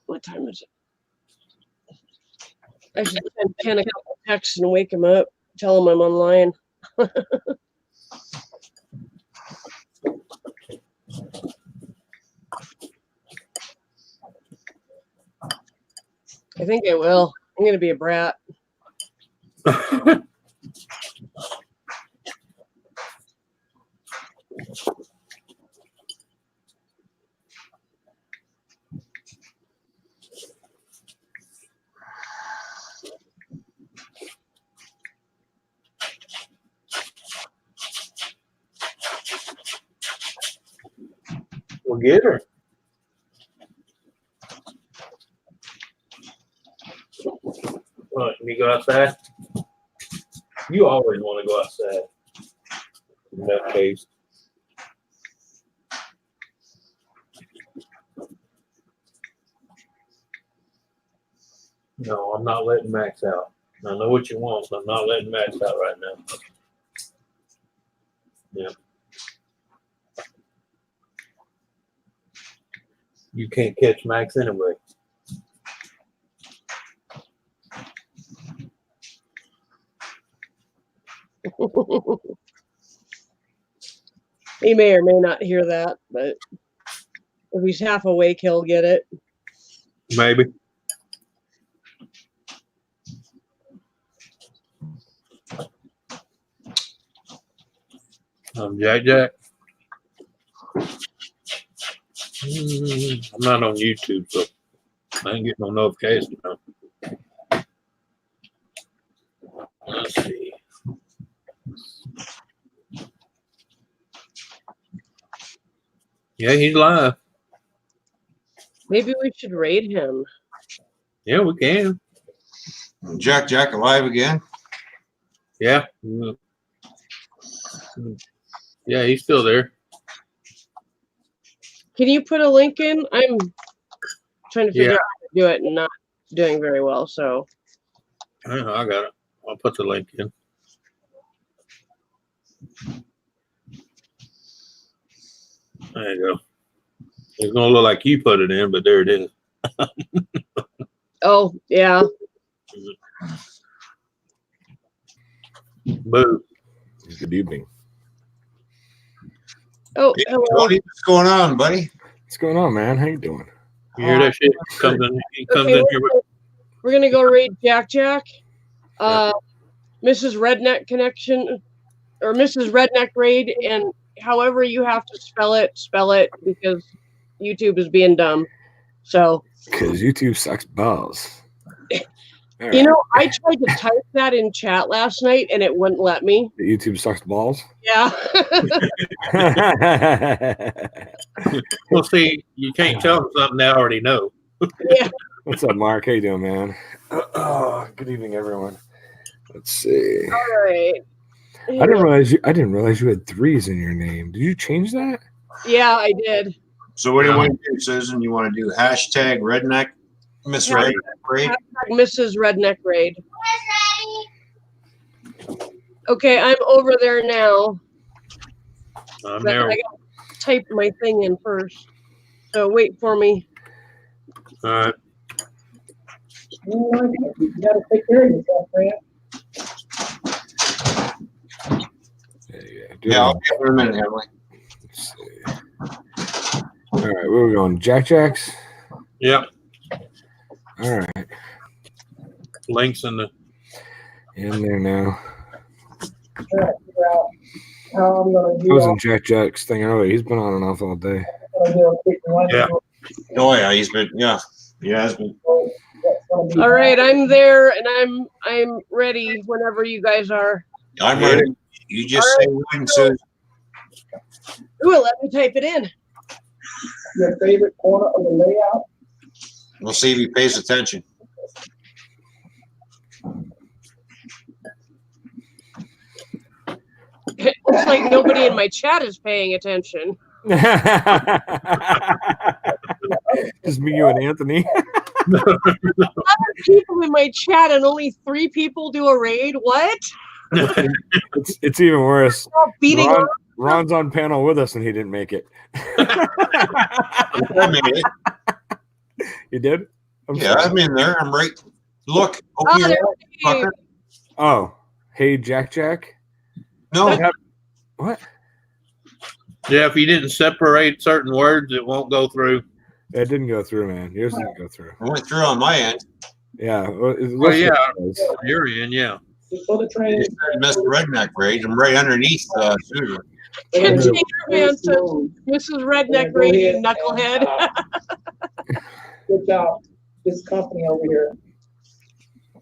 What time is it? I should send Ken a couple texts and wake him up. Tell him I'm online. I think I will. I'm going to be a brat. We'll get her. What, you go outside? You always want to go outside. In that case. No, I'm not letting Max out. I know what you want, but I'm not letting Max out right now. Yeah. You can't catch Max anyway. He may or may not hear that, but if he's half awake, he'll get it. Maybe. Jack. I'm not on YouTube, so I ain't getting no notification. No. Let's see. Yeah, he's live. Maybe we should raid him. Yeah, we can. Jack alive again? Yeah. Yeah, he's still there. Can you put a link in? I'm trying to figure out how to do it and not doing very well, so. I got it. I'll put the link in. There you go. It's gonna look like you put it in, but there it is. Oh, yeah. Boo. Good evening. Oh, Hey, hello. Tony, what's going on, buddy? What's going on, man? How you doing? You hear that shit? Comes in. He comes Okay, in here with. we're gonna go raid Jack Jack. Mrs. Redneck Connection or Mrs. Redneck Raid, and however you have to spell it because YouTube is being dumb. So Because YouTube sucks balls. All you right. know, I tried to type that in chat last night and it wouldn't let me. YouTube sucks balls. Yeah. Well, see, you can't tell them something they already know. Yeah. What's up, Mark? How you doing, man? Good evening, everyone. Let's see. All right. I didn't realize you had 3s in your name. Did you change that? Yeah, I did. So what do you want to do, Susan? You want to do hashtag redneck, Miss Yeah. Redneck Raid? Mrs. Redneck Raid. Okay, I'm over there now. I'm But there. I gotta type my thing in first. So wait for me. All right. You gotta take care of yourself, Fran. Yeah, I'll give her a minute, Emily. Let's see. All right, where are we going? Jack Jacks? Yep. All right. Links in the. In there now. Figure out how I'm gonna I do was in Jack Jack's thing earlier. He's been on and off all day. Yeah. Oh yeah, he's been he has been. All right, I'm there and I'm ready whenever you guys are. I'm ready. You just say when, Susan. Ooh, let me type it in. Your favorite corner of the layout? We'll see if he pays attention. It looks like nobody in my chat is paying attention. Just me, you, and Anthony. People in my chat and only 3 people do a raid. What? It's even worse. Stop beating Ron- on. Ron's on panel with us and he didn't make it. I made it. You did? Yeah, I'm in there. I'm right. Look, Oh, open your there mouth, we go. fucker. Oh, hey, Jack Jack. No, What? Yeah, if you didn't separate certain words, it won't go through. That didn't go through, man. Yours didn't go through. I went through on my end. Yeah. Well, yeah. You're in, yeah. For the training. It said Miss Redneck Raid. I'm right underneath Susan. Container Man says, Mrs. Redneck Raid, you knucklehead. Good job. This company over here.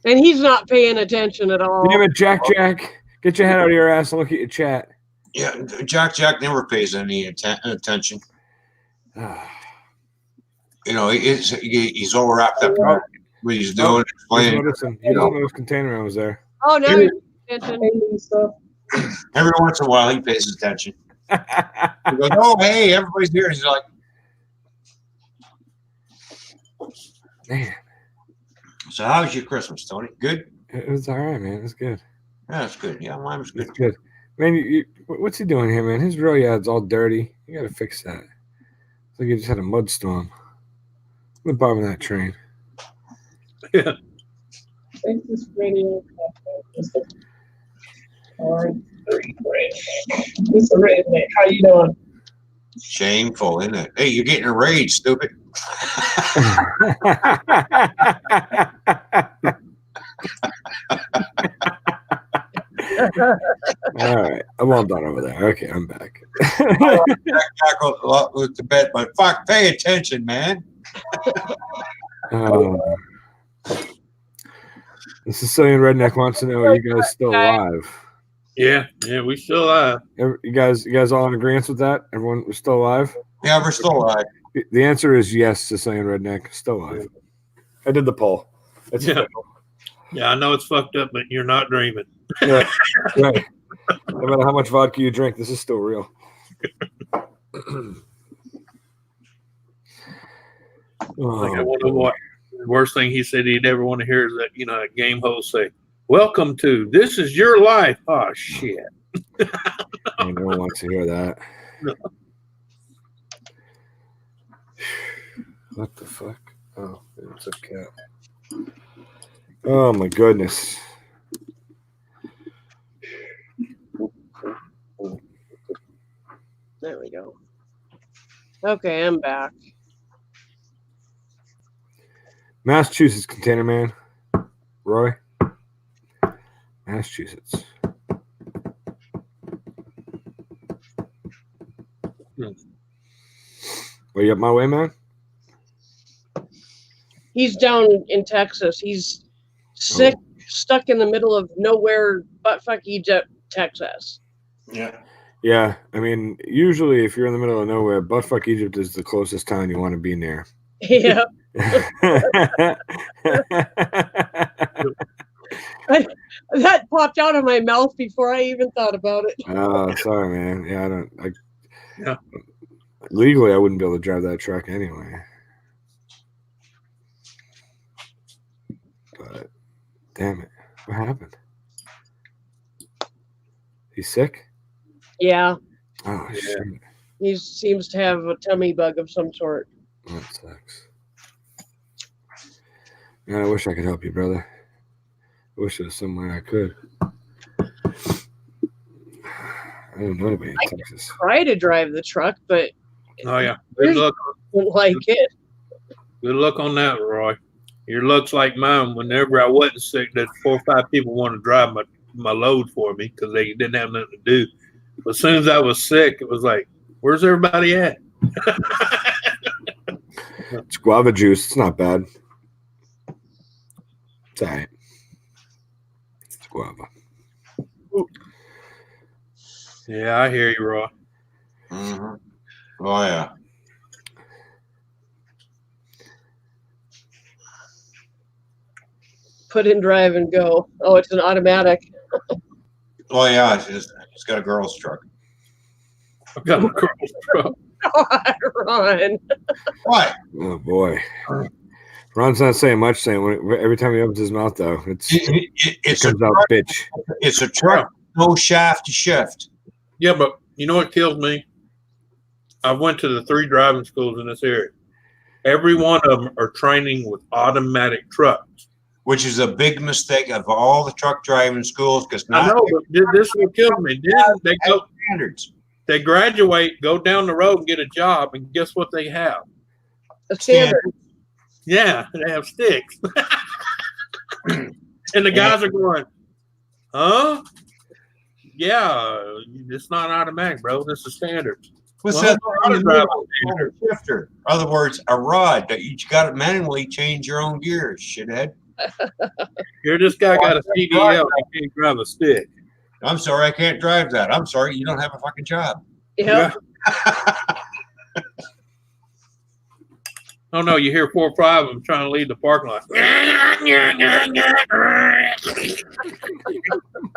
And he's not paying attention at all. Damn it, Jack Jack. Get your head out of your ass and look at your chat. Yeah, Jack never pays any attention. You know, he's all wrapped up in what he's doing, explaining. He didn't notice Container Man was there. Oh, no, he's paying attention. Painting stuff. Every once in a while, he pays attention. He goes, "Oh, hey, everybody's here." He's like, Man, "So, how's your Christmas, Tony? Good? it was all right, man. It was good. Yeah, that's good. Yeah, mine was good. It's good. Man, what's he doing here, man? His rail yard's all dirty. You got to fix that. It's like he just had a mud storm. Look at the bottom of that train. Yeah. Thank this radio. All right. Mr. Redneck, how you doing? Shameful, isn't it? Hey, you're getting a raid, stupid." All right. I'm all done over there. Okay, I'm back. Jack with the bed, but fuck, pay attention, man. The Sicilian Redneck wants to know, are you guys still alive? Yeah, we still alive. You guys all in agreement with that? Everyone was still alive? Yeah, we're still alive. The answer is yes, Sicilian Redneck, still alive. I did the poll. It's Yeah. Yeah, I know it's fucked up, but you're not dreaming. Yeah, right. No matter how much vodka you drink, this is still real. Like I wonder what The worst thing he said he'd ever want to hear is that, a game host say, "Welcome to This Is Your Life." Oh, shit. No one wants to hear that. No. What the fuck? Oh, it's a cat. Oh my goodness. There we go. Okay, I'm back. Massachusetts container man. Roy. Massachusetts. Are you up my way, man? He's down in Texas. He's sick, stuck in the middle of nowhere, buttfuck Egypt, Texas. Yeah. Yeah, I mean, usually if you're in the middle of nowhere, buttfuck Egypt is the closest town you want to be near. Yeah. That popped out of my mouth before I even thought about it. Oh, sorry, man. Yeah, Yeah. Legally, I wouldn't be able to drive that truck anyway. But damn it, what happened? He's sick? Yeah. Oh, Yeah. shit. He seems to have a tummy bug of some sort. That sucks. Man, I wish I could help you, brother. I wish there was somewhere I could. I don't know anybody in Texas. Try to drive the truck, but Oh, yeah. Good luck. don't like it. Good luck on that, Roy. Your luck's like mine. Whenever I wasn't sick, that 4 or 5 people wanted to drive my load for me because they didn't have nothing to do. But as soon as I was sick, it was like, where's everybody at? It's guava juice. It's not bad. It's all right. It's guava. Yeah, I hear you, Roy. Mm-hmm. Oh yeah. Put in drive and go. Oh, it's an automatic. Oh yeah. It's got a girl's truck. I've got a girl's truck. God, Ron. What? Oh, boy. Ron's not saying much, saying every time he opens his mouth, though, it It's a comes out truck. bitch. It's a truck. No shaft to shift. Yeah, but you know what kills me? I went to the 3 driving schools in this area. Every one of them are training with automatic trucks. Which is a big mistake of all the truck driving schools because I not know, but this will kill me. Then standards. they graduate, go down the road and get a job, and guess what they have? A standard. Yeah, they have sticks. And the guys are going, huh? Yeah, it's not automatic, bro. This is standard. What's Well, that? I'm a driver. Standard shifter. In other words, a rod that you got to manually change your own gears, shithead. Here, this guy got a CDL. He can't drive a stick. I'm sorry, I can't drive that. I'm sorry, you don't have a fucking job. Yep. Oh no, you hear 4 or 5 of them trying to leave the parking lot.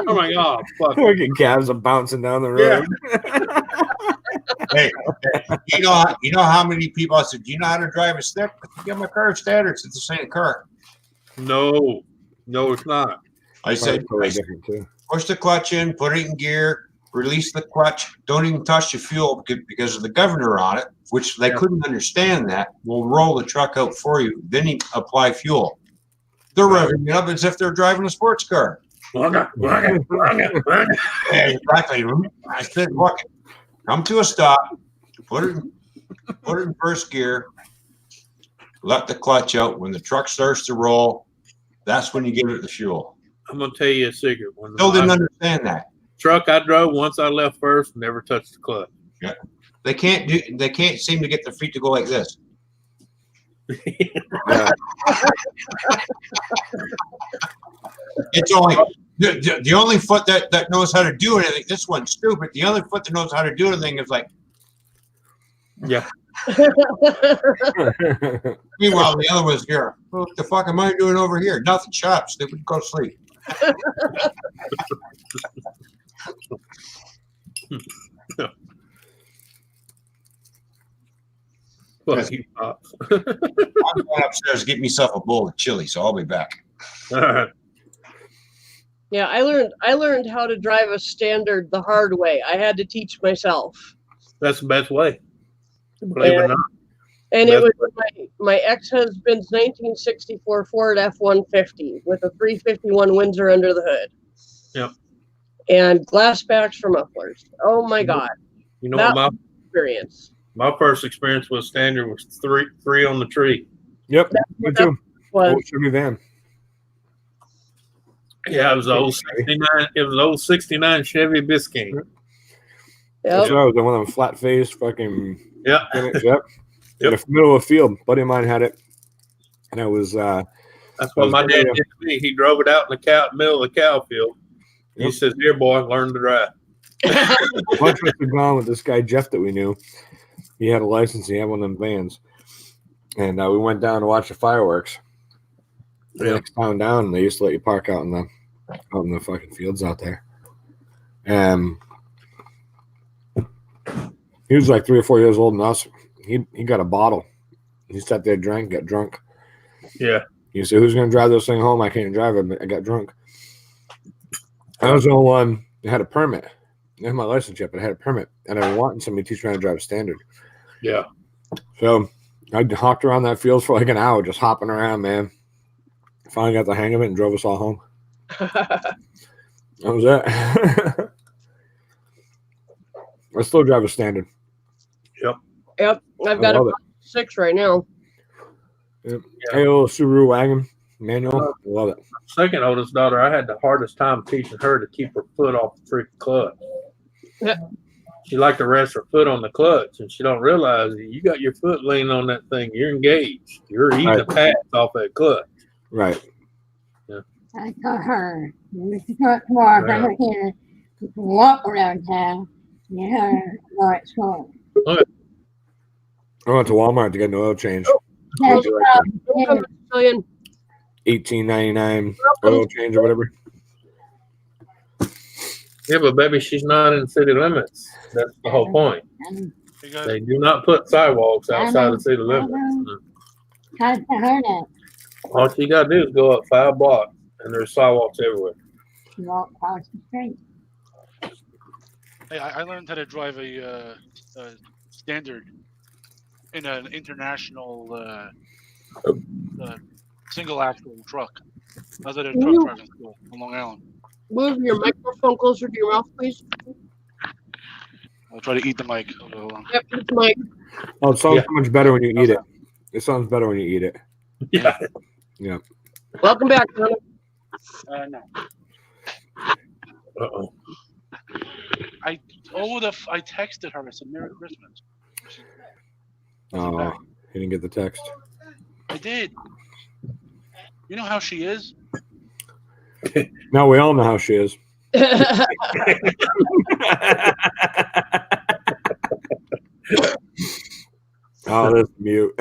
Oh my god, fuck. Fucking cabs are bouncing down the road. Hey, you know how many people I said, do you know how to drive a stick? Get my car standards. It's the same car. No, it's not. I said, Totally different, too. push the clutch in, put it in gear, release the clutch, don't even touch the fuel because of the governor on it, which they couldn't understand that. We'll roll the truck out for you, then you apply fuel. They're revving it up as if they're driving a sports car. Yeah, exactly. I said, look, come to a stop, put it in first gear, let the clutch out. When the truck starts to roll, that's when you give it the fuel. I'm gonna tell you a secret. When Still didn't my understand that. truck I drove once I left first, never touched the clutch. They can't seem to get their feet to go like this. Yeah. It's only the only foot that knows how to do anything. This one's stupid. The other foot that knows how to do anything is like. Yeah. Meanwhile, the other one's here. What the fuck am I doing over here? Nothing. Shut up, stupid. Go to sleep. Fuck you, Pops. I'm going upstairs to get myself a bowl of chili, so I'll be back. All right. Yeah, I learned how to drive a standard the hard way. I had to teach myself. That's the best way. Believe it or not. And it That's was my ex-husband's 1964 Ford F-150 with a 351 Windsor under the hood. Yep. And glass backs for mufflers. Oh my God. You know That what experience. my first experience with standard was three on the tree. Yep. Me too. Was Old Chevy van. Yeah, it was old 69. It was old 69 Chevy Biscayne. yep. That's right. It was one of them flat faced fucking. Yeah. Yep. Yep. In the middle of a field. Buddy of mine had it. And it was That's what my dad did to me. He drove it out in the middle of the cow field. He Yep. says, "Here, boy, learn to drive." a bunch of us had gone with this guy Jeff that we knew. He had a license. He had one of them vans, and we went down to watch the fireworks. The Yeah. next town down, they used to let you park out in the fucking fields out there. And he was like 3 or 4 years older than us. He got a bottle. He sat there, drank, got drunk. Yeah. He said, "Who's gonna drive this thing home? I can't drive it. I got drunk." I was the only one that had a permit. I had my license yet, but I had a permit, and I wanted somebody to teach me how to drive a standard. Yeah. So I hopped around that field for like an hour, just hopping around, man. Finally got the hang of it and drove us all home. That was it. I still drive a standard. Yep. I've I got a love it. 6 right now. Hey, a little Subaru wagon manual. I love it. Second oldest daughter, I had the hardest time teaching her to keep her foot off the freaking clutch. Yeah. She liked to rest her foot on the clutch, and she don't realize that you got your foot leaning on that thing. You're engaged. You're eating Right. the pads off that clutch. Right. I told her, Mr. Truck tomorrow, if I don't hear, you can walk around town. You heard where it's going. I went to Walmart to get an oil change. That's Welcome, Civilian. $18.99 oil change or whatever. Yeah, but baby, she's not in city limits. That's the whole point. Hey guys, They do not put sidewalks outside of city limits. How to her that? All she got to do is go up 5 blocks, and there's sidewalks everywhere. She walked across the street. hey, I learned how to drive a standard in an international single axle truck. I was at a truck Ooh. driving school on Long Island. Move your microphone closer to your mouth, please. I'll try to eat the mic. Hold on. Yep, it's Mike. Oh, it sounds Yeah. so much better when you eat it. It sounds better when you eat it. Yeah. Welcome back, Donna. No. Uh-oh. I texted her. I said Merry Christmas. Oh, he didn't get the text. I did. You know how she is? Now we all know how she is. Oh, that's mute.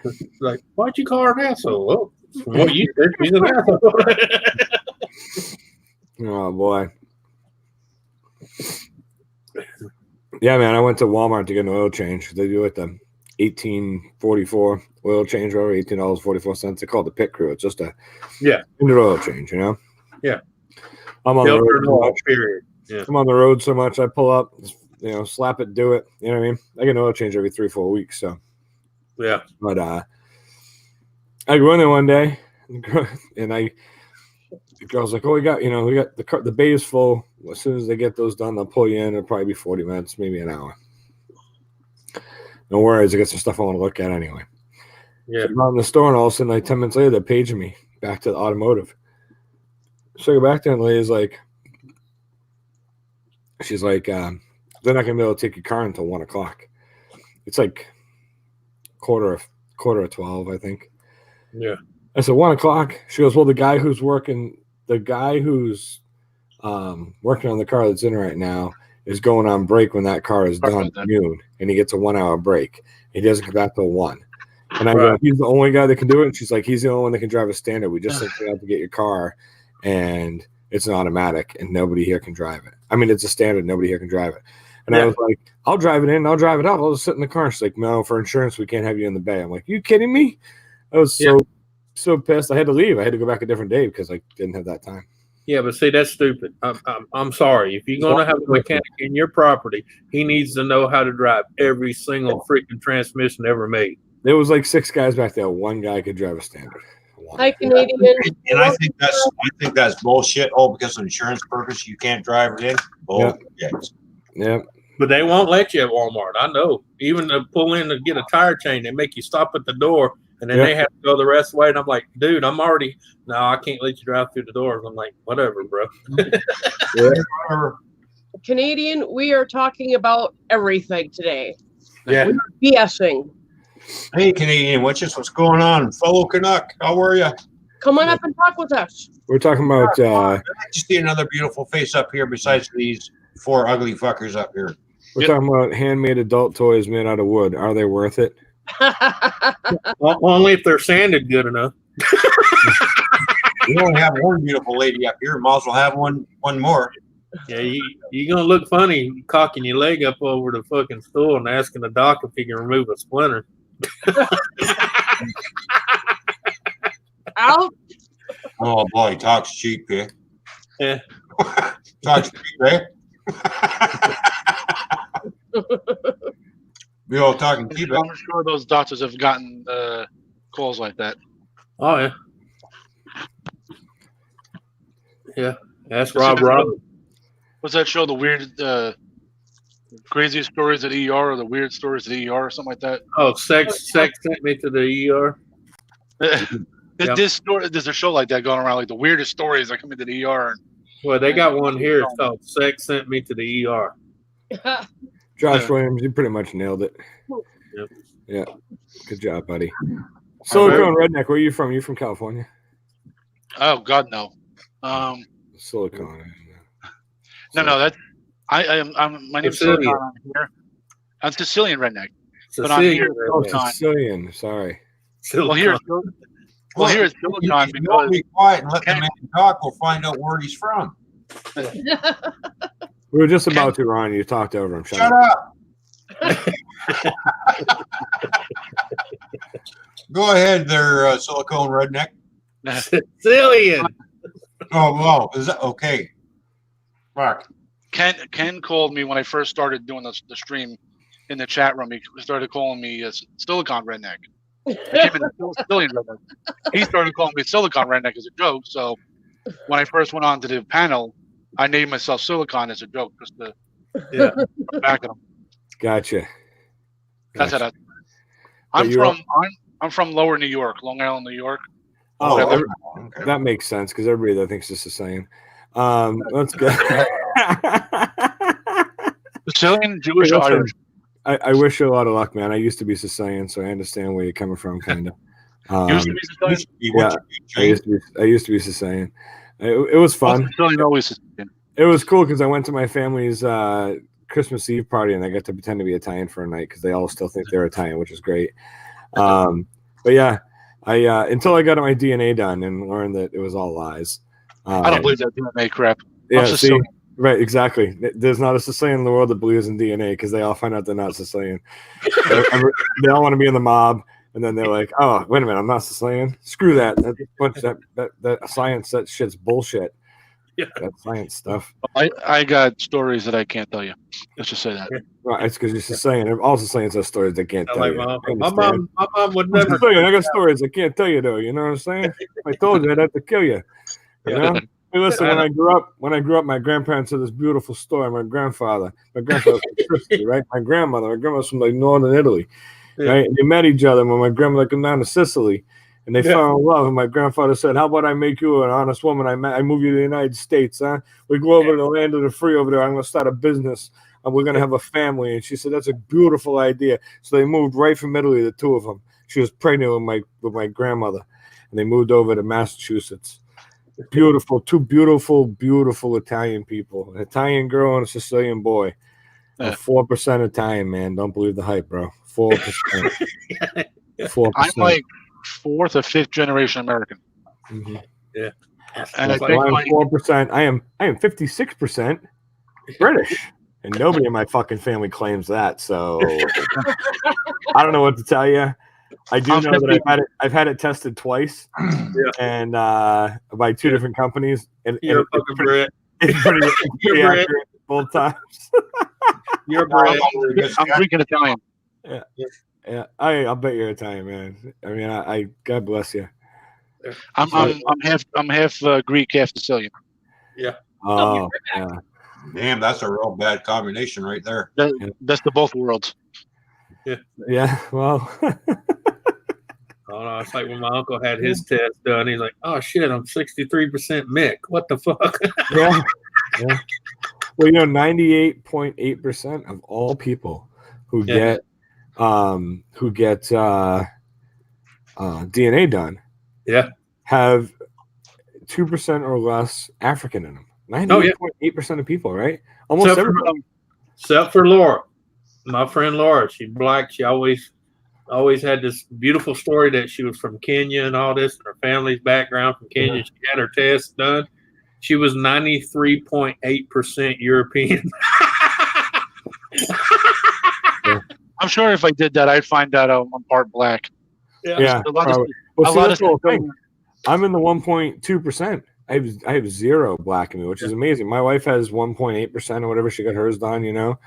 It's like, why'd you call her an asshole? Oh, from what you said, she's an asshole. Oh boy. Yeah, man. I went to Walmart to get an oil change. They do it the 1844 oil change over $18.44. They call it the pit crew. It's just a standard oil change, you know. Yeah. I'm on the Filter road and so oil, much. period. Yeah. I'm on the road so much. I pull up, slap it, do it. You know what I mean? I get an oil change every 3-4 weeks. So, Yeah. but I go in there one day, and the girl's like, "Oh, we got the bay is full. As soon as they get those done, they'll pull you in. It'll probably be 40 minutes, maybe an hour. No worries. I got some stuff I want to look at anyway." Yeah. So I'm out in the store, and all of a sudden, like 10 minutes later, they're paging me back to the automotive. So I go back there, and the lady's like, she's like, they're not gonna be able to take your car until 1 o'clock. It's like quarter of 12, I think. Yeah. I said 1 o'clock. She goes, "Well, the guy who's working on the car that's in right now is going on break when that car is done at noon, and he gets a 1 hour break. He doesn't come back till 1." And I go, Right. "He's the only guy that can do it." And she's like, "He's the only one that can drive a standard. We just sent you out to get your car, and it's an automatic, and nobody here can drive it. I mean, it's a standard. Nobody here can drive it." And I Yeah. was like, I'll drive it in, I'll drive it out. I'll just sit in the car. She's like, no, for insurance, we can't have you in the bay. I'm like, you kidding me? I was so pissed. I had to leave. I had to go back a different day because I didn't have that time. Yeah, but see, that's stupid. I'm sorry. If you're going to have a mechanic in your property, he needs to know how to drive every single freaking transmission ever made. There was like 6 guys back there. One guy could drive a standard. One. Hi, Canadian. And I think that's bullshit. Oh, because of insurance purpose, you can't drive it in. Bullshit. Yeah. But they won't let you at Walmart. I know. Even to pull in to get a tire change, they make you stop at the door, and then they have to go the rest of the way. And I'm like, dude, no, I can't let you drive through the doors. I'm like, whatever, bro. Canadian, we are talking about everything today. Yeah. We're BSing. Hey, Canadian, what's going on? Fellow Canuck, how are you? Come on up and talk with us. We're talking about I just see another beautiful face up here besides these 4 ugly fuckers up here. talking about handmade adult toys made out of wood. Are they worth it? Well, only if they're sanded good enough. We only have one beautiful lady up here. Might as well have one more. Yeah, you're going to look funny cocking your leg up over the fucking stool and asking the doc if he can remove a splinter. Out. Oh boy, talks cheap, eh? Yeah. Talks cheap, eh? We all talking cheap, eh? I'm sure those doctors have gotten calls like that. Oh, yeah. Yeah. That's Rob Robin. What's that show? The weird, craziest stories at ER, or the weird stories at ER, or something like that. Oh, sex sent me to the ER. Yeah. There's a show like that going around, like the weirdest stories that come into the ER. Well, they got one here. It's called Sex Sent Me to the ER. Josh Williams, you pretty much nailed it. Yep. Yeah. Good job, buddy. Silicon Redneck, where are you from? You from California? Oh God, no. Silicon. No, that's I'm my name's Sicilian. Silicon. I'm here. I'm Sicilian redneck. But I'm Sicilian. here. Oh, Silicon. Sicilian. Sorry. Well, here's Silicon You because don't be quiet and let the man talk. We'll find out where he's from. We were just about to, Ron. You talked over him. Shut up. Go ahead there, Silicone Redneck. Sicilian. Oh, well, is that okay? Fuck. Ken called me when I first started doing the stream in the chat room. He started calling me Silicon Redneck. I came in Sicilian Redneck. He started calling me Silicon Redneck as a joke. So when I first went on to the panel, I named myself Silicon as a joke, just to back at him. Gotcha. That's how that. I'm from Lower New York, Long Island, New York. Oh, okay. that makes sense because everybody that thinks it's Sicilian. That's good. Sicilian, Jewish, Hey, listen, Irish. I wish you a lot of luck, man. I used to be Sicilian, so I understand where you're coming from, kind of. Used to be Sicilian. I used to be Sicilian. It was fun. Sicilian always Sicilian. It was cool because I went to my family's Christmas Eve party and I got to pretend to be Italian for a night because they all still think they're Italian, which is great. But yeah, I until I got my DNA done and learned that it was all lies. I don't believe that DNA crap. Yeah, I'm see, right, exactly. There's not a Sicilian in the world that believes in DNA because they all find out they're not Sicilian. They all want to be in the mob, and then they're like, "Oh, wait a minute, I'm not Sicilian. Screw that. That science, that shit's bullshit. Yeah. That science stuff." I got stories that I can't tell you. Let's just say that. Right, it's because you're Sicilian. All Sicilians have stories they can't I tell like you. my I mom. My mom would I'm never. Sicilian. I got stories I can't tell you though. You know what I'm saying? If I told you, I'd have to kill you. You know? Hey, listen, when I grew up, my grandparents had this beautiful story. My grandfather was from Sicily, right? My grandmother's from like northern Italy, right? And they met each other when my grandmother came down to Sicily, and they fell in love. And my grandfather said, "How about I make you an honest woman? I move you to the United States, huh? We go over to the land of the free over there. I'm gonna start a business, and we're gonna have a family." And she said, "That's a beautiful idea." So they moved right from Italy, the two of them. She was pregnant with my grandmother, and they moved over to Massachusetts. Beautiful, two beautiful Italian people. An Italian girl and a Sicilian boy. 4% Italian, man. Don't believe the hype, bro. 4%. 4%. I'm like 4th or 5th generation American. Mm-hmm. Yeah. And I So think I'm like 4%. I am 56% British. and nobody in my fucking family claims that. So I don't know what to tell you. I do know that I've had it tested twice, and by two different companies, and You're it's fucking pretty, Brit. it's pretty, You're Brit. accurate both times. You're Brit. I'm Greek and Italian. Yeah, I'll bet you're Italian, man. I mean, I God bless you. I'm half Greek, half Sicilian. Oh, yeah. Damn, that's a real bad combination right there. Best of both worlds. Yeah, well, Oh no, it's like when my uncle had his test done. He's like, "Oh shit, I'm 63% Mick. What the fuck?" yeah. Well, 98.8% of all people who Yeah. get DNA done, have 2% or less African in them. 98.8% of people, right? Almost Except for, everybody. except for Laura, my friend Laura. She's black. She always had this beautiful story that she was from Kenya and all this, and her family's background from Kenya. Yeah. She had her test done. She was 93.8% European. I'm sure if I did that, I'd find out I'm part black. Yeah, A lot of- probably. Well, a see, lot that's of the whole stuff- thing. I'm in the 1.2%. I have zero black in me, which is amazing. My wife has 1.8% or whatever. She got hers done, Yeah.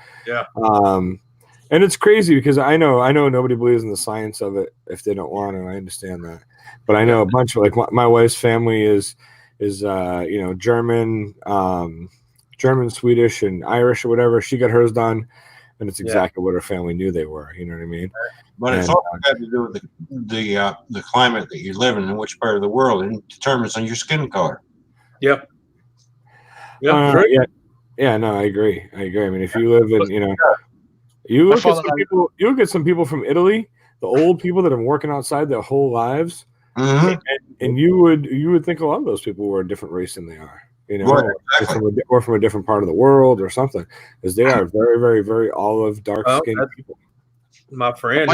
And it's crazy because I know nobody believes in the science of it if they don't want to. I understand that, but I know a bunch of my wife's family is German, Swedish, and Irish or whatever. She got hers done, and it's exactly what her family knew they were. You know what I mean? But it's also got to do with the climate that you live in which part of the world, and it determines on your skin color. Yep. No, I agree. I mean, if you live in, you look at some people from Italy, the old people that have been working outside their whole lives, Mm-hmm. and you would think a lot of those people were a different race than they are, Right, exactly. or from a different part of the world or something, because they are very, very, very olive, dark skinned people. My friend,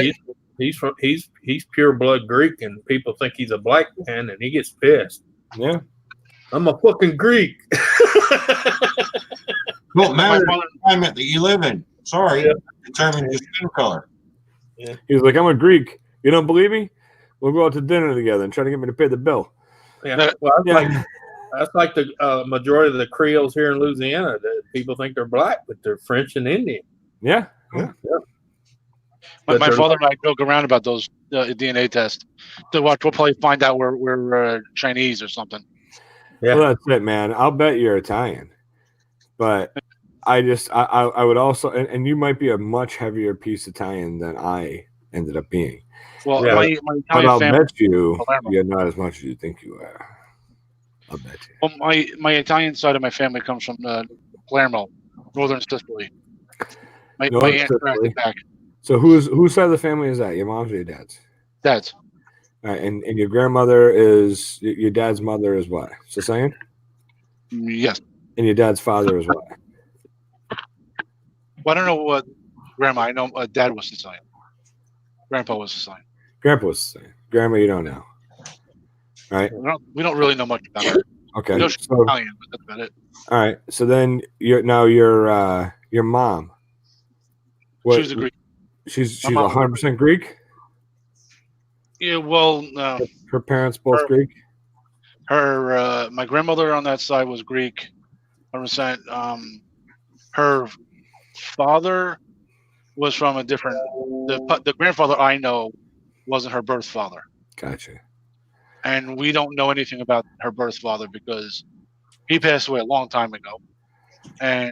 he's pure blood Greek, and people think he's a black man, and he gets pissed. Yeah. I'm a fucking Greek. Don't matter the climate that you live in. Sorry, determines your skin color. Yeah. He's like, I'm a Greek. You don't believe me? We'll go out to dinner together and try to get me to pay the bill. Yeah. Well, that's like the majority of the Creoles here in Louisiana. That people think they're black, but they're French and Indian. Yeah. My father and I joke around about those DNA tests. We'll probably find out we're Chinese or something. Yeah. Well, that's it, man. I'll bet you're Italian. But I would also, and you might be a much heavier piece Italian than I ended up being. Well, my But Italian I'll family. bet you Palermo. you're not as much as you think you are. I'll bet you. Well, my Italian side of my family comes from Palermo, northern Sicily. My Northern aunt tracked Sicily. it back. So whose side of the family is that? Your mom's or your dad's? Dad's. All right, and your grandmother is your dad's mother is what? Sicilian? Yes. And your dad's father is what? Well, I don't know what grandma. I know dad was Sicilian. Grandpa was Sicilian. Grandpa was Sicilian. Grandma, you don't know. All right. We don't really know much about her. Okay. We know she's So, Italian, but that's about it. all right. So then your mom. She was a Greek. She's My mom- 100% Greek. Yeah. Well, Her parents both Greek. her my grandmother on that side was Greek. 100%. Her father was from a different. The grandfather I know wasn't her birth father, Gotcha. and we don't know anything about her birth father because he passed away a long time ago. And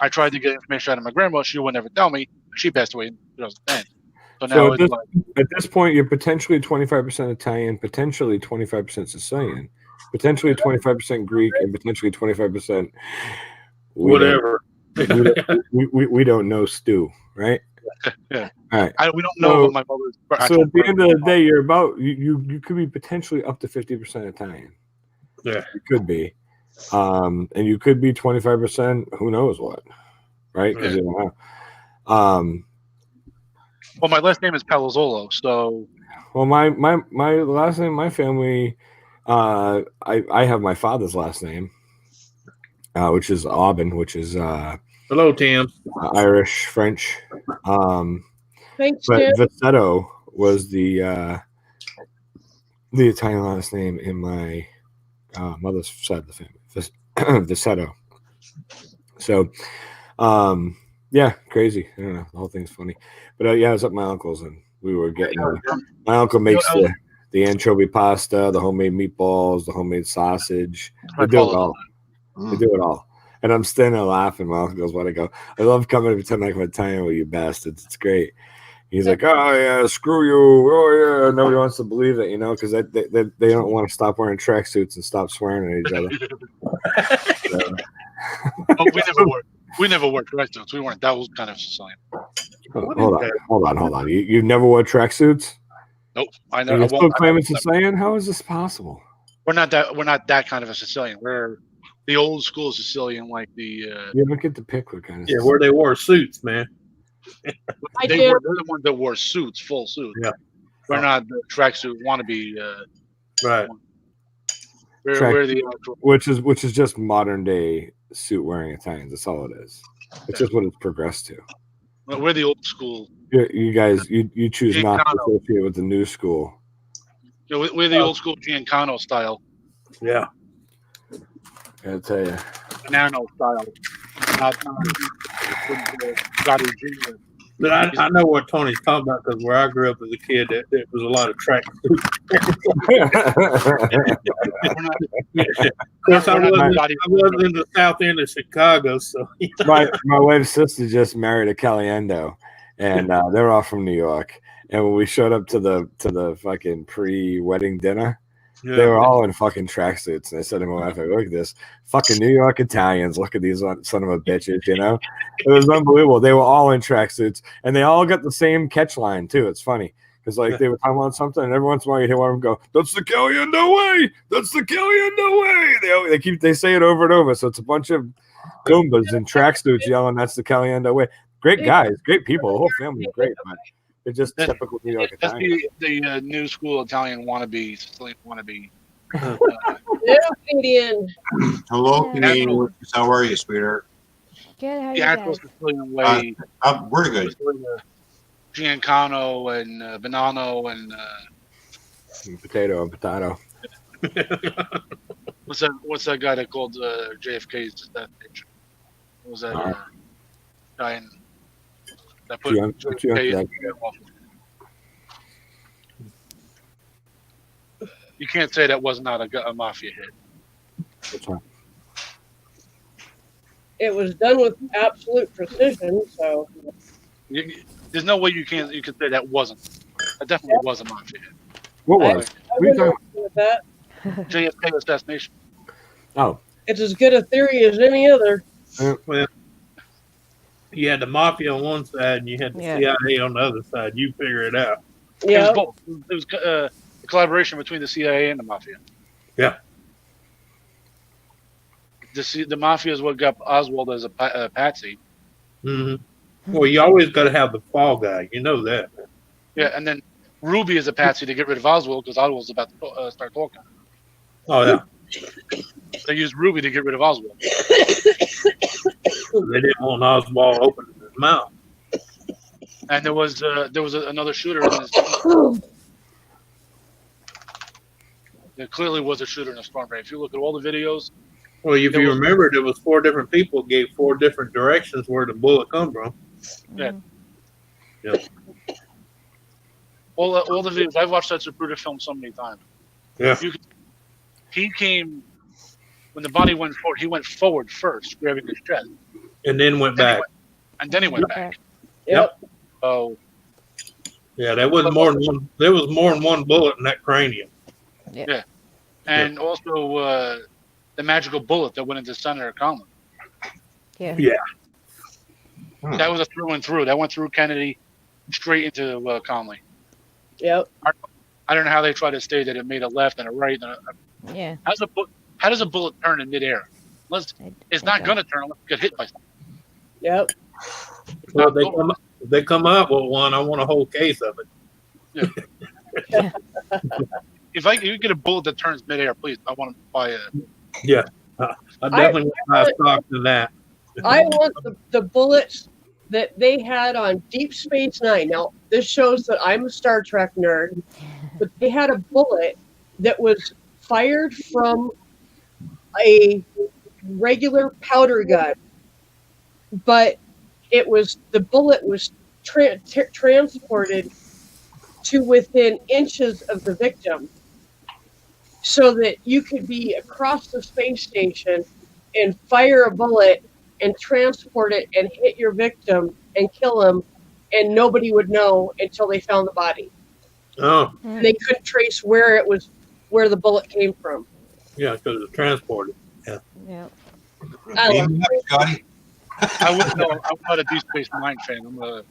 I tried to get information out of my grandma. She would never tell me. She passed away in 2010. So now So it's like, at this point, you're potentially 25% Italian, potentially 25% Sicilian, potentially 25% Greek, and potentially 25% Whatever. We don't know stew, right? Yeah. All right. we don't know So- what my mother's. So at the end of the day, you're about you could be potentially up to 50% Italian. Yeah. You could be, and you could be 25%. Who knows what, right? Because you don't know. Well, my last name is Palazzolo, so Well, my last name, my family, I have my father's last name, which is Aubin, which is Hello, Tim. Irish, French. Thanks, But Tim. Vassetto was the Italian last name in my mother's side of the family. Vassetto. So, yeah, crazy. I don't know. The whole thing's funny. But yeah, I was at my uncle's and we were getting. My uncle makes the anchovy pasta, the homemade meatballs, the homemade sausage. They do it all. They do it all. And I'm standing there laughing. My uncle goes, "What?" I go, "I love coming to pretend like I'm Italian with you bastards. It's great." He's like, "Oh yeah, screw you. Oh yeah." Nobody wants to believe it, because they don't want to stop wearing tracksuits and stop swearing at each other. So, Oh, we never wore tracksuits. We weren't that was kind of Sicilian. hold on. You never wore tracksuits? Nope. I And never. you're still claiming Sicilian? How is this possible? We're not that kind of a Sicilian. We're the old school Sicilian, like the. You don't get to pick what kind of. Yeah, where they wore suits, man. They're the ones that wore suits, full suits. Yeah. We're not the tracksuit wannabe. Right. We're the actual. which is just modern day suit wearing Italians. That's all it is. It's just what it's progressed to. We're the old school. You guys, you choose not to associate with the new school. We're the old school Giancano style. Yeah. I'll tell you. Nano style. Not Gotti Jr. But I know what Tony's talking about because where I grew up as a kid, there was a lot of track suits. Of course, I was in the south end of Chicago, so my wife's sister just married a Caliendo, and they're all from New York. And when we showed up to the fucking pre-wedding dinner, they were all in fucking tracksuits. And I said to my wife, "Look at this, fucking New York Italians. Look at these son of a bitches." It was unbelievable. They were all in tracksuits, and they all got the same catch line too. It's funny. Because they would talk about something, and every once in a while you hear one of them go, "That's the Caliendo way! That's the Caliendo way!" They say it over and over. So it's a bunch of Goombas in tracksuits yelling, "That's the Caliendo way!" Great guys, great people. The whole family is great, but they're just typical New York That's Italians. the new school Italian wannabe, Sicilian wannabe. Yeah, Canadian. Hello, Canadian. How are you, sweetheart? Good. How are The you actual guys? Sicilian way. We're good. Giancano and Bonanno and Potato and potato. what's that guy that called JFK's destination? What was that guy in that put JFK? You can't say that was not a mafia hit. It was done with absolute precision, so There's no way you can say that wasn't. That definitely was a mafia hit. What was? I What are you wouldn't talking argue with that. JFK assassination. Oh, It's as good a theory as any other. you had the mafia on one side and you had the CIA on the other side. You figure it out. It Yeah, was both. It was a collaboration between the CIA and the mafia. Yeah. The mafia is what got Oswald as a patsy. Mm-hmm. Well, you always got to have the fall guy. You know that. Yeah, and then Ruby is a patsy to get rid of Oswald because Oswald's about to start talking. Oh yeah. They used Ruby to get rid of Oswald. They didn't want Oswald opening his mouth. And there was another shooter in this. There clearly was a shooter in a storm drain. If you look at all the videos. Well, if you remember, there was 4 different people gave 4 different directions where the bullet come from. Yeah. Yeah. All the videos. I've watched that Zapruder film so many times. Yeah. He came when the body went forward. He went forward first, grabbing his chest, And then went back. then he went back. yep. Oh, Yeah, there was more than one. There was more than one bullet in that cranium. and also the magical bullet that went into Senator Conlon. Yeah. Yeah. That was a through and through. That went through Kennedy, straight into Conley. Yep. I don't know how they try to say that it made a left and a right. And Yeah. how does a bullet turn in midair? It's not going to turn unless it get hit by something. Yep. Well, if they come up with one, I want a whole case of it. If you get a bullet that turns midair, please, I want to buy a. I definitely want to buy stock in that. I want the bullets that they had on Deep Space Nine. Now, this shows that I'm a Star Trek nerd, but they had a bullet that was fired from a regular powder gun, but the bullet was transported to within inches of the victim, so that you could be across the space station and fire a bullet and transport it and hit your victim and kill him, and nobody would know until they found the body. Oh, They couldn't trace where the bullet came from. yeah, because it's transported. Yeah. I love Beam me up, Scotty. I wouldn't know. I'm not a Deep Space Nine fan. I'm a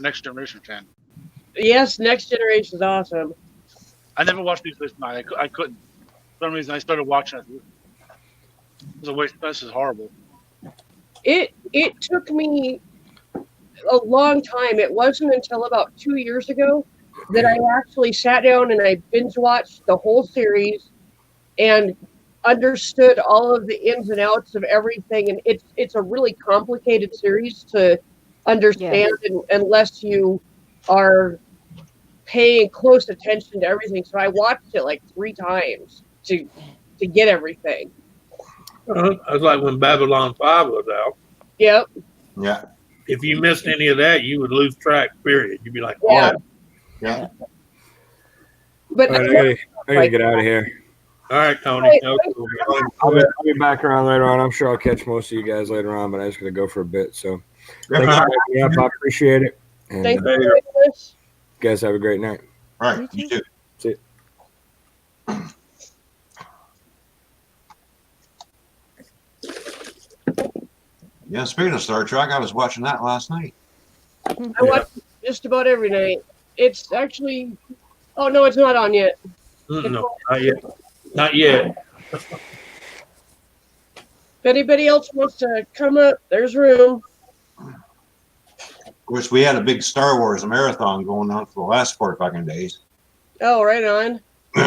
Next Generation fan. Yes, Next Generation is awesome. I never watched Deep Space Nine. I couldn't. For some reason, I started watching it. It was a waste. This is horrible. It took me a long time. It wasn't until about 2 years ago that I actually sat down and I binge watched the whole series and understood all of the ins and outs of everything. And it's a really complicated series to understand unless you are paying close attention to everything. So I watched it like 3 times to get everything. It's like when Babylon 5 was out. Yep. Yeah. If you missed any of that, you would lose track, period. You'd be like, Yeah. oh. Yeah. But All right, I gotta get out of here. All right, Tony. Wait, That was cool, man. I'll be back around later on. I'm sure I'll catch most of you guys later on, but I was gonna go for a bit. So thanks for having me up. I appreciate it. And thanks for There you doing this. you guys have a great night. All right. You too. See you. Yeah. Speaking of Star Trek, I was watching that last night. I watch it just about every night. It's actually, oh no, it's not on yet. No, not yet. Not yet. If anybody else wants to come up, there's room. Of course, we had a big Star Wars marathon going on for the last 4 fucking days. Oh, right on.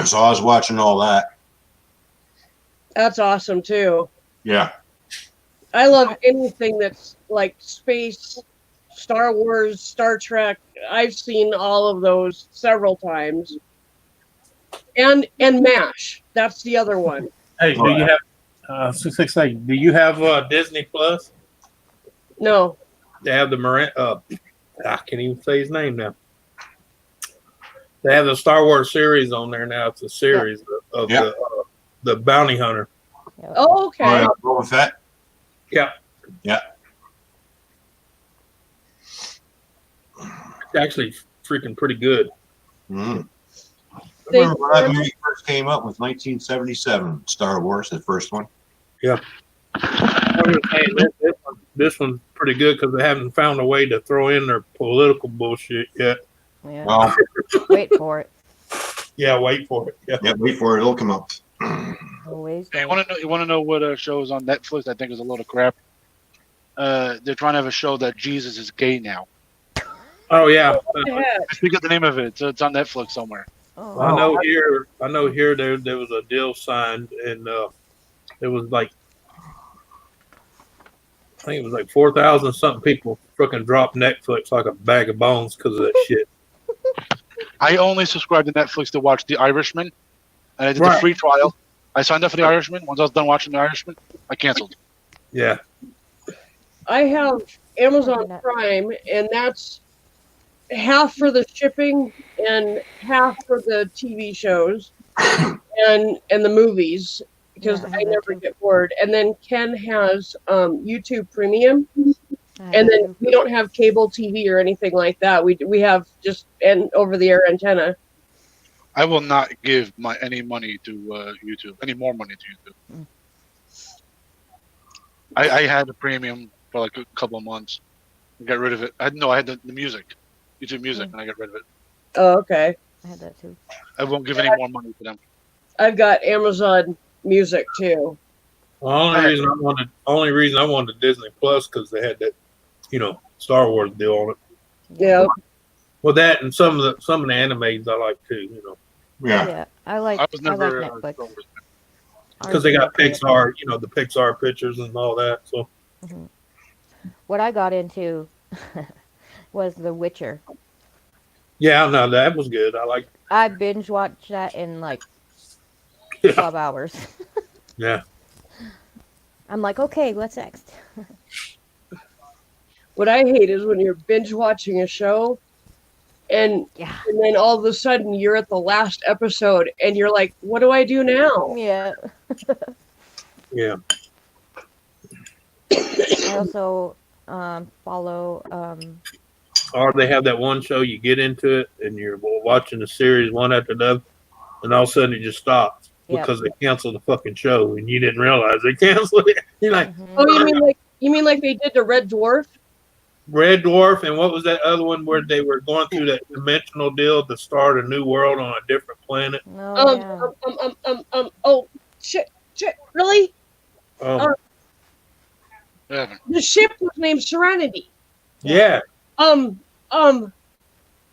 So I was watching all that. That's awesome too. Yeah. I love anything that's like space, Star Wars, Star Trek. I've seen all of those several times. And MASH. That's the other one. Hey, do you have 668? Do you have Disney Plus? No. They have the I can't even say his name now. They have the Star Wars series on there now. It's a series of the Bounty Hunter. Oh, okay. Oh, yeah. Boba Fett. Yeah. Yeah. It's actually freaking pretty good. Mm. They- Remember when that movie first came up with 1977, Star Wars, the first one? Yeah. This one's pretty good because they haven't found a way to throw in their political bullshit yet. Yeah. Well, Wait for it. Yeah, wait for it. Yeah. yeah, wait for it. It'll come up. Always. Hey, you want to know what show is on Netflix? I think is a load of crap. They're trying to have a show that Jesus is gay now. Oh yeah. Yeah. I forget the name of it. It's on Netflix somewhere. Oh, I know here there was a deal signed and it was like I think it was like 4,000 something people freaking dropped Netflix like a bag of bones because of that shit. I only subscribed to Netflix to watch The Irishman, and I did the Right. free trial. I signed up for The Irishman. Once I was done watching The Irishman, I canceled. Yeah. I have Amazon Prime, and that's half for the shipping and half for the TV shows and the movies because Yeah, I I have that never too. get bored. And then Ken has YouTube Premium, I have and that then too. we don't have cable TV or anything like that. We have just an over-the-air antenna. I will not give any money to YouTube, any more money to YouTube. I had a premium for like a couple of months. I got rid of it. I had the music, YouTube Music, and I got rid of it. Oh, okay. I had that too. I won't give any more money to them. I've got Amazon Music too. The only reason I wanted Disney Plus because they had that, Star Wars deal on it. Yeah. Well, that and some of the animes I like too, Yeah. Yeah, I like. I was never I like Netflix. Star Wars. because they got Pixar, the Pixar pictures and all that. So What I got into was The Witcher. Yeah, no, that was good. I like. I binge watched that in like Yeah. 12 hours. Yeah. I'm like, okay, what's next? What I hate is when you're binge watching a show and Yeah. then all of a sudden you're at the last episode and you're like, what do I do now? Yeah. Yeah. I also follow. Or they have that one show you get into it and you're watching the series one after another, and all of a sudden it just stops Yep. because they canceled the fucking show and you didn't realize they canceled it. You're like, Mhm. Oh, you mean like they did to Red Dwarf? Red Dwarf, and what was that other one where they were going through that dimensional deal to start a new world on a different planet? Oh, yeah. Oh, shit, really? Oh, Yeah. The ship was named Serenity. yeah. Oh,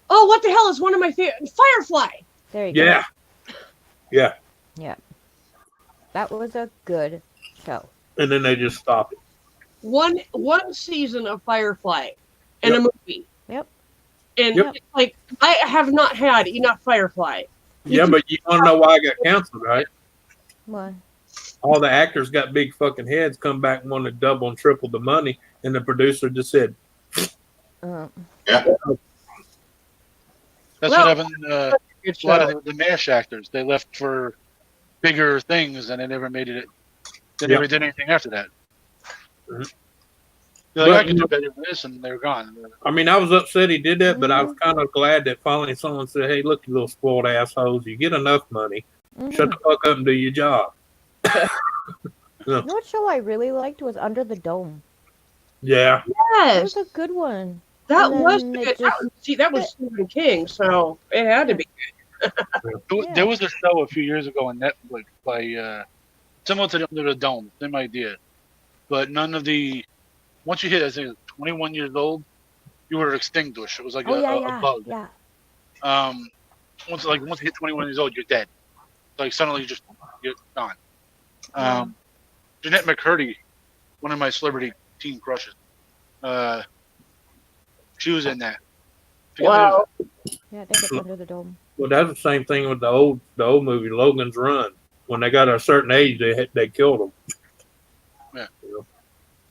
what the hell is one of my favorite? Firefly. There you go. Yeah. Yeah. Yeah. That was a good show. And then they just stopped it. One season of Firefly and Yep. a movie. Yep. And Yep. like I have not had enough Firefly. Yeah, but you want to know why I got canceled, right? What? All the actors got big fucking heads, come back and wanted double and triple the money, and the producer just said, Uh, That's Well, what happened. Good A lot show. of the MASH actors, they left for bigger things and they never made it. They Yep. never did anything after that. Mhm. They're like, But- I can do better than this, and they're gone. I mean, I was upset he did that, but I was kind of glad that finally someone said, hey, look, you little spoiled assholes, you get enough money, shut the fuck up and do your job. You know what show I really liked was Under the Dome. Yeah. That Yes, was a good one. that and was then good. it just- That was Stephen King, so it had to be. Yeah. There was a show a few years ago on Netflix by similar to Under the Dome, same idea, but none of the once you hit, I think, 21 years old, you were extinguished. It was like Oh, yeah, a yeah. bug. Yeah. Once you hit 21 years old, you're dead. Like suddenly you're gone. Jeanette McCurdy, one of my celebrity teen crushes. She was in that. Wow. Yeah, I think it's Under the Dome. Well, that's the same thing with the old movie, Logan's Run. When they got a certain age, they killed them.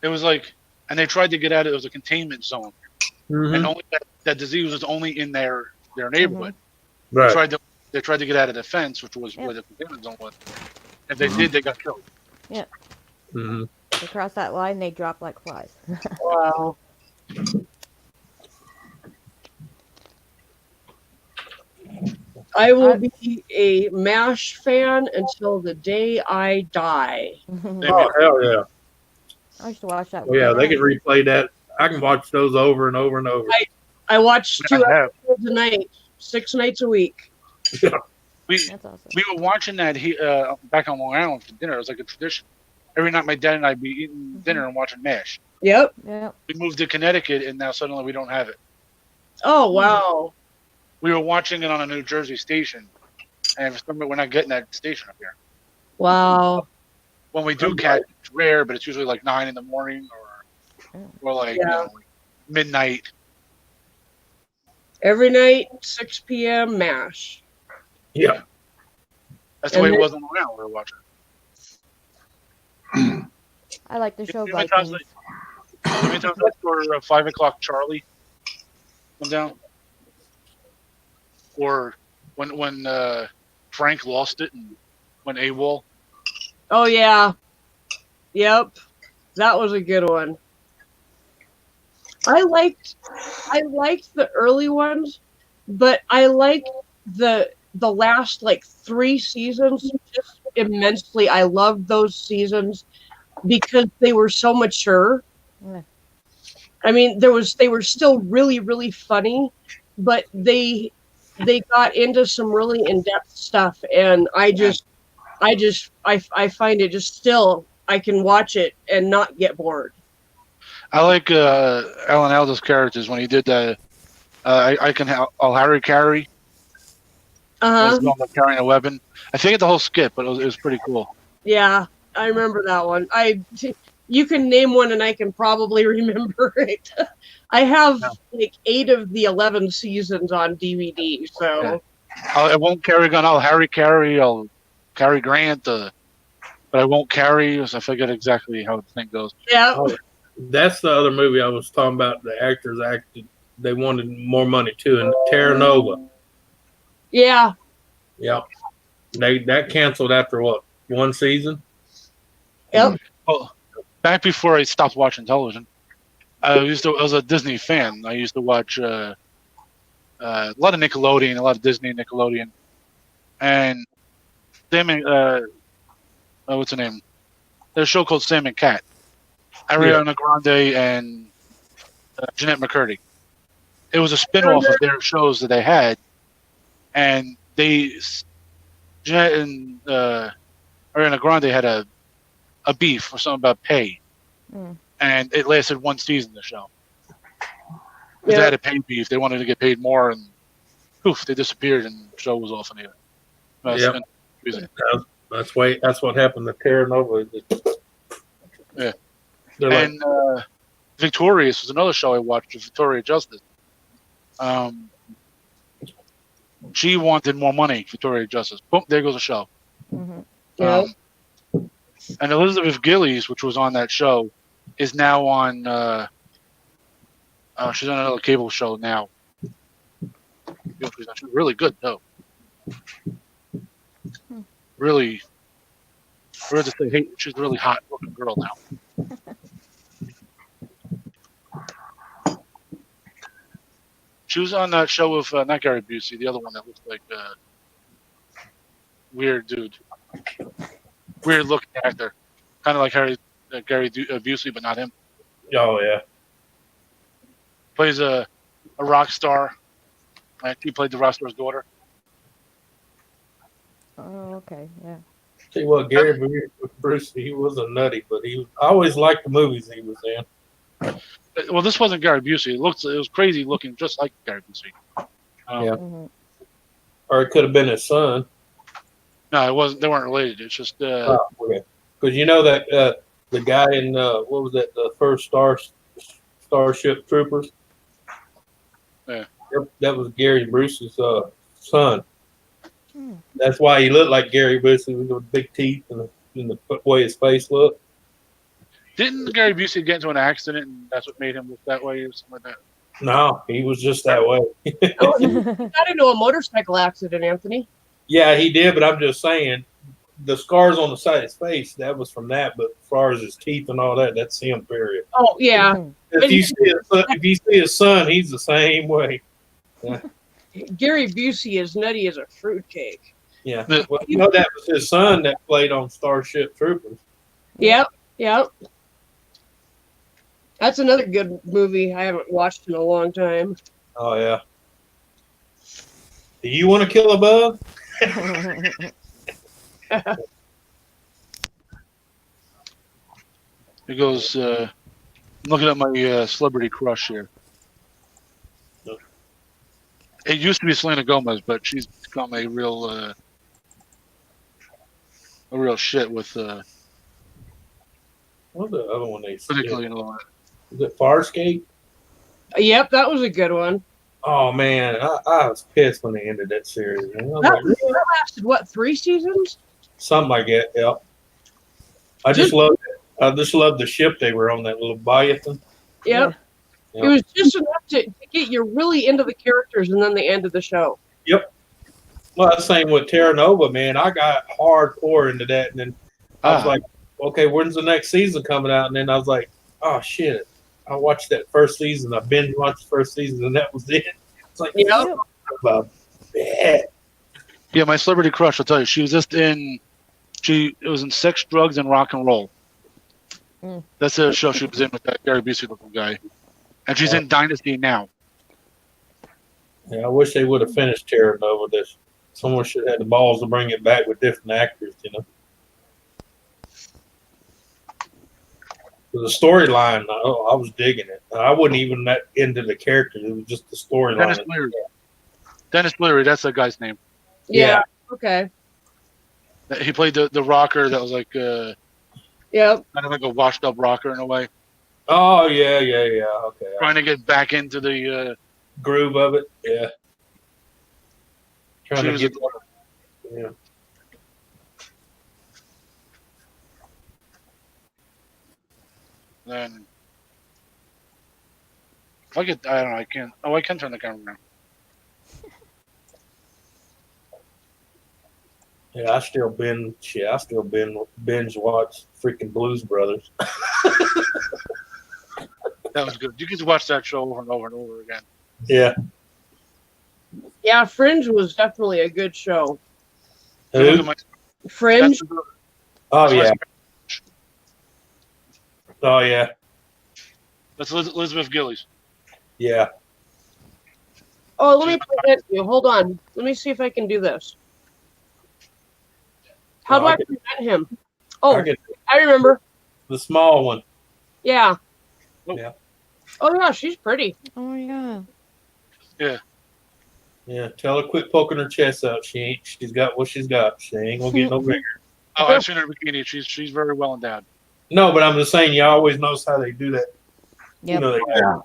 It was like, and they tried to get out. It was a containment zone, Mhm. and only that disease was only in their neighborhood. Right. They tried to get out of the fence, which was Yeah. where the containment zone was. If they did, they got killed. Mhm. They cross that line, they drop like flies. Wow. I will be a MASH fan until the day I die. Oh, hell yeah. I used to watch that. Oh, yeah, with they my can dad. replay that. I can watch those over and over and over. I watch I 2 have. episodes a night, 6 nights a week. We That's awesome. we were watching that back on Long Island for dinner. It was like a tradition. Every night, my dad and I'd be eating dinner and watching MASH. Yep. Yeah. We moved to Connecticut, and now suddenly we don't have it. Oh, wow. We were watching it on a New Jersey station, and for some reason, we're not getting that station up here. Wow. When we do catch it, it's rare, but it's usually like 9 in the morning or like Yeah. midnight. Every night, 6 p.m. MASH. Yeah. That's the And way it then- was on the round we were watching. I like the show You know, many times Vikings. How many times I saw 5 o'clock Charlie come down? Or when Frank lost it and went AWOL. Oh, yeah. Yep. That was a good one. I liked the early ones, but I liked the last like 3 seasons just immensely. I loved those seasons because they were so mature. Yeah. I mean, they were still really, really funny, but they got into some really in-depth stuff, and I find it just still, I can watch it and not get bored. I like Alan Alda's characters when he did that. I'll Harry carry. Uh-huh. It's like carrying a weapon. I forget the whole skit, but it was pretty cool. Yeah, I remember that one. you can name one and I can probably remember it. I have like 8 of the 11 seasons on DVD. So I won't carry a gun. I'll Harry carry. I'll carry Grant. But I won't carry. I forget exactly how the thing goes. yeah, Oh, that's the other movie I was talking about. The actors acted. They wanted more money too. And Terra Nova. yeah. Yeah. That canceled after what? 1 season? Yep. Well, back before I stopped watching television, I was a Disney fan. I used to watch a lot of Nickelodeon, a lot of Disney Nickelodeon, and them and what's the name? There's a show called Sam and Cat. Ariana Grande and Jeanette McCurdy. It was a spin-off of their shows that they had, and Jeanette and Ariana Grande had a beef or something about pay, and it lasted 1 season. The show. They had a pay beef. They wanted to get paid more, and poof, they disappeared, and the show was off in the air. That's what happened to Terra Nova. Yeah. They're And Victorious was another show I watched, Victoria Justice. She wanted more money, Victoria Justice. Boom, there goes the show. Yep. And Elizabeth Gillies, which was on that show, is now on. She's on another cable show now. She's really good though. Really, she's a really hot looking girl now. She was on that show with not Gary Busey, the other one that looks like weird dude, weird looking actor, kind of like Gary Busey, but not him. Oh yeah. Plays a rock star. He played the rock star's daughter. Oh, okay, yeah. See what Gary Bruce, he was a nutty, but I always liked the movies he was in. Well, this wasn't Gary Busey. It was crazy looking, just like Gary Busey. Yeah. Or it could have been his son. No, it wasn't. They weren't related. It's just. Okay. Because you know that the guy in what was that? The first Starship Troopers. Yeah. That was Gary Bruce's son. That's why he looked like Gary Busey with the big teeth and the way his face looked. Didn't Gary Busey get into an accident and that's what made him look that way or something like that? No, he was just that way. Oh, he got into a motorcycle accident, Anthony. Yeah, he did, but I'm just saying the scars on the side of his face, that was from that, but as far as his teeth and all that, that's him, period. Oh, yeah. If you see his son, he's the same way. Yeah. Gary Busey is nutty as a fruitcake. Yeah. Well, you know, that was his son that played on Starship Troopers. Yep. That's another good movie I haven't watched in a long time. Oh, yeah. Do you want to kill a bug? It goes, I'm looking at my celebrity crush here. It used to be Selena Gomez, but she's become a real shit with What's the other one they politically and all that. Is it Farscape? Yep, that was a good one. Oh, man. I was pissed when they ended that series. Man. That lasted, what, 3 seasons? Something like that, yeah. I just loved the ship they were on, that little Leviathan. Yep. Yeah. It was just enough to get you really into the characters and then the end of the show. Yep. Well, that's the same with Terra Nova, man. I got hardcore into that, and then I was like, okay, when's the next season coming out? And then I was like, oh, shit. I watched that first season. I binge watched the first season, and that was it. It's like, about bad. Yeah, my celebrity crush, I'll tell you, she was just in, it was in Sex, Drugs, and Rock and Roll. That's the show she was in with that Gary Busey looking guy. And she's in Dynasty now. Yeah, I wish they would have finished Terra Nova. This someone should have had the balls to bring it back with different actors, you know. The storyline, I was digging it. I wasn't even that into the characters. It was just the storyline. Dennis Leary, that's that guy's name. Yeah. Okay. He played the rocker that was like Yep. Kind of like a washed up rocker in a way. Oh yeah. Okay. Trying to get back into the Groove of it. Yeah. Trying She to was get. a- Yeah. then if I get, I don't know, I can't. Oh, I can turn the camera around. Yeah, I still binge watch freaking Blues Brothers. That was good. You can watch that show over and over and over again. Yeah. Yeah, Fringe was definitely a good show. Look Who? at my, Fringe. that's the- Oh that's my- yeah. Oh yeah. That's Elizabeth Gillies. Yeah. Oh, let me present you. Hold on. Let me see if I can do this. How do Oh, I I can- present him? Oh, I get I remember. the small one. Yeah. Yeah. Oh yeah, she's pretty. Oh yeah. Yeah. Tell her quit poking her chest out. She's got what she's got. She ain't gonna get no bigger. Oh, I've seen her bikini. She's very well endowed. No, but I'm just saying you always notice how they do that. You Yep. know they Yeah.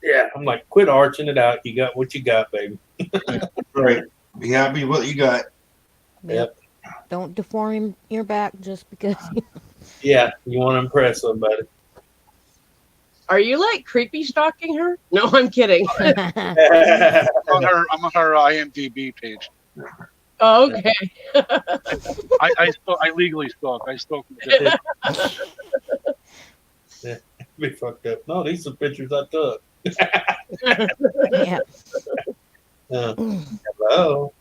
Yeah. I'm like, quit arching it out. You got what you got, baby. Right. Be happy with what you got. Yep. Don't deform your back just because. Yeah. You want to impress somebody. Are you like creepy stalking her? No, I'm kidding. I'm on her IMDb page. Oh, okay. I legally stalk. I stalk. Be fucked up. No, these are pictures I took. Yeah. Hello.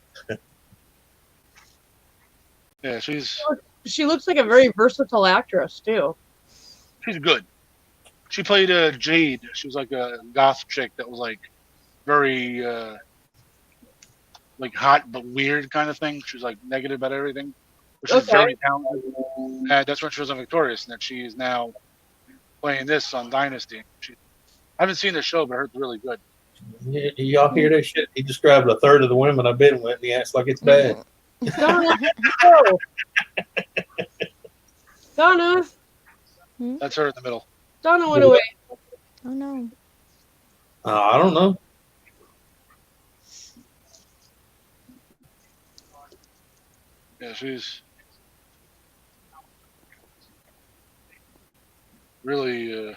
Yeah, she's She looks like a very versatile actress too. good. She played Jade. She was like a goth chick that was like very like hot but weird kind of thing. She was like negative about everything. But she's Okay. very talented. And that's when she was on Victorious, and that she is now playing this on Dynasty. I haven't seen the show, but I heard it's really good. Y'all hear that shit? He described a third of the women I've been with, and he acts like it's bad. Donna. Oh. Donna. That's her in the middle. Donna went away. Oh no. I don't know. Yeah, she's really.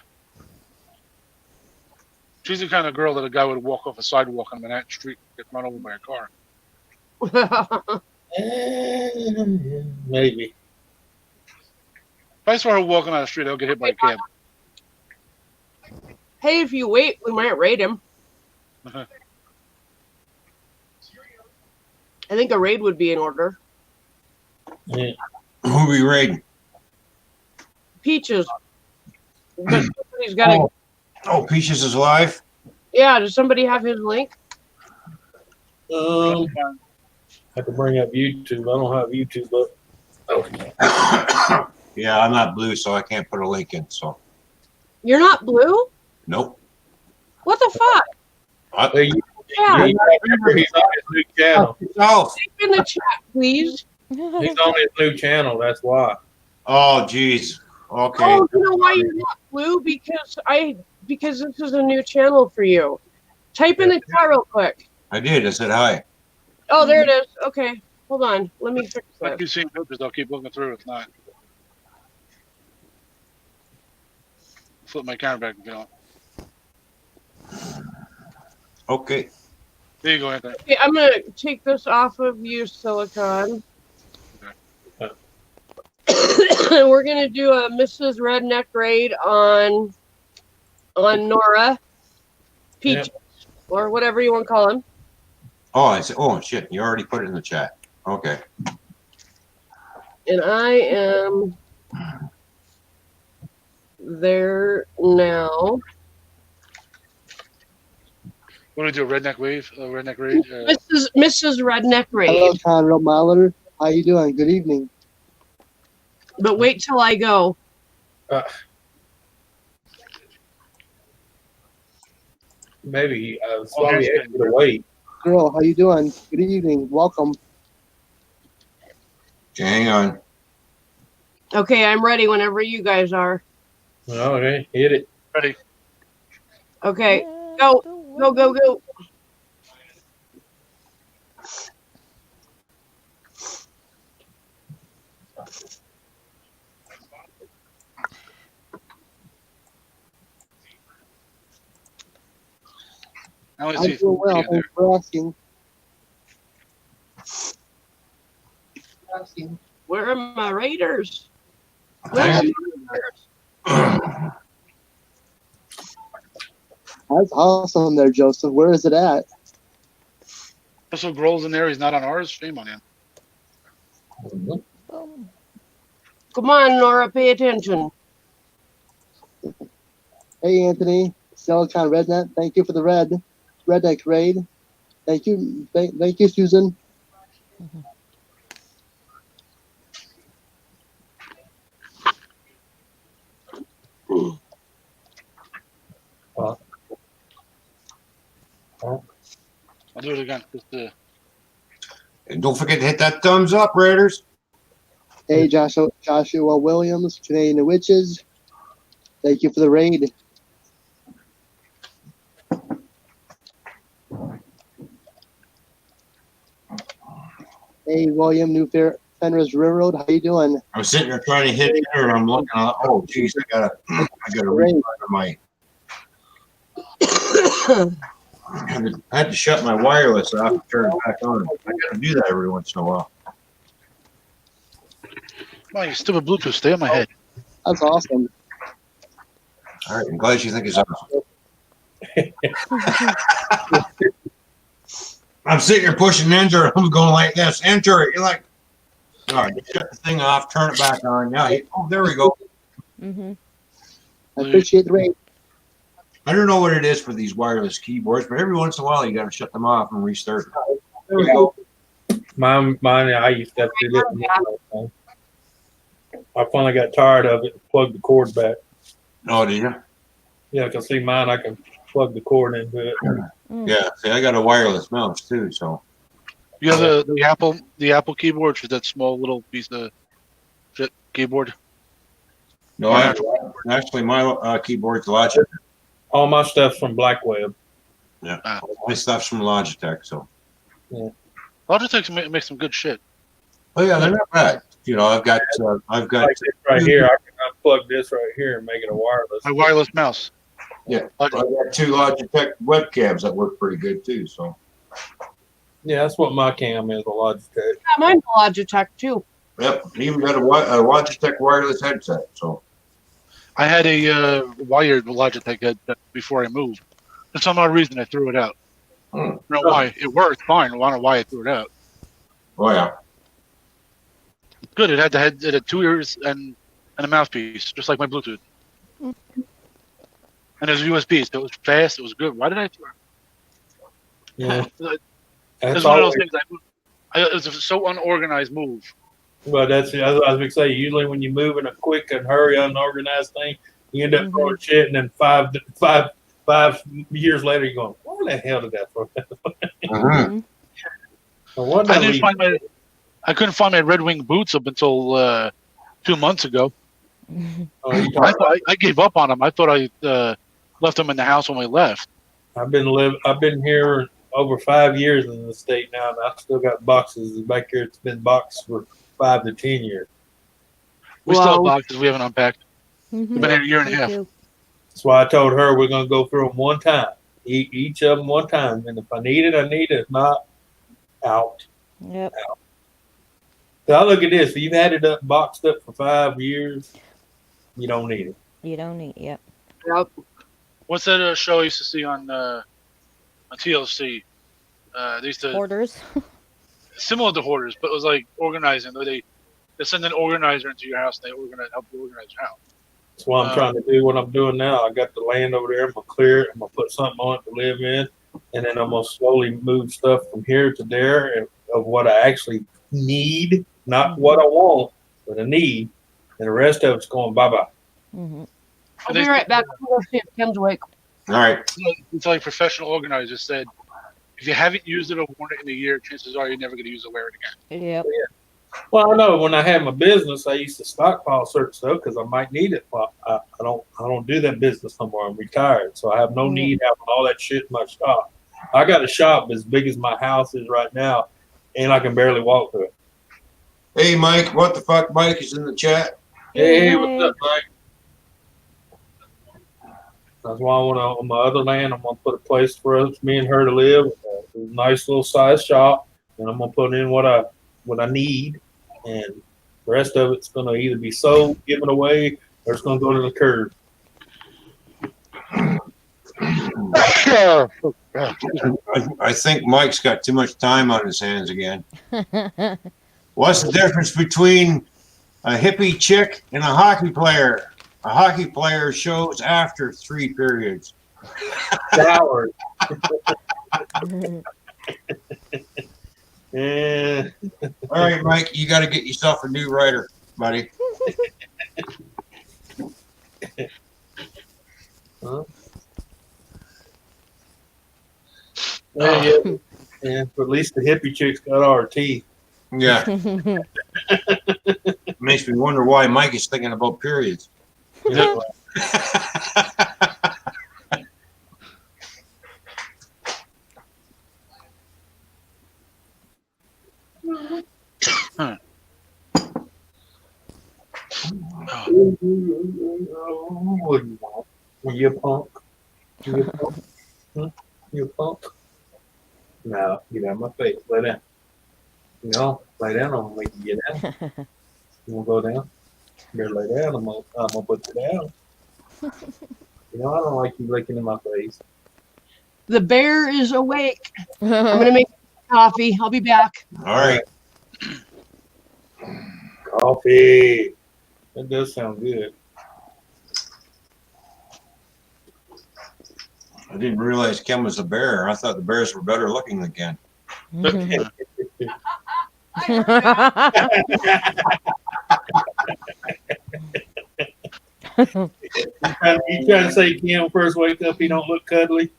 She's the kind of girl that a guy would walk off a sidewalk on Manhattan Street and get run over by a car. Maybe. If I saw her walking on the street, I'll get hit by a cab. Hey, if you wait, we might raid him. Uh-huh. I think a raid would be in order. Yeah. Who we raiding? Peaches. But somebody's got to. Oh, Peaches is live? Yeah, does somebody have his link? I have to bring up YouTube. I don't have YouTube, but Yeah, I'm not blue, so I can't put a link in. So, You're not blue? nope. What the fuck? Hey, Yeah. remember he's on his new channel. Oh, Type in the chat, please. He's on his new channel. That's why. oh, geez. Okay. Oh, you know why you're not blue? Because this is a new channel for you. Type in the chat real quick. I did. I said hi. Oh, there it is. Okay, hold on. Let me fix If that. you've seen pictures, I'll keep looking through. If not, flip my camera back if you don't. Okay. There you go, Anthony. Okay, I'm gonna take this off of you, Silicon. And we're gonna do a Mrs. Redneck raid on Nora Peaches, or whatever you want to call him. Oh, I said, oh, shit. You already put it in the chat. Okay. And I am there now. What do we do? A redneck wave? A redneck raid? Mrs. Redneck raid. Hello, Conrad Mahler. How you doing? Good evening. But wait till I go. Maybe here's Swami asked you to wait. Girl, how you doing? Good evening. Welcome. Okay, hang on. Okay, I'm ready whenever you guys are. Okay, hit it. Ready? Okay, Yeah, go, the go, go, way. go. I only I'm see doing well. 3 in there. Thanks for asking. Asking. Where are my Raiders? There. Where's the That's awesome there, Joseph. Where is it at? Russell Grohl's in there. He's not on ours. Shame on him. Boom. Come on, Nora, pay attention. Hey, Anthony. Silicon Redneck. Thank you for the redneck raid. Thank you. Thank you, Susan. I'll do it again. Just And don't forget to hit that thumbs up, Raiders. Hey, Joshua Williams, Canadian Witches. Thank you for the raid. Hey, William, New Fenris Railroad. How you doing? I'm sitting there trying to hit enter, and I'm looking. Oh, geez, I gotta Great. my. I had to shut my wireless off and turn it back on. I gotta do that every once in a while. come on, you stupid Bluetooth. Stay on my head. That's awesome. All right, I'm glad you think it's awesome. I'm sitting here pushing enter. I'm going like this. Enter it. You're like, all right, shut the thing off, turn it back on. Yeah. Oh, there we go. Mm-hmm. I appreciate the raid. I don't know what it is for these wireless keyboards, but every once in a while you got to shut them off and restart. There we go. Mine, I used to have to do this. I finally got tired of it and plugged the cord back. Oh, did you? Yeah, I can see mine. I can plug the cord into it. Yeah. See, I got a wireless mouse too, so. You have the Apple keyboard for that small little piece of shit keyboard. No, actually my keyboard's Logitech. All my stuff's from Blackweb. Yeah, my stuff's from Logitech. So. Logitech makes some good shit. Oh yeah, they're not bad. You know, I've got Like this right here. I can unplug this right here and make it a wireless. My wireless mouse. yeah, I've got 2 Logitech webcams that work pretty good too. So. Yeah, that's what my cam is, a Logitech. Yeah, mine's Logitech too. Yep, and even got a Logitech wireless headset. So. I had a wired Logitech headset before I moved. For some odd reason, I threw it out. I don't know why. It worked fine. I don't know why I threw it out. Oh yeah. Good. It had 2 ears and a mouthpiece, just like my Bluetooth. And it was USB, so it was fast. It was good. Why did I throw it? Yeah, It that's was one of all. those things. It was a so unorganized move. But that's I was going to say. Usually, when you move in a quick and hurry, unorganized thing, you end up throwing shit, and then five years later, you're going, "Where the hell did that throw?" Mhm. I couldn't find my Red Wing boots up until 2 months ago. I gave up on them. I thought I left them in the house when we left. I've been here over 5 years in the state now, and I still got boxes back here. It's been boxed for 5 to 10 years. We still have boxes we haven't unpacked. We've been here a year and a half. That's why I told her we're going to go through them one time, each of them one time. And if I need it, I need it. If not, out. Yep. Out. So I look at this. If you've had it boxed up for 5 years, you don't need it. You don't need. Yep. Yep. What's that show I used to see on TLC? They used to Hoarders. similar to Hoarders, but it was like organizing. They send an organizer into your house. And they help you organize your house. That's why I'm trying to do what I'm doing now. I got the land over there. I'm going to clear it. I'm going to put something on it to live in. And then I'm going to slowly move stuff from here to there of what I actually need, not what I want, but I need. And the rest of it's going bye-bye. Mm-hmm. I'll be right back. We'll see if Ken's awake. All right. It's like professional organizers said, if you haven't used it or worn it in a year, chances are you're never going to use it or wear it again. Yep. Well, I know when I had my business, I used to stockpile certain stuff because I might need it. But I don't do that business no more. I'm retired, so I have no need having all that shit in my shop. I got a shop as big as my house is right now, and I can barely walk to it. Hey, Mike, what the fuck? Mike is in the chat. Hey, what's up, Mike? That's why I want to, on my other land, I'm gonna put a place for us, me and her to live. A nice little size shop, and I'm gonna put in what I need, and the rest of it's gonna either be sold, given away, or it's gonna go to the curb. I think Mike's got too much time on his hands again. What's the difference between a hippie chick and a hockey player? A hockey player shows after 3 periods. Showers. Yeah. All right, Mike, you got to get yourself a new writer, buddy. Huh? Yeah, but at least the hippie chicks got our teeth. Yeah. Makes me wonder why Mike is thinking about periods. Yeah. What do you want? Are you a punk? You a punk? You a punk? No, get out of my face. Lay down. No, lay down. I'm gonna make you get down. You wanna go down? You better lay down. I'm gonna put you down. You know I don't like you licking in my face. The bear is awake. I'm gonna make coffee. I'll be back. All right. Coffee. That does sound good. I didn't realize Ken was a bear. I thought the bears were better looking than Ken. You trying to say Ken first wake up, he don't look cuddly?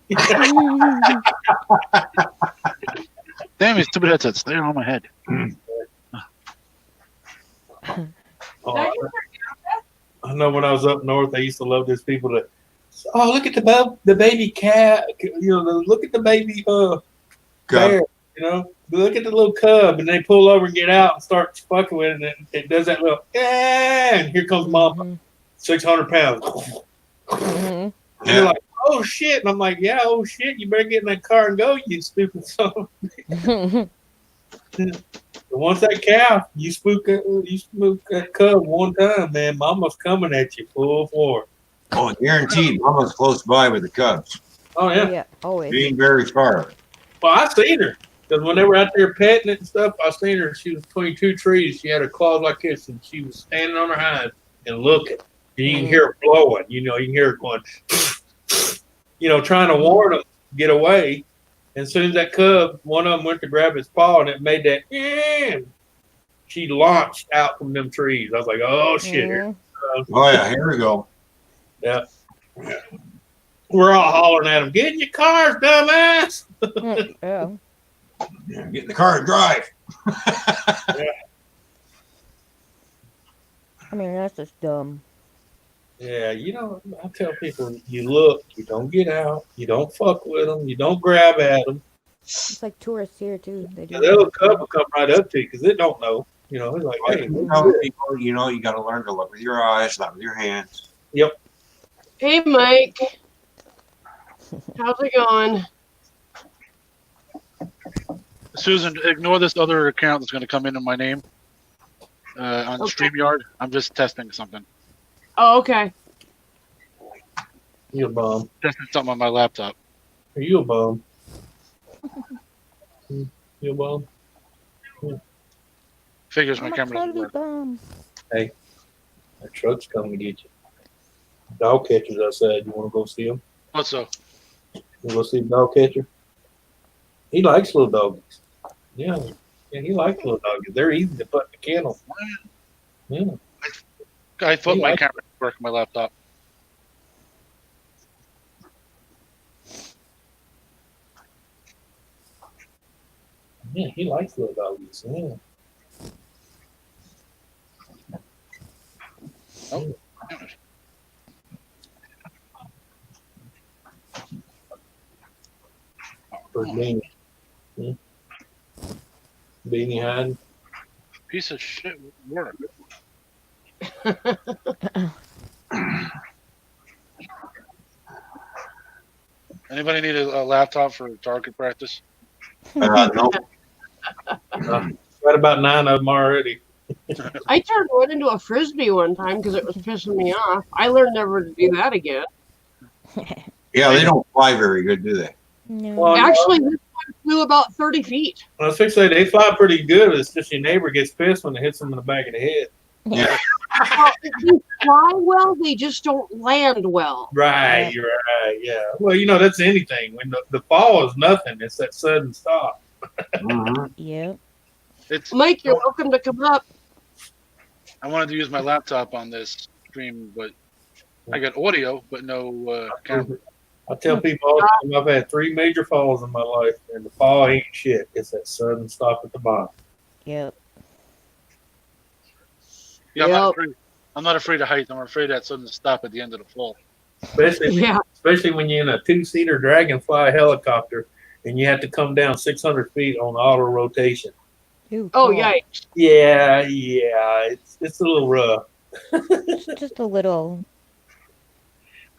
Damn, these stupid headsets. They're on my head. Oh, I know when I was up north, I used to love those people that, oh, look at the baby cat, you know, look at the baby bear, you know, look at the little cub, and they pull over and get out and start fucking with it, and it does that little, and here comes mama, 600 pounds. And they're like, oh shit, and I'm like, yeah, oh shit, you better get in that car and go, you stupid son. Once that calf, you spook that cub one time, man, mama's coming at you full force. Oh, guaranteed. Mama's close by with the cubs. Oh yeah, Yeah, always. Being very far. Well, I seen her because when they were out there petting it and stuff, I seen her. She was between 2 trees. She had her claws like this, and she was standing on her hind and looking. And you can hear her blowing. You know, you can hear her going, you know, trying to warn them get away. And as soon as that cub, one of them went to grab his paw, and it made that. She launched out from them trees. I was like, oh shit. Oh yeah, here we go. Yeah. We're all hollering at him, get in your cars, dumbass. Yeah. Yeah, get in the car and drive. Yeah. I mean, that's just dumb. Yeah, you know, I tell people, you look, you don't get out, you don't fuck with them, you don't grab at them. It's like tourists here too. They do. The little cub will come right up to you because it don't know. You know, it's like, hey, You know, you got to learn to look with your eyes, not with your hands. Yep. Hey, Mike. How's it going? Susan, ignore this other account that's going to come in my name on StreamYard. I'm just testing something. Oh, okay. You a bum. Testing something on my laptop. Are you a bum? You a bum? Figures my I'm a camera doesn't cuddly work. bum. Hey, that truck's coming to get you. Dog catchers outside. You want to go see him? What's so? You want to go see the dog catcher? He likes little doggies. Yeah. Yeah, he likes little doggies. They're easy to put in the kennel. Yeah. I thought He my likes- camera didn't work on my laptop. Yeah, he likes little doggies. Yeah. Beanie. Beanie hide. Piece of shit work. Anybody need a laptop for target practice? No. Got about 9 of them already. I turned one into a frisbee one time because it was pissing me off. I learned never to do that again. Yeah, they don't fly very good, do they? No. Well, Actually, this one flew about 30 feet. I was fixing to say they fly pretty good. It's just your neighbor gets pissed when it hits them in the back of the head. Yeah. Well, they fly well, they just don't land well. Right, you're right. Yeah. Well, you know, that's anything. When the fall is nothing, it's that sudden stop. Mhm. Yep. It's Mike, you're welcome to come up. I wanted to use my laptop on this stream, but I got audio, but no camera. I tell people all the time I've had 3 major falls in my life, and the fall ain't shit. It's that sudden stop at the bottom. Yep. Yeah, I'm not afraid of height. I'm afraid of that sudden stop at the end of the fall. Especially when you're in a 2-seater Dragonfly helicopter and you have to come down 600 feet on auto rotation. Ooh, Oh, cool. yikes. Yeah, it's a little rough. Just a little.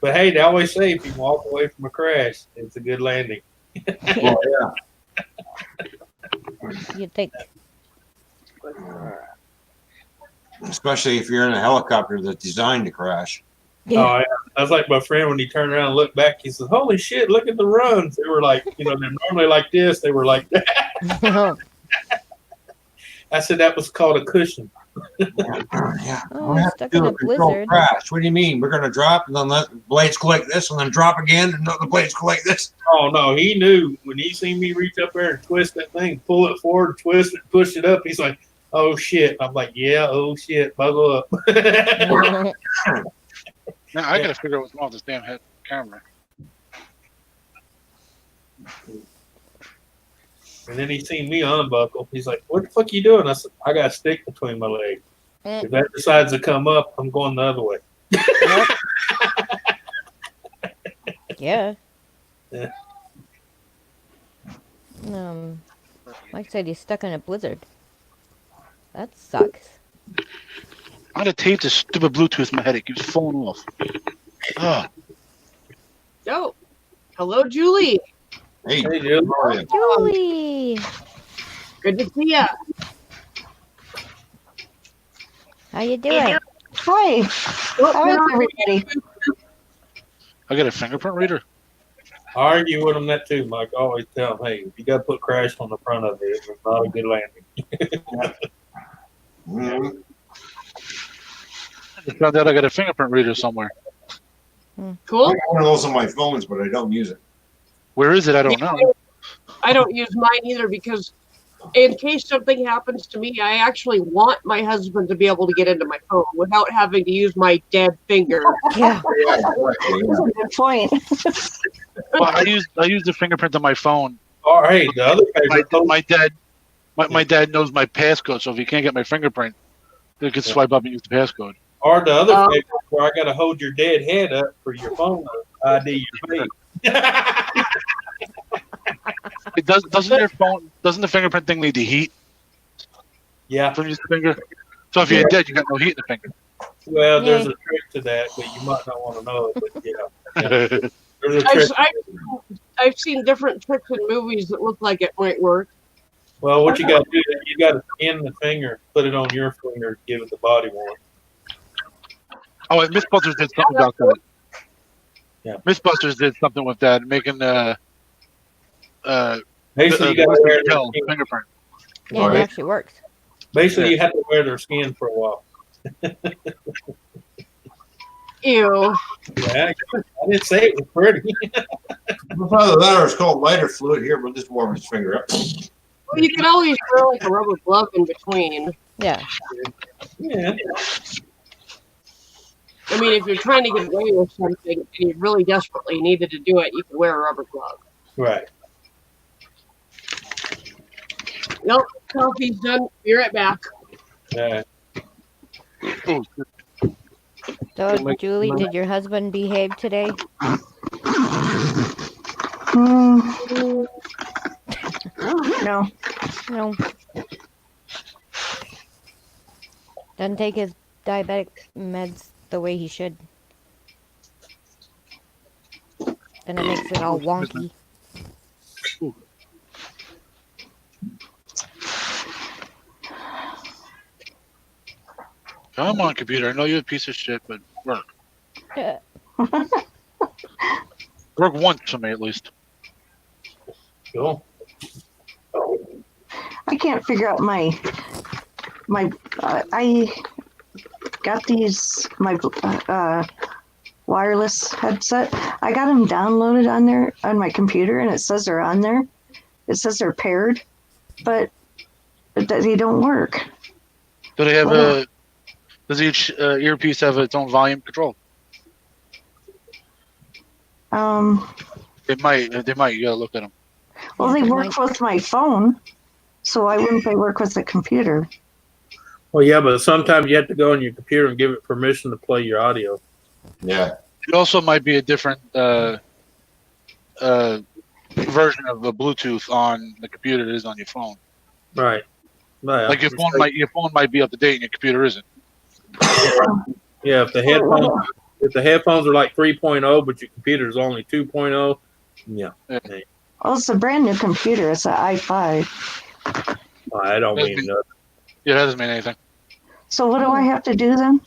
But hey, they always say if you walk away from a crash, it's a good landing. Well, yeah. You think? Especially if you're in a helicopter that's designed to crash. Yeah. Oh, yeah. That's like my friend when he turned around and looked back. He says, "Holy shit! Look at the runs." They were like, they're normally like this. They were like that. I said that was called a cushion. Yeah. Oh, We have stuck to do in a a controlled blizzard. crash. What do you mean? We're going to drop and then let the blades go like this and then drop again and the blades go like this? Oh no, he knew when he seen me reach up there and twist that thing, pull it forward, twist it, push it up. He's like, "Oh shit!" I'm like, "Yeah, oh shit, buckle up." Now I gotta figure out what's wrong with this damn head camera. And then he seen me unbuckle. He's like, "What the fuck you doing?" I said, "I got a stick between my legs. If that decides to come up, I'm going the other way." Yeah. Yeah. Mike said he's stuck in a blizzard. That sucks. I'm gonna tape this stupid Bluetooth in my head. It keeps falling off. Oh, Oh, hello, Julie. Hey, Hey, Jill. how are you? Julie, Good to see ya. how you doing? Hi. How is everybody? I got a fingerprint reader. I argue with him that too, Mike. I always tell him, "Hey, if you got to put crash on the front of it, it's not a good landing." Mhm. I found out I got a fingerprint reader somewhere. I Cool. got one of those on my phones, but I don't use it. Where is it? I don't know. I don't use mine either because in case something happens to me, I actually want my husband to be able to get into my phone without having to use my dead finger. Yeah. That's a good point. Well, I use the fingerprint on my phone. Or hey, the other favorite. My dad knows my passcode, so if he can't get my fingerprint, he can swipe up and use the passcode. Or the other favorite where I got to hold your dead head up for your phone to ID your face. It doesn't your phone? Doesn't the fingerprint thing need the heat Yeah. from your finger? So if you're dead, you got no heat in the finger. Well, there's Yeah. a trick to that, but you might not want to know it. But yeah, there's a I've, trick. I've seen different tricks in movies that look like it might work. Well, what you got to do is you got to skin the finger, put it on your finger, give it the body warm. Oh, and Mythbusters did something about that. Yeah. Mythbusters did something with that, making Basically, you got to wear their gel skin. fingerprint. Yeah, it actually works. Basically, you have to wear their skin for a while. Ew. Yeah, I didn't say it was pretty. Either that or it's called lighter fluid. Here, we'll just warm his finger up. Well, you can always wear like a rubber glove in between. Yeah. Yeah. I mean, if you're trying to get away with something and you really desperately needed to do it, you can wear a rubber glove. Right. Nope, coffee's done. Be right back. Yeah. Oh, So, Julie, did your husband behave today? No. No. Doesn't take his diabetic meds the way he should. Then it makes it all wonky. Come on, computer. I know you're a piece of shit, but work. Work once for me at least. Cool. I can't figure out my I got these wireless headset. I got them downloaded on there on my computer, and it says they're on there. It says they're paired, but they don't work. Do they have a? Does each earpiece have its own volume control? They might. You gotta look at them. Well, they work with my phone, so why wouldn't they work with the computer? Well, yeah, but sometimes you have to go on your computer and give it permission to play your audio. Yeah. It also might be a different version of a Bluetooth on the computer that is on your phone. Right. Like your phone might be up to date and your computer isn't. Yeah, if the headphones are like 3.0, but your computer is only 2.0, yeah. Well, it's a brand new computer. It's an i5. I don't mean nothing. Yeah, that doesn't mean anything. So what do I have to do then?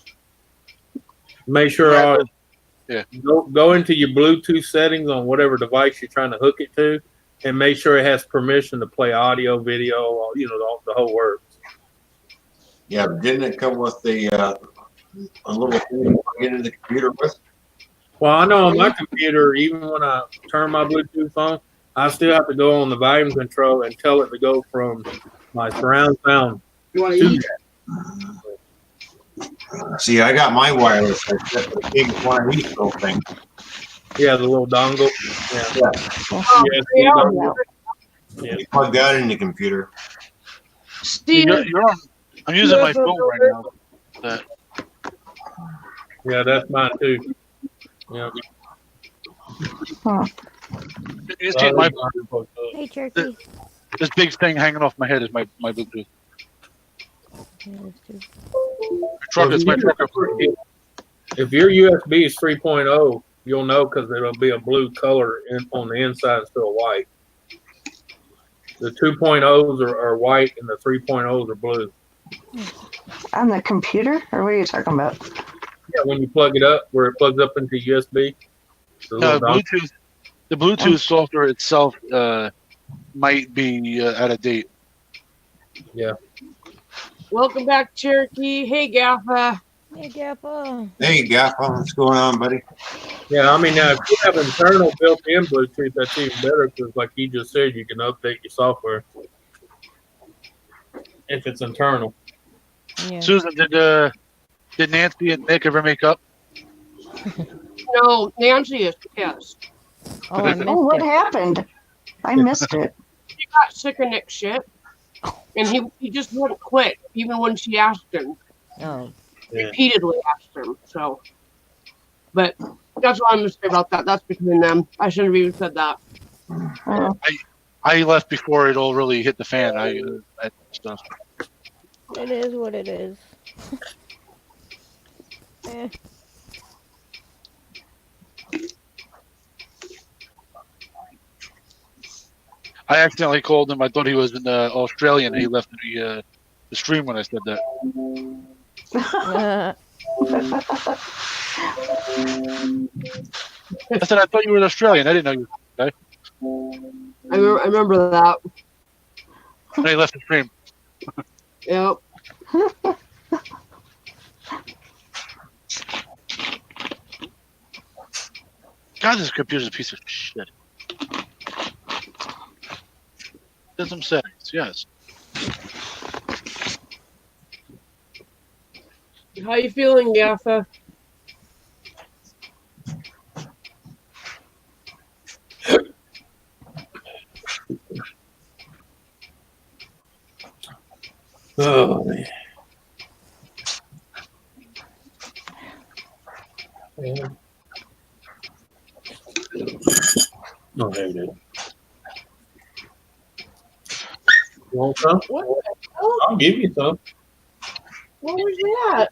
Make sure Yeah. Go into your Bluetooth settings on whatever device you're trying to hook it to, and make sure it has permission to play audio, video, the whole works. Yeah, but didn't it come with a little thing to plug into the computer with? Well, I know on my computer, even when I turn my Bluetooth on, I still have to go on the volume control and tell it to go from my surround sound. You want to eat? See, I got my wireless headset, but the big one of these little things. Yeah, the little dongle. Yeah. You plug that in the computer. Steve, I'm using my phone right now. Yeah, that's mine too. Yeah. You see my Hey, Turkey. this big thing hanging off my head is my Bluetooth. My truck. If your USB is 3.0, you'll know because there'll be a blue color on the inside instead of white. The 2.0s are white and the 3.0s are blue. On the computer? Or what are you talking about? Yeah, when you plug it up, where it plugs up into USB. Bluetooth. The Bluetooth software itself might be out of date. Yeah. welcome back, Cherokee. Hey, Gaffa. Hey, Gaffa. Hey, Gaffa, what's going on, buddy? Yeah, I mean, now if you have internal built-in Bluetooth, that's even better because, like you just said, you can update your software if it's internal. Yeah. Susan, did Nancy and Nick ever make up? No, Nancy is pissed. Oh, I missed What it. happened? I missed it. He got sick of Nick's shit, and he just wouldn't quit, even when she asked him. Oh. Yeah. Repeatedly asked him. So, but that's what I'm gonna say about that. That's between them. I shouldn't have even said that. I left before it all really hit the fan. I stuff. It is what it is. Eh. I accidentally called him. I thought he was in Australian. He left the stream when I said that. I said I thought you were Australian. I didn't know you were okay. I remember that. And he left the stream. Yep. God, this computer's a piece of shit. There's some settings, yes. How you feeling, Gaffa? Oh, man. Yeah. Oh, there it is. You want some? What the hell? I'll give you some. What was that?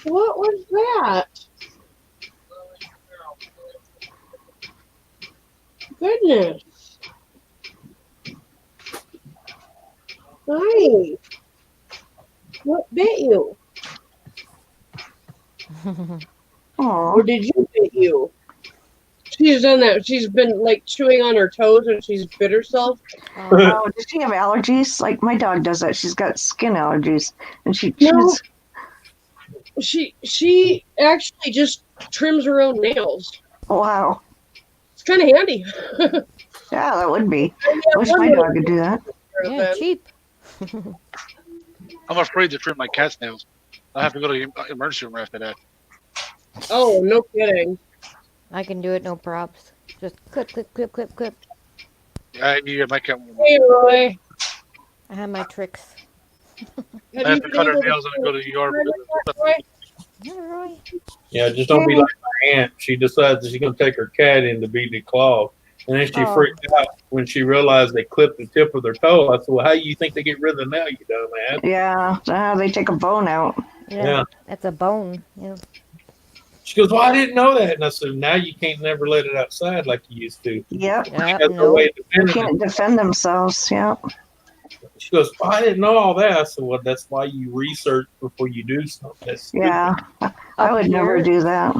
What was that? Goodness. Hi. What bit you? Oh, Or did you bit you? She's done that. She's been like chewing on her toes and she's bit herself. oh, does she have allergies? Like my dog does that. She's got skin allergies, and No. She actually just trims her own nails. wow. It's kind of handy. Yeah, that would be. I I wish my dog could do that. Yeah, cheap. I'm afraid to trim my cat's nails. I have to go to the emergency room after that. Oh, no kidding. I can do it, no props. Just clip, clip, clip, clip, clip. Yeah, my cat. Hey, Roy. I have my tricks. I have to cut her nails and go to the yard. Roy? Yeah, Roy. Yeah, just don't be like my aunt. She decides that she's going to take her cat in to be declawed. And then she Oh. freaked out when she realized they clipped the tip of their toe. I said, well, how do you think they get rid of the nail, you dumbass? Yeah, they take a bone out. Yeah. That's a bone. Yeah. She goes, well, I didn't know that. And I said, now you can't never let it outside like you used to. Yep. Yeah, That's no no. way to They defend it. can't defend themselves. Yeah. She goes, well, I didn't know all that. I said, well, that's why you research before you do something. That's stupid. Yeah. I would never do that.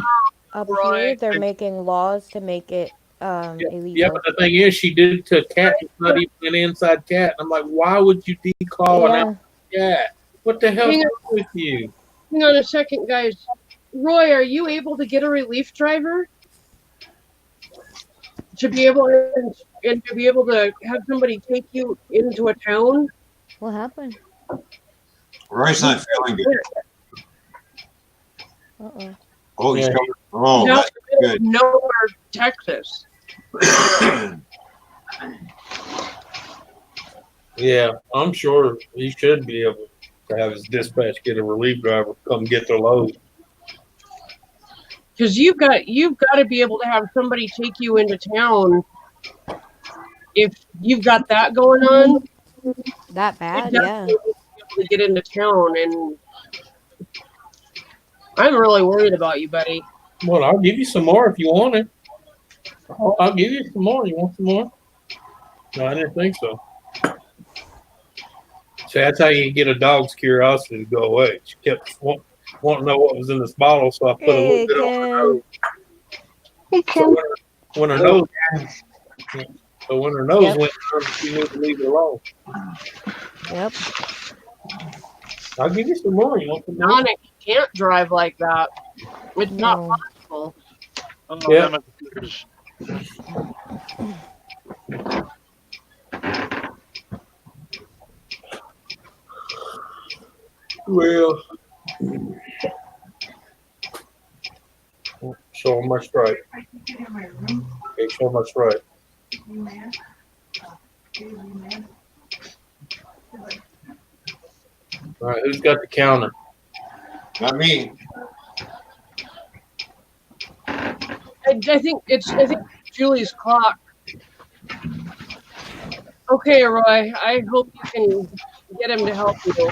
Up Roy, here, they're making laws to make it illegal. Yeah, but the thing is, she did it to a cat. It's not even an inside cat. I'm like, why would you declaw an outside cat? What the hell's Hang on. wrong with you? Hang on a second, guys. Roy, are you able to get a relief driver? To be able and to be able to have somebody take you into a town? What happened? Roy's not feeling good. Uh-oh. Oh, he's Yeah. coming. Oh, Now, that's good. nowhere, Texas. Yeah, I'm sure he should be able to have his dispatch get a relief driver come get their load. Because you've got to be able to have somebody take you into town. If you've got that going on, That bad? you Yeah. definitely need to be able to get into town. And I'm really worried about you, buddy. Well, I'll give you some more if you want it. I'll give you some more. You want some more? No, I didn't think so. See, that's how you get a dog's curiosity to go away. She kept wanting to know what was in this bottle, so I put a little bit on her nose. Hey, So Kim. when her nose, Yep. went, she knew to leave it alone. Yep. I'll give you some more. You want some more? Nonic can't drive like that. It's not No. possible. Oh, Yeah. my computer's- Well, show them my stripe. Okay, show my stripe. All right, who's got the counter? Not me. I think it's Julie's clock. Okay, Roy. I hope you can get him to help you.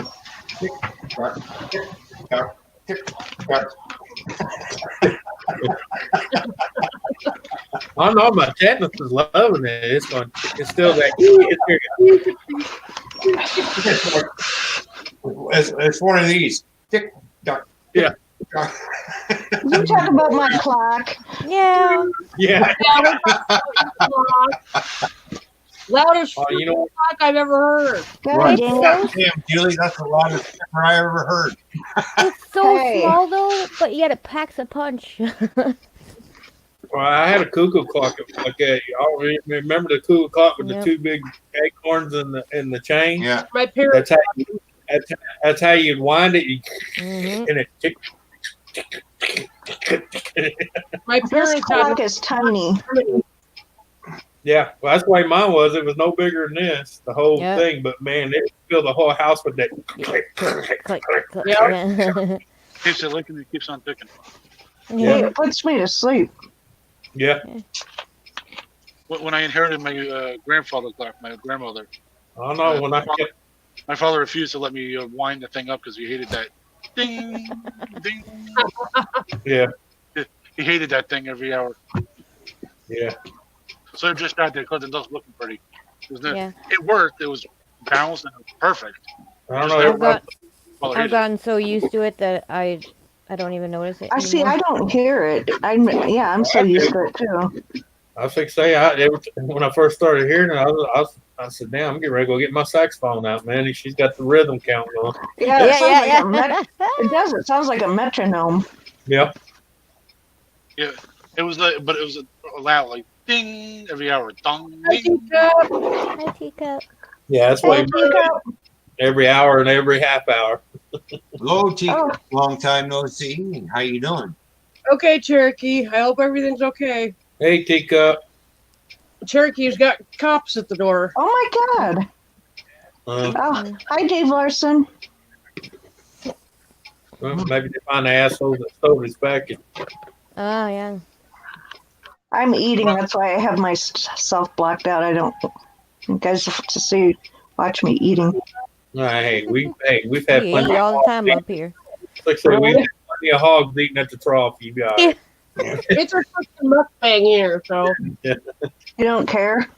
I know my technics is loving it. It's still that. It's one of these. Tick, tock, Yeah. tock. You talk about my clock. Yeah. Yeah. Loudest Oh, you know what? clock I've ever heard. God Right. dang it. Damn, Julie, that's the loudest ticker I ever heard. It's so Hey. small though, but yet it packs a punch. Well, I had a cuckoo clock like that. Y'all remember the cuckoo clock with Yep. the two big acorns in the chain? Yeah. My parents. That's how you'd wind it. hmm And it tick. My This parents clock had is tiny. Yeah, well, that's the way mine was. It was no bigger than this, the whole Yep. thing. But man, it filled the whole house with that. Click, click, click. Yeah. Keeps it licking, it keeps on ticking. Hey, it puts me to sleep. Yeah. when I inherited my grandfather clock, my grandmother, I know when I kept, my father refused to let me wind the thing up because he hated that ding, ding. yeah, He hated that thing every hour. yeah. So it just got there because it does looking pretty. Yeah. It worked. It was balanced and it was perfect. I don't Just know. I've got Well, I've gotten so used to it that I don't even notice it I see. anymore. I don't hear it. I'm so used to it too. I was fixing to say, when I first started hearing it, I said, damn, I'm getting ready to go get my saxophone out, man. And she's got the rhythm count going. Yeah, it sounds like a yeah. it does. It sounds like a metronome. Yeah. yeah, it was but it was loud, like ding every hour, dong, Hi, ding. Teacup. Hi, Teacup. Yeah, that's Hey, why Teacup. every hour and every half hour. Hello, T. Oh. Long time no see. How you doing? Okay, Cherokee. I hope everything's okay. Hey, Teacup. Cherokee's got cops at the door. Oh my God. Oh, hi, Dave Larson. Well, maybe they find the asshole that stole his package. Oh yeah. I'm eating. That's why I have myself blocked out. I don't. You guys have to watch me eating. Hey, we've had We plenty eat all the of time up here. like I said, we've had plenty of hogs eating at the trough, you guys. It's a fucking mukbang here, so You don't care.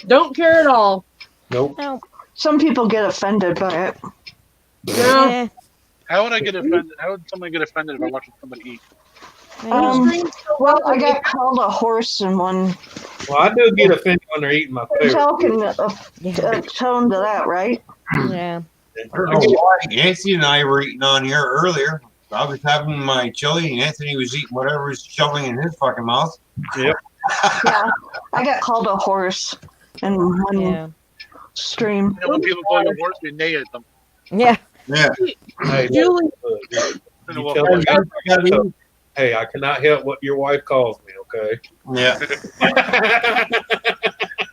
don't care at all. Nope. No. Some people get offended by it. No. Eh, How would I get offended? How would somebody get offended if I watch somebody eat? I know. Well, I got called a horse in one. Well, I do get offended when they're eating my food. Tell can atone to that, right? Yeah. I don't know why. Anthony and I were eating on here earlier. I was having my chili, and Anthony was eating whatever was shoving in his fucking mouth. Yep. Yeah, I got called a horse in one stream. You know, when people call you a horse, you neigh at them. Yeah. Yeah. Hey, Julie, you tell them, hey, I cannot help what your wife calls me, okay? Yeah.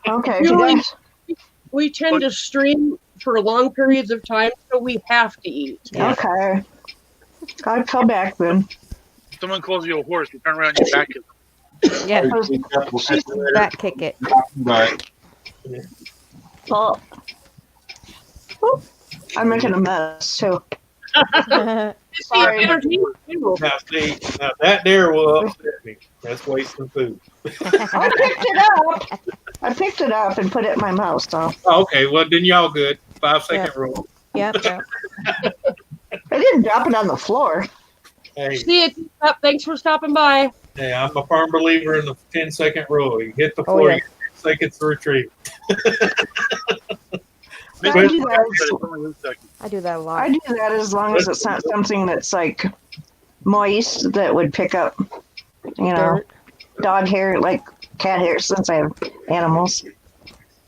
Okay, Julie, you guys. we tend to stream for long periods of time, so we have to eat. Okay. I'll come back then. If someone calls you a horse, you turn around and you back it. Yeah. We'll catch you later. Back kick it. Bye. Well, I'm making a mess too. Sorry. Now, see, now that there will upset me. That's wasting food. I picked it up. I picked it up and put it in my mouth. So Oh, okay, well, then y'all good. 5-second rule. Yep. Yep. I didn't drop it on the floor. Hey, See you. Teacup. Thanks for stopping by. hey, I'm a firm believer in the 10-second rule. You hit the Oh, floor, yeah. you get 10 seconds to retrieve. I do that. I do that a lot. I do that as long as it's not something that's like moist that would pick up, you know, Dirt. dog hair, like cat hair, since I have animals.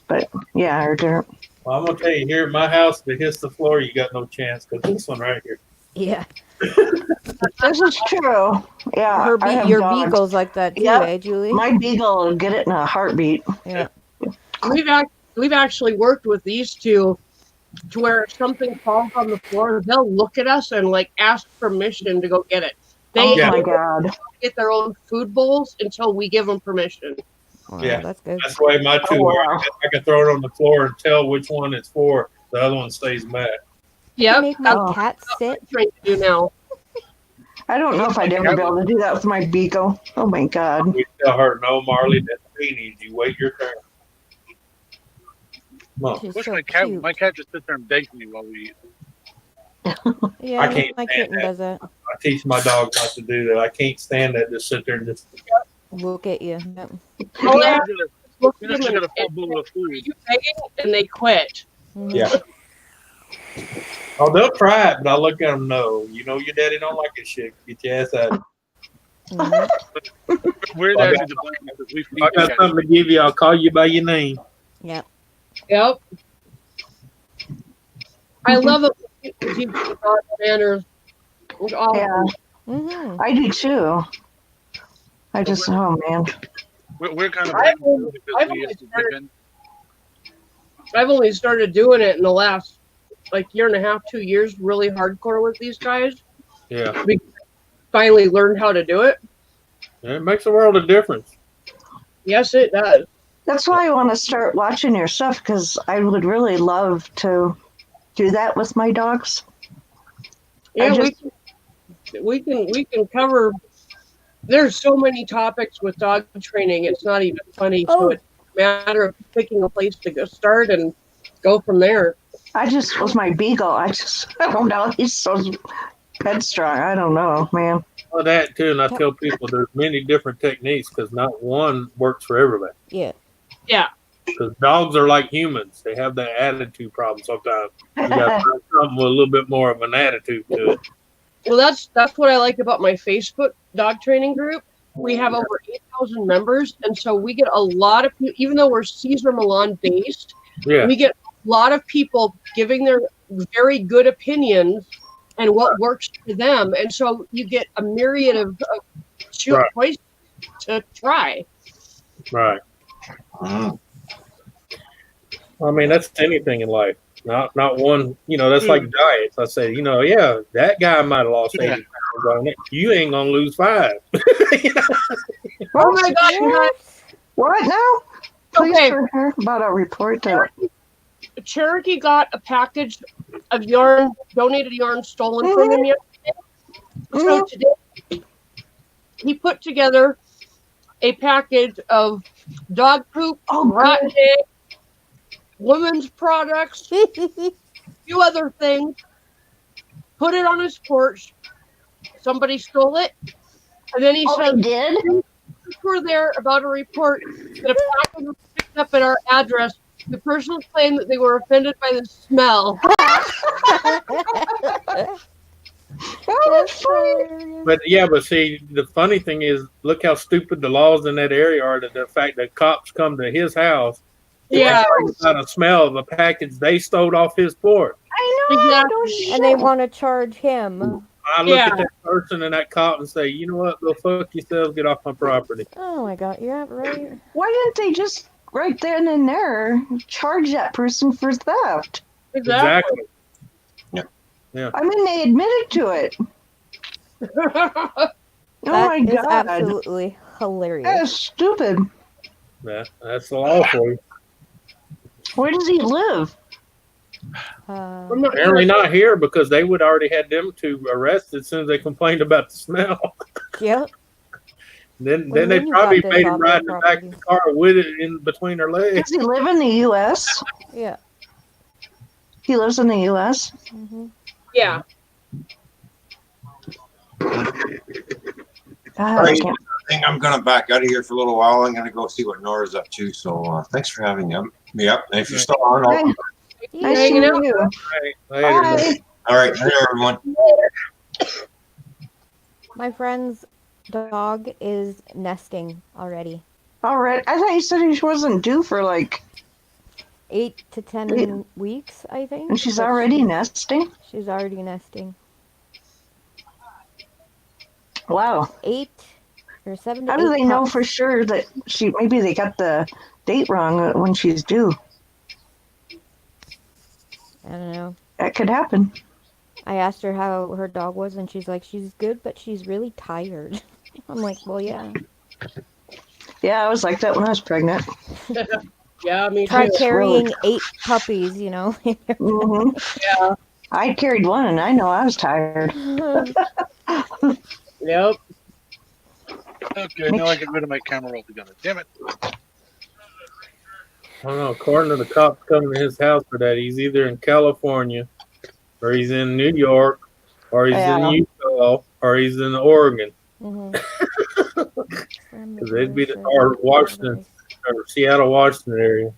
But yeah, or dirt. Well, I'm gonna tell you, here at my house, if it hits the floor, you got no chance because this one right here. Yeah. This is true. Yeah, Her I have your dogs. beagle's like that too, Yep. eh, Julie? My beagle will get it in a heartbeat. Yeah. We've actually worked with these two to where if something falls on the floor, they'll look at us and like ask permission to go get it. They Oh Yeah. my god. get their own food bowls until we give them permission. Wow, Yeah. that's good. That's the way my two Oh, are. wow. I can throw it on the floor and tell which one it's for. The other one stays mad. Yep, Make my Oh. cat sit. I'm trying to do now. I don't know if I'd ever be able to do that with my beagle. Oh my god. We tell her, no, Marley, that's beanies. You wait your turn. Come on. She's Wish so my cat, cute. my cat just sits there and begs me while we eat. Yeah, I can't my stand kitten that. does that. I teach my dog not to do that. I can't stand that. Just sit there and just. Look at you. Yep. Oh, yeah. Look You at know, them she got a and- full bowl of food. you begging and they quit. Mhm. Yeah. Oh, they'll try it, but I look at them. No, you know your daddy don't like this shit. Get your ass out. Mhm. We're I there got- to blame because we feed I the got cat. something to give you. I'll call you by your name. Yep. Yep. I love it when people teach the dog manners. It's awesome. Yeah, Mhm. I do too. I just, oh man. We're kind of I've blaming only- because I've we only have to give started- in. I've only started doing it in the last like year and a half, 2 years, really hardcore with these guys. Yeah. Finally learned how to do it. It makes a world of difference. Yes, it does. That's why I want to start watching your stuff because I would really love to do that with my dogs. Yeah, just- we can cover. There's so many topics with dog training. It's not even funny. So Oh. it's a matter of picking a place to go start and go from there. I just was my beagle. I don't know. He's so headstrong. I don't know, man. Well, that too, and I tell people there's many different techniques because not one works for everybody. Yeah. Yeah. Because dogs are like humans; they have that attitude problem sometimes. You got to find something with a little bit more of an attitude to it. Well, that's what I like about my Facebook dog training group. We have over 8,000 members, and so we get a lot of people. Even though we're Cesar Millan based, Yeah, we get a lot of people giving their very good opinions and what works for them, and so you get a myriad of Right. choices to try. right. Mm. I mean, that's anything in life. Not one. That's like diets. I say, yeah, that guy might have lost 80 pounds on it. You ain't gonna lose 5. Oh my God! you guys, What now? Please Okay. for her about a report that Cherokee got a package of yarn, donated yarn stolen from him yesterday. So today, he put together a package of dog poop, rat egg, women's products, a few other things. Put it on his porch. Somebody stole it, and then he said, they did? "We're there about a report that a package was picked up at our address. The person claimed that they were offended by the smell." Oh, that's funny. But see, the funny thing is, look how stupid the laws in that area are. That the fact that cops come to his house, Yeah, about a smell of a package they stole off his porch. I know. Exactly. No shit. And they want to charge him. I look Yeah. at that person and that cop and say, you know what? Go fuck yourself. Get off my property. Oh my God. Yeah, right. Why didn't they just right then and there charge that person for theft? exactly. I mean, they admitted to it. Oh That my is God. absolutely hilarious. That's stupid. That's the law for you. Where does he live? I'm not Apparently sure. not here because they would already had them two arrested as soon as they complained about the smell. Yep. Then Well, they then you probably got this made him off ride in their the back of the car with it in between their legs. Does he live in the U.S.? Yeah. He lives in the U.S.? Hmm. Yeah. God, Right. I can't. I think I'm gonna back out of here for a little while. I'm gonna go see what Nora's up to. So thanks for having me up. And if you're still on, I'll, Hey, nice to Hanging meet out. you. Later. Bye. all right, later, everyone. My friend's dog is nesting already. All right. I thought you said he wasn't due for like, 8 to 10 weeks, I think. and she's but already nesting? She's already nesting. Wow. 8 or 7 to How 8 do they know pups. for sure that maybe they got the date wrong when she's due? I don't know. That could happen. I asked her how her dog was, and she's like, she's good, but she's really tired. I'm like, well, yeah. Yeah, I was like that when I was pregnant. Yeah, me Try too. carrying 8 puppies, you know. Hmm Yeah. I carried one, and I know I was tired. Yep. Okay, now I get rid of my camera altogether. Damn it. I don't know. According to the cops coming to his house for that, he's either in California, or he's in New York, or he's in Yeah. Utah, or he's in Oregon. Mhm. Because they'd be or Washington or Seattle, Washington area.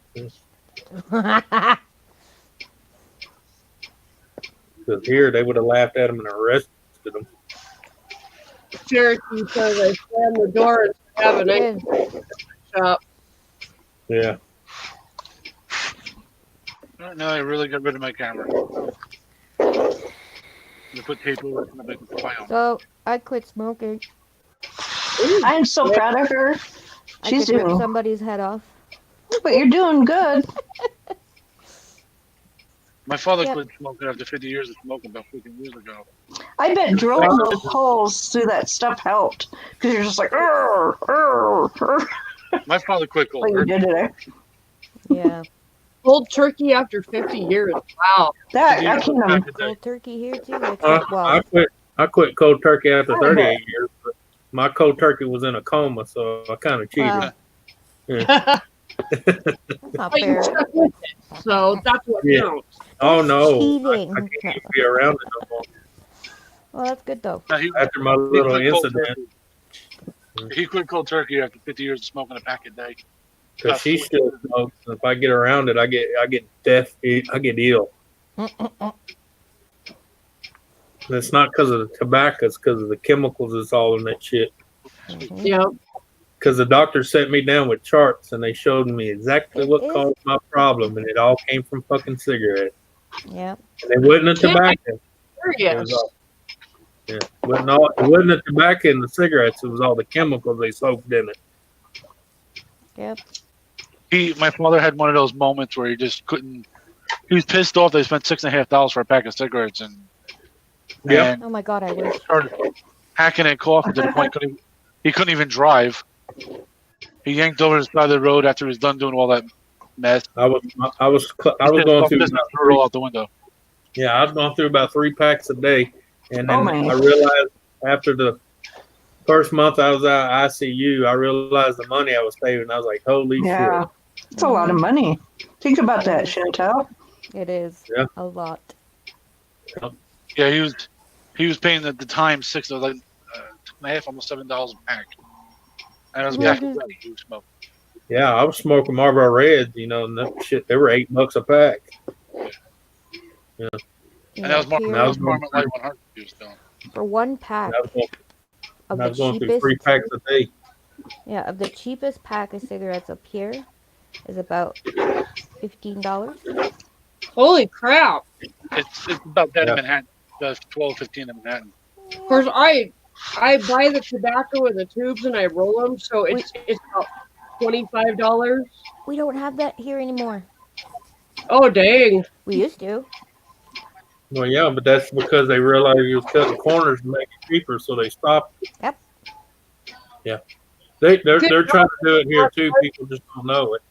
Because here they would have laughed at him and arrested him. Cherokee says I slammed the door and have a nice shop. Yeah. Now I really got rid of my camera. I'm gonna put tape over it and make it my own. So I quit smoking. I am so proud of her. I She's could rip doing, somebody's head off. but you're doing good. My father Yep. quit smoking after 50 years of smoking about 15 years ago. I bet drilling those holes through that stuff helped because you're just like, "Arr, arr, arr." My father quit cold What you turkey. did today? Yeah. Cold turkey after 50 years. Wow. That Did I you can't back even. in the day? Cold turkey here too, except I well, quit cold turkey after Oh, 38 years, but my cold turkey was in a coma, so I kind of cheated. well, But that's not you fair. stuck with it, so that's what Yeah. counts. Oh That's no, I cheating. can't No. even be around it no more. Well, that's good though. No, he After my he little quit cold incident, turkey. He quit cold turkey after 50 years of smoking a pack a day. because she still smokes, and if I get around it, I get deaf. I get ill. And it's not because of the tobacco; it's because of the chemicals that's all in that shit. Mhm. Yeah. Because the doctor set me down with charts, and they showed me exactly It what is. caused my problem, and it all came from fucking cigarettes. Yeah. And it wasn't the Can't tobacco. It Serious. was all, yeah, it wasn't the tobacco and the cigarettes. It was all the chemicals they soaked in it. Yep. My father had one of those moments where he just couldn't. He was pissed off. They spent $6.50 for a pack of cigarettes, and Yeah. Oh my god, I wish. started hacking at coffee to the point he couldn't even drive. He yanked over the side of the road after he was done doing all that mess. I was He going just through threw about it all out the window. yeah, I was going through about 3 packs a day, and Oh, then man. I realized after the first month I was out of ICU, I realized the money I was saving. I was like, holy Yeah, it's a lot of money. Think about that, Chantel. It is Yeah. a lot. Yeah, he was paying at the time $6.50, almost $7 a pack. And it was back in the day he was smoking. shit. Yeah, I was smoking Marlboro Reds, and that shit, they were $8 a pack. And that was more here, that was Marmot Light 100 he was doing. for one pack And I was going, of and I the was going through cheapest, 3 packs a day. yeah, of the cheapest pack of cigarettes up here is about $15. Holy crap. It's about that Yeah. in Manhattan. That's 12.15 in Manhattan. Of course, I buy the tobacco in the tubes and I roll them, so it's about $25. We don't have that here anymore. Oh dang. We used to. Well, yeah, but that's because they realized you was cutting corners to make it cheaper, so they stopped. Yep. Yeah, they're trying to do it here too. People just don't know it.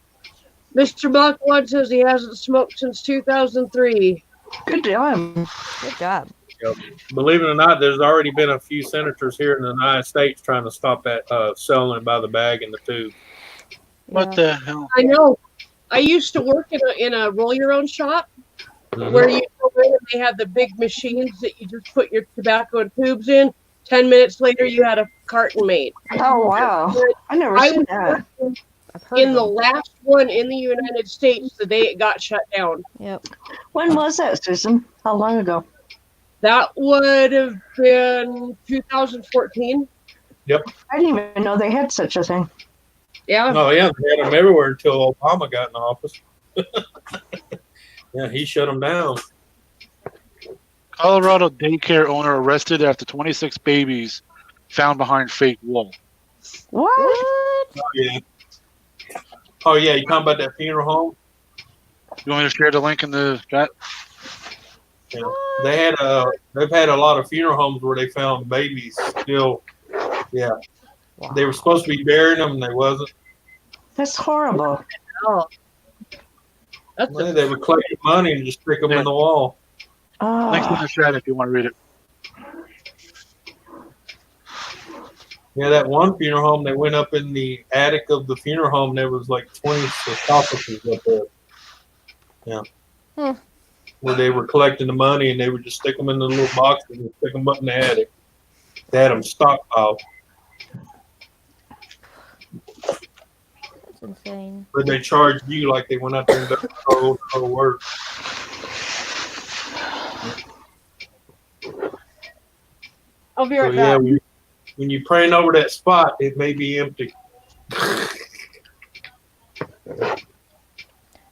Mr. Buckwood says he hasn't smoked since 2003. Good job. Good job. Believe it or not, there's already been a few senators here in the United States trying to stop that selling it by the bag and the tube. What the hell? I know. I used to work in a roll your own shop Mhm. where you go in and they had the big machines that you just put your tobacco and tubes in. 10 minutes later, you had a carton made. Oh wow, I never I seen was that. working I've heard in of the them. last one in the United States the day it got shut down. Yep. When was that, Susan? How long ago? That would have been 2014. I didn't even know they had such a thing. Yeah. Oh yeah, they had them everywhere until Obama got in office. Yeah, he shut them down. Colorado daycare owner arrested after 26 babies found behind fake wall. What? What? Oh yeah. Oh yeah, you talking about that funeral home? You want me to share the link in the chat? Yeah. They've had a lot of funeral homes where they found babies still. Yeah, Wow. they were supposed to be burying them, and they wasn't. That's horrible. Oh. That's Well, they would collect money and just stick them in the wall. Link's in Oh, the chat if you want to read it. Yeah, that one funeral home, they went up in the attic of the funeral home. There was like 20 sarcophagus up there. Yeah. Hmm. Where they were collecting the money, and they would just stick them in the little boxes and stick them up in the attic. They had them stockpiled, That's insane. but they charged you like they went out there and done the whole work. I'll be So right yeah, back. when you're praying over that spot, it may be empty.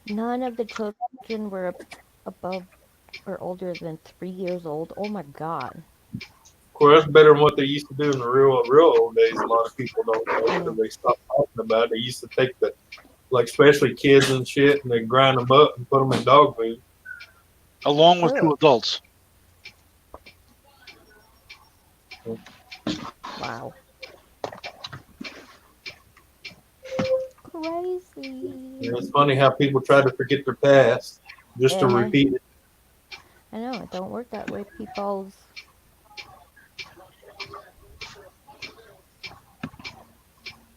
None of the children were above or older than 3 years old. Oh my god. Of course, that's better than what they used to do in the real old days. A lot of people don't know because they stopped talking about it. They used to take especially kids and shit, and they grind them up and put them in dog food. Along with Ew. 2 adults. Wow. crazy. It's funny how people try to forget their past just to Uh-huh. repeat it. I know it don't work that way, peoples.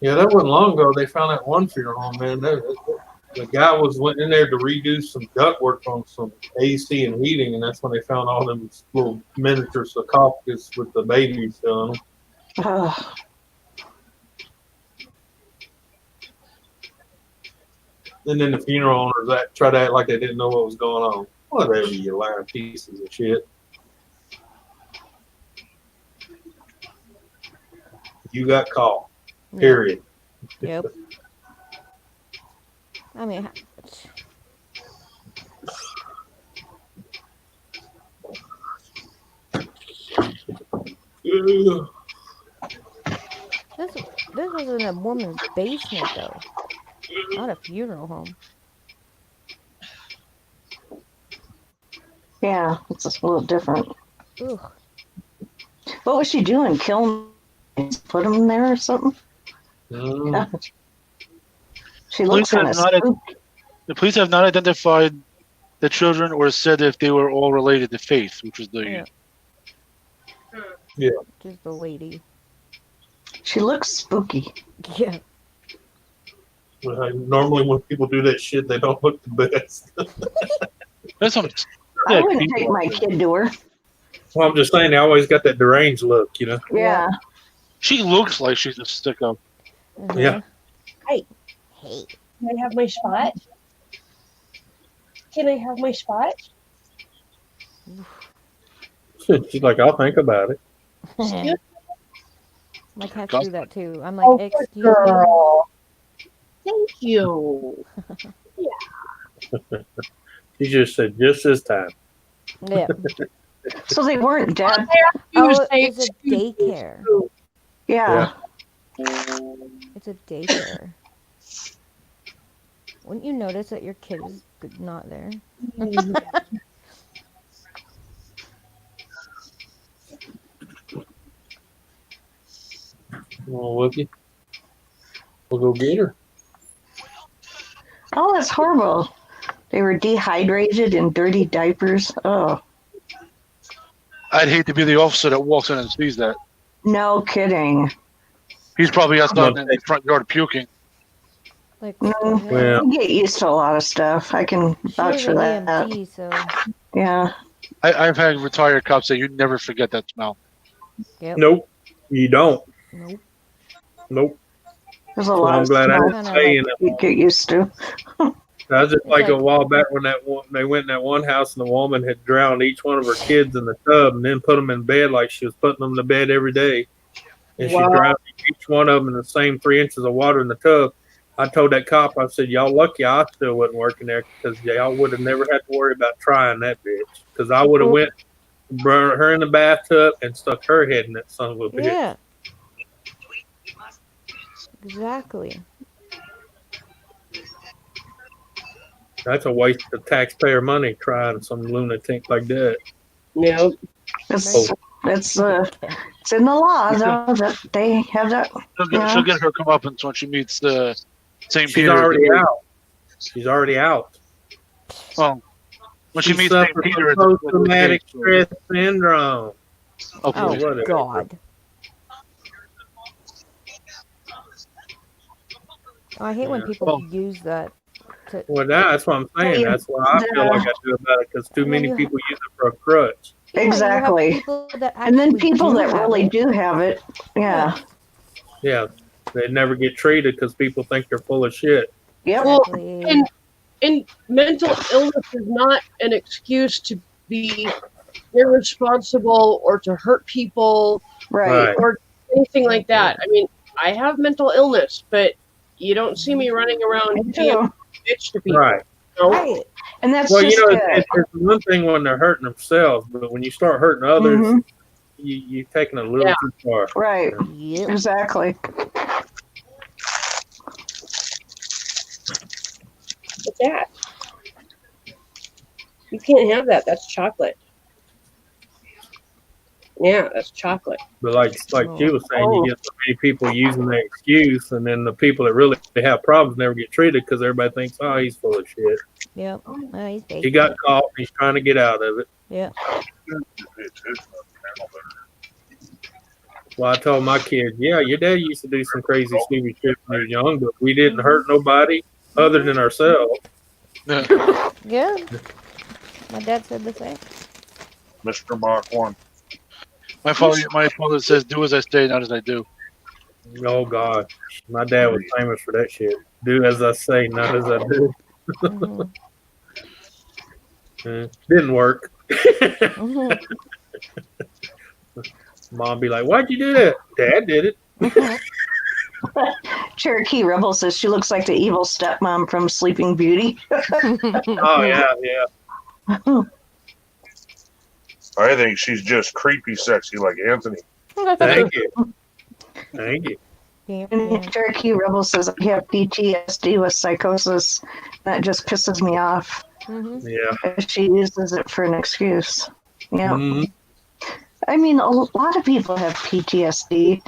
Yeah, that wasn't long ago. They found that one funeral home, man. The guy went in there to redo some ductwork on some AC and heating, and that's when they found all them little miniature sarcophagus with the babies on them. Ugh. And then the funeral owners try to act like they didn't know what was going on. Whatever, you lying pieces of shit. You got caught. Period. Yep. I mean, this was in a woman's basement though, not a funeral home. Yeah, it's a little different. Ugh. What was she doing? Killing? Put them there or something? Mm. She looks kind of. The police have not identified the children or said if they were all related to Faith, which was the Just the lady. She looks spooky. Yeah. Normally, when people do that shit, they don't look the best. That's some. I wouldn't take my kid to her. Well, I'm just saying, they always got that deranged look, you know? Yeah. She looks like she's a stick-up. Uh-huh. Yeah. Hey, Hey. can I have my spot? Can I have my spot? She's like, I'll think about it. My cats do that too. I'm like, Oh, good excuse me. girl. Thank you. She just said, just this time. Yeah. So they weren't dead. Oh, it's a daycare. Yeah. It's a daycare. Wouldn't you notice that your kid is not there? Well, Wookie, we'll go get her. Oh, that's horrible. They were dehydrated in dirty diapers. Oh, I'd hate to be the officer that walks in and sees that. no kidding. He's probably outside in the front yard puking. Like, No, Well, you get used to a lot of stuff. I can she vouch was for an that. EMT, so Yeah. I've had retired cops say you never forget that smell. yep. nope, you don't. Nope. Nope. There's a Well, lot I'm of glad I stuff didn't say in you get used to. I was just like a like- while back when they went in that one house and the woman had drowned each one of her kids in the tub and then put them in bed like she was putting them to bed every day. And she Wow. drowned each one of them in the same 3 inches of water in the tub. I told that cop, I said, y'all lucky I still wasn't working there because y'all would have never had to worry about trying that bitch. Because I would have went, brought her in the bathtub and stuck her head in that son of a bitch. Yeah. Exactly. That's a waste of taxpayer money trying some lunatic like that. Nope. It's it's in the law though that they have that. She'll get her comeuppance when she meets the St. She's Peter. already out. She's already out. Well, when she meets St. suffers Peter, from it's post-traumatic stress syndrome. Oh, whatever. God. Oh, I hate when Yeah. people use that to. Well, that's what I'm saying. That's what I feel like I do about it because too And then many you people use it for a crutch. Yeah, you have Exactly. people that And then actually people do that have really it. do have it. Yeah. Yeah, they never get treated because people think they're full of shit. Yep. Well, Exactly. and mental illness is not an excuse to be irresponsible or to hurt people Right. or anything like that. I mean, I have mental illness, but you don't see me running Me around being too. a bitch to people. Right. You know? Right. And that's Well, just you know, it. it's one thing when they're hurting themselves, but when you start hurting others, Mhm. you're taking it a little Yeah. too far. Right. Yep. Exactly. What's that? You can't have that. That's chocolate. Yeah, that's chocolate. But like she was saying, you get so many people using that excuse, and then the people that really have problems never get treated because everybody thinks, oh, he's full of shit. Yep. He's He got caught. He's trying to get out of it. Yeah. Well, I told my kids, yeah, your dad used to do some crazy, stupid shit when he was young, but we didn't hurt nobody other than ourselves. Yeah. My dad said the same. Mr. Mach 1. My father says, "Do as I say, not as I do." Oh God, my dad was famous for that shit. Do as I say, not as I do. Didn't work. Mom be like, "Why'd you do that?" Dad did it. Cherokee Rebel says she looks like the evil stepmom from Sleeping Beauty. Oh yeah, yeah. I think she's just creepy sexy like Anthony. Thank you. Thank you. And Cherokee Rebel says I have PTSD with psychosis. That just pisses me off. Yeah. She uses it for an excuse. Yeah. Mm-hmm. I mean, a lot of people have PTSD.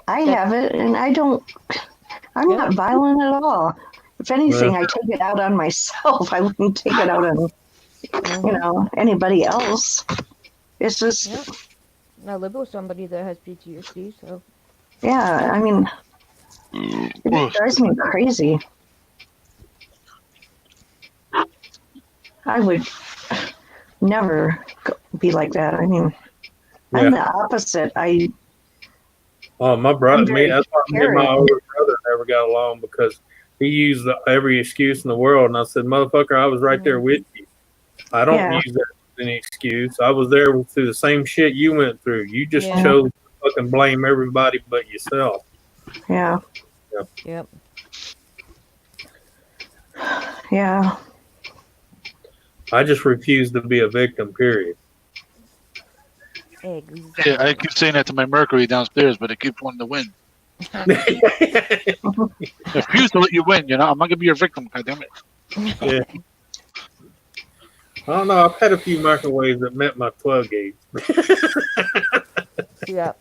I have it, and I'm not violent at all. If anything, I take it out on myself. I wouldn't take it out on, anybody else. It's just. I live with somebody that has PTSD, so. Yeah, I mean, it drives me crazy. I would never be like that. I mean, I'm the opposite. Oh, my brother, I'm very that's why me and my older brother never got along because he used every excuse in the world. And I said, motherfucker, I was right there with you. I don't use that as an excuse. I was there through the same shit you went through. You just chose to fucking blame everybody but yourself. Yeah. Yep. Yeah. I just refuse to be a victim, period. Yeah, I keep saying that to my Mercury downstairs, but it keeps wanting to win. I refuse to let you win. I'm not gonna be your victim. God damn it. Yeah. I don't know. I've had a few microwaves that met my 12 gauge. Yeah.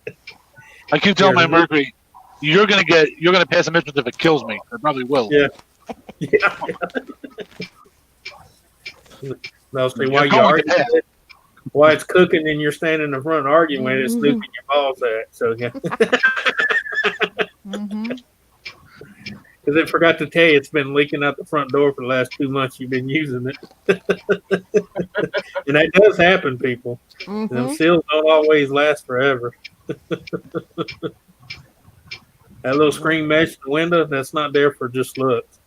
I keep telling my Mercury, you're gonna pass a mistress if it kills me. It probably will. Yeah. No, see, while it's cooking and you're standing in front arguing with it, snooping your balls at. So yeah. Because they forgot to tell you it's been leaking out the front door for the last 2 months you've been using it. And that does happen, people. Them seals don't always last forever. That little screen mesh in the window, that's not there for just looks.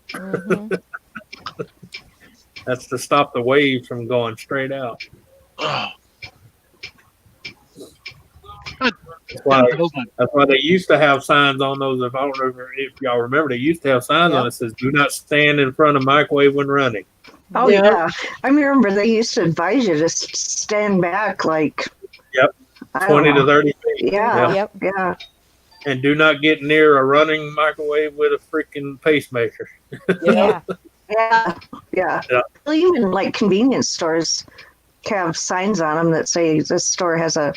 That's to stop the wave from going straight out. That's why they used to have signs on those. If y'all remember, they used to have signs on it that says "Do not stand in front of microwave when running." Oh yeah. I remember they used to advise you to stand back like 20 to 30 feet. Yeah. And do not get near a running microwave with a freaking pacemaker. Yeah. Well, even like convenience stores have signs on them that say this store has a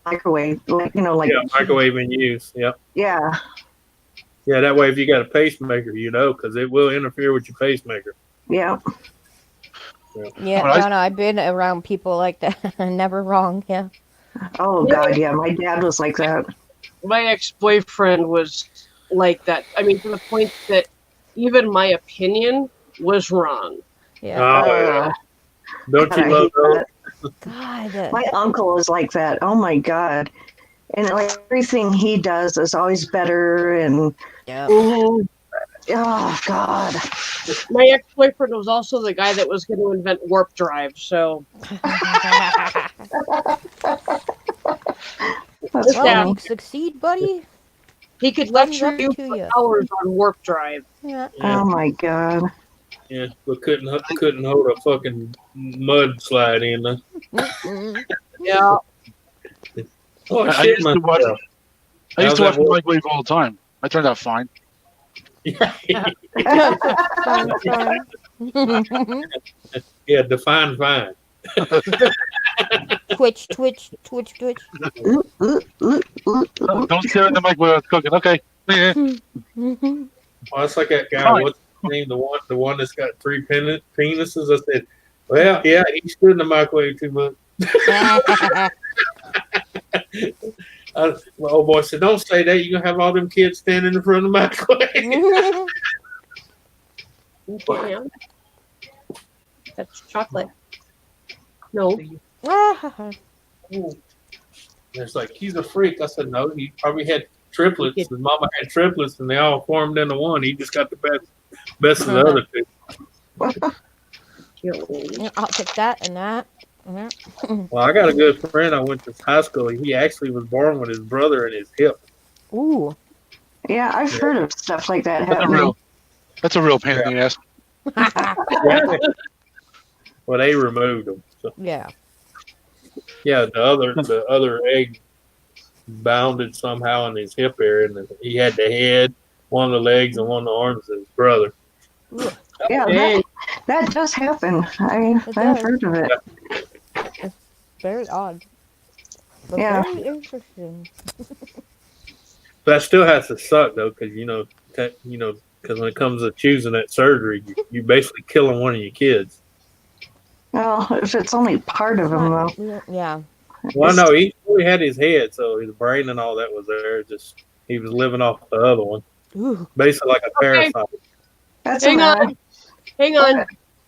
microwave, microwave in use. Yep. Yeah. Yeah, that way if you got a pacemaker, because it will interfere with your pacemaker. Yeah. Yeah, no, I've been around people like that. Never wrong. Yeah. Oh God, yeah. My dad was like that. My ex-boyfriend was like that. I mean, to the point that even my opinion was wrong. Yeah. Don't you love that? God. My uncle is like that. Oh my God. And like everything he does is always better and oh God. My ex-boyfriend was also the guy that was going to invent warp drive, so That's funny. Succeed, buddy. He could lecture you for hours on warp drive. Yeah. Oh my God. Yeah, but couldn't hold a fucking mudslide in there. Yeah. Oh, I used to watch the microwave all the time. I turned out fine. Yeah, define fine. Twitch, Twitch, Twitch, Twitch. Don't stare at the mic while it's cooking. Okay. Yeah. Mhm. Well, it's like that guy. Fine. What's his name? The one that's got three penises. I said, well, yeah, he stood in the microwave too much. My old boy said, "Don't say that. You're gonna have all them kids standing in front of the microwave." Yeah. That's chocolate. No. It's like, he's a freak. I said, no, he probably had triplets. His mama had triplets, and they all formed into one. He just got the best of the other two. I'll take that and that. And that. Well, I got a good friend I went to high school. He actually was born with his brother in his hip. Ooh. Yeah, I've heard of stuff like that That's happening. a real pain in the ass. Well, they removed him. So, Yeah. yeah, the other egg bounded somehow in his hip area, and he had the head, one of the legs, and one of the arms of his brother. Yeah, that does happen. I've does. heard of it. Very odd. But Yeah. very interesting. That still has to suck though, because because when it comes to choosing that surgery, you basically killing one of your kids. Well, if it's only part of him, though. Yeah. Well, no, he only had his head, so his brain and all that was there. Just he was living off the other one, Ooh. basically like a parasite. That's Hang enough. on. Hang on.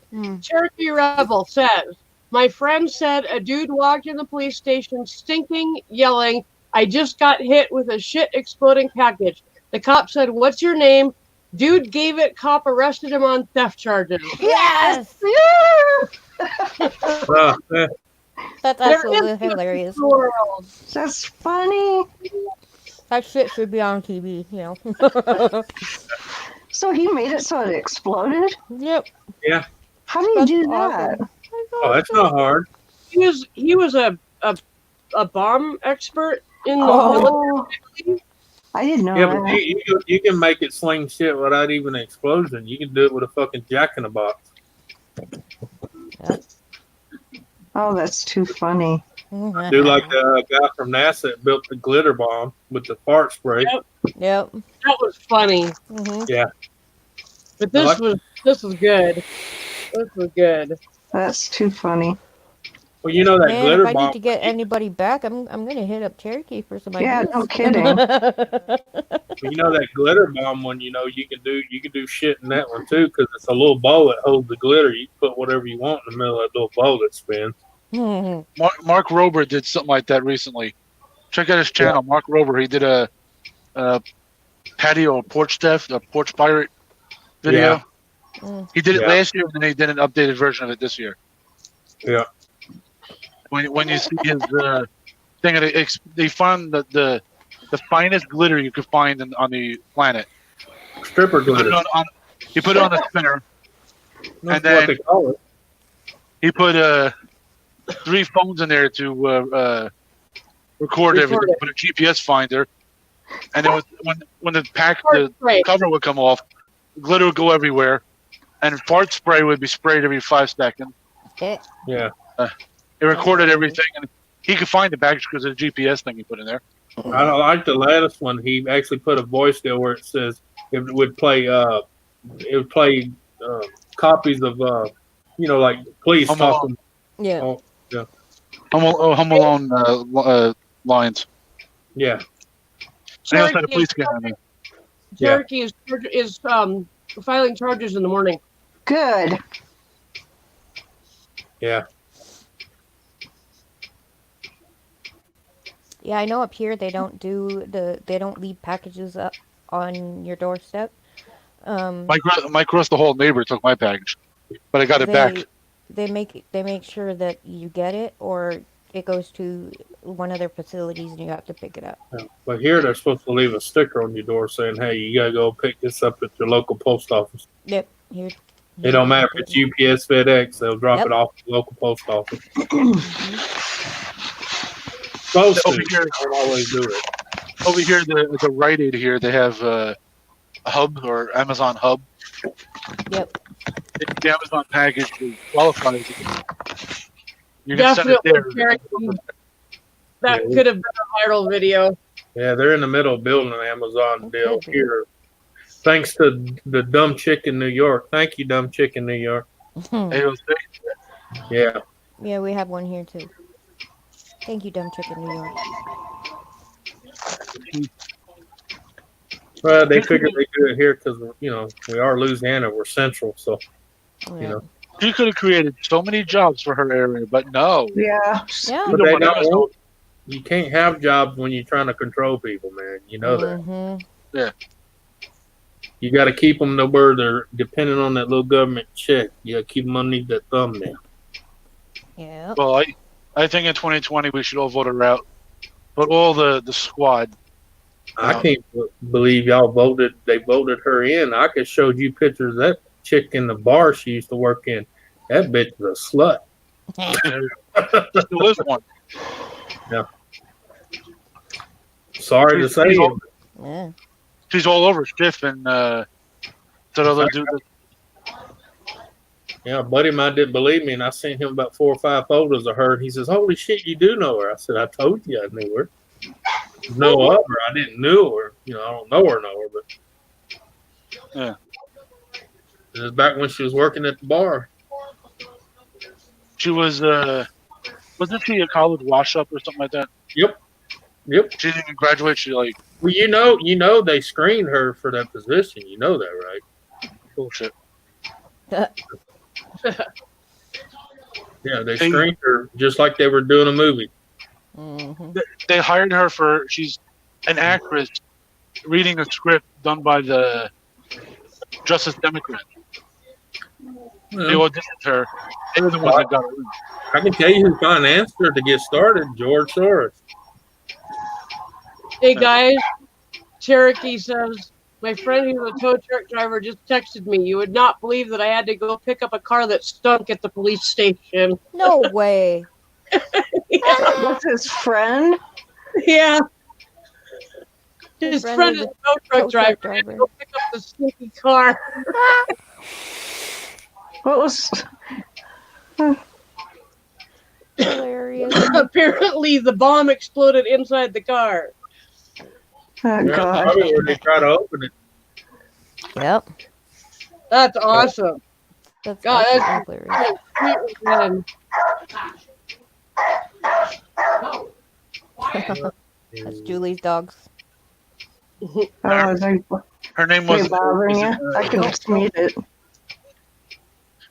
Hmm. Cherokee Rebel says, my friend said a dude walked in the police station stinking, yelling, I just got hit with a shit exploding package. The cop said, what's your name? Dude gave it. Cop arrested him on theft charges. Yes! Yeah. That's There absolutely is hilarious. world. That's funny. That shit should be on TV, you know. So he made it so it exploded? Yep. Yeah. How do you That's do that? awesome. Oh, that's not hard. He was a bomb expert in the Oh, I didn't know Yeah, but that. you can make it sling shit without even an explosion. You can do it with a fucking jack in the box. Oh, that's too funny. Do like the guy from NASA that built the glitter bomb with the fart spray. Yep. That was funny. Mm-hmm. Yeah. But this was good. This was good. That's too funny. Well, you know that Man, glitter if I bomb. need to get anybody back, I'm gonna hit up Cherokee for some Yeah, ideas. no kidding. You know that glitter bomb one. You can do shit in that one too, because it's a little ball that holds the glitter. You can put whatever you want in the middle of that little ball that spins. Mark Rober did something like that recently. Check out his channel, Mark Rober. He did a patio porch theft, a porch pirate video. Yeah. He did it Yeah. last year, and then he did an updated version of it this year. Yeah. When you see his thing, they found the finest glitter you could find on the planet. Stripper He put glitter. it he put it on a spinner, That's and then what they call it. he put 3 phones in there to record everything. it. Put a GPS finder, and then when the Fart spray. cover would come off, glitter would go everywhere, and fart spray would be sprayed every 5 seconds. Yeah. It recorded everything, and he could find the package because of the GPS thing he put in there. I don't like the latest one. He actually put a voice deal where it says it would play copies of like police Home Alone. talking. Yeah. Oh, yeah. Home Alone lines. Yeah. And he also had a police guy in there. Cherokee is filing charges in the morning. Good. Yeah. Yeah, I know up here they don't leave packages up on your doorstep. Mike Ross, the whole neighbor, took my package, but I got it back. They make sure that you get it, or it goes to one of their facilities and you have to pick it up. Yeah. But here they're supposed to leave a sticker on your door saying, "Hey, you gotta go pick this up at your local post office." Yep. Here. It don't matter if it's UPS, FedEx; they'll drop Yep. it off at the local post office. Supposed Over to. here, Don't always do it. over here, the Rite Aid here, they have a hub or Amazon hub. Yep. The Amazon package qualifies You can send it Definitely, there. Cherokee. That Yeah. could have been a viral video. Yeah, they're in the middle of building an Amazon It deal could be. here. Thanks to the dumb chick in New York. Thank you, dumb chick in New York. AOC. Yeah. Yeah, we have one here too. Thank you, dumb chick in New York. Well, they figured they do it here because, you know, we are Louisiana. We're central. So, Oh, you yeah. know. She could have created so many jobs for her area, but no. Yeah. Yeah. But Either they one of don't us want, you can't have jobs when you're trying to control people, man. You know that. Mm-hmm. You got to keep them to where they're depending on that little government check. You got to keep them underneath that thumbnail. Yeah. Well, I think in 2020 we should all vote her out. But all the squad. I can't believe y'all voted. They voted her in. I could show you pictures of that chick in the bar she used to work in. That bitch was a slut. Still is one. Yeah. Sorry to say She's it. all, Yeah. she's all over Schiff and that other dude. Yeah, a buddy of mine didn't believe me, and I sent him about 4 or 5 photos of her. And he says, "Holy shit, you do know her?" I said, "I told you I knew her. Know of her. I didn't know her. You know, I don't know her, but Yeah. it was back when she was working at the bar." She was wasn't she a college wash up or something like that? Yep. She didn't even graduate. She like Well, you know, they screened her for that position. You know that, right? bullshit. Yeah, they screened her just like they were doing a movie. Mm-hmm. They hired her for she's an actress reading a script done by the Justice Democrat. They auditioned her. They were the ones that got her in. I can tell you who financed her to get started, George Soros. Hey guys, Cherokee says, my friend who's a tow truck driver just texted me. You would not believe that I had to go pick up a car that stunk at the police station. No way. That's his friend. Yeah. His friend friend is is a a tow truck tow driver. truck He had to driver. go pick up the stinky car. What was? Hilarious. Apparently, the bomb exploded inside the car. Oh Yeah, God. probably where they try to open it. Yep. That's awesome. That's God, absolutely that's hilarious. sweet man. That's Julie's dogs. Oh, Her name they was bothering you? I can just mute it.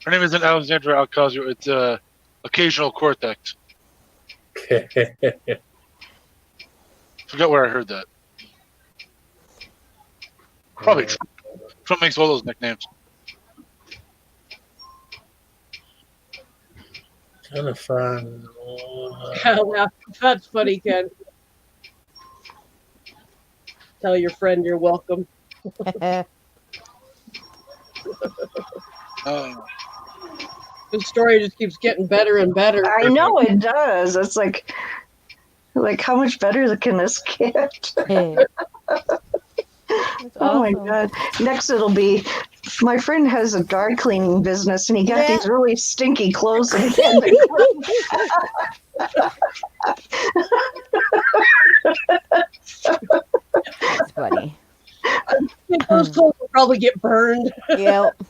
her name isn't Alexandra Alcazar. It's Occasional Cortex. Forgot where I heard that. Probably Trump. Trump makes all those nicknames. Trying to find. Yeah, that's funny, Ken. Tell your friend you're welcome. The story just keeps getting better and better. I know it does. It's like how much better can this get? Oh my God. Next it'll be my friend has a dry cleaning business and he got these really stinky clothes and he had That's funny. Those clothes will probably get burned. Yep.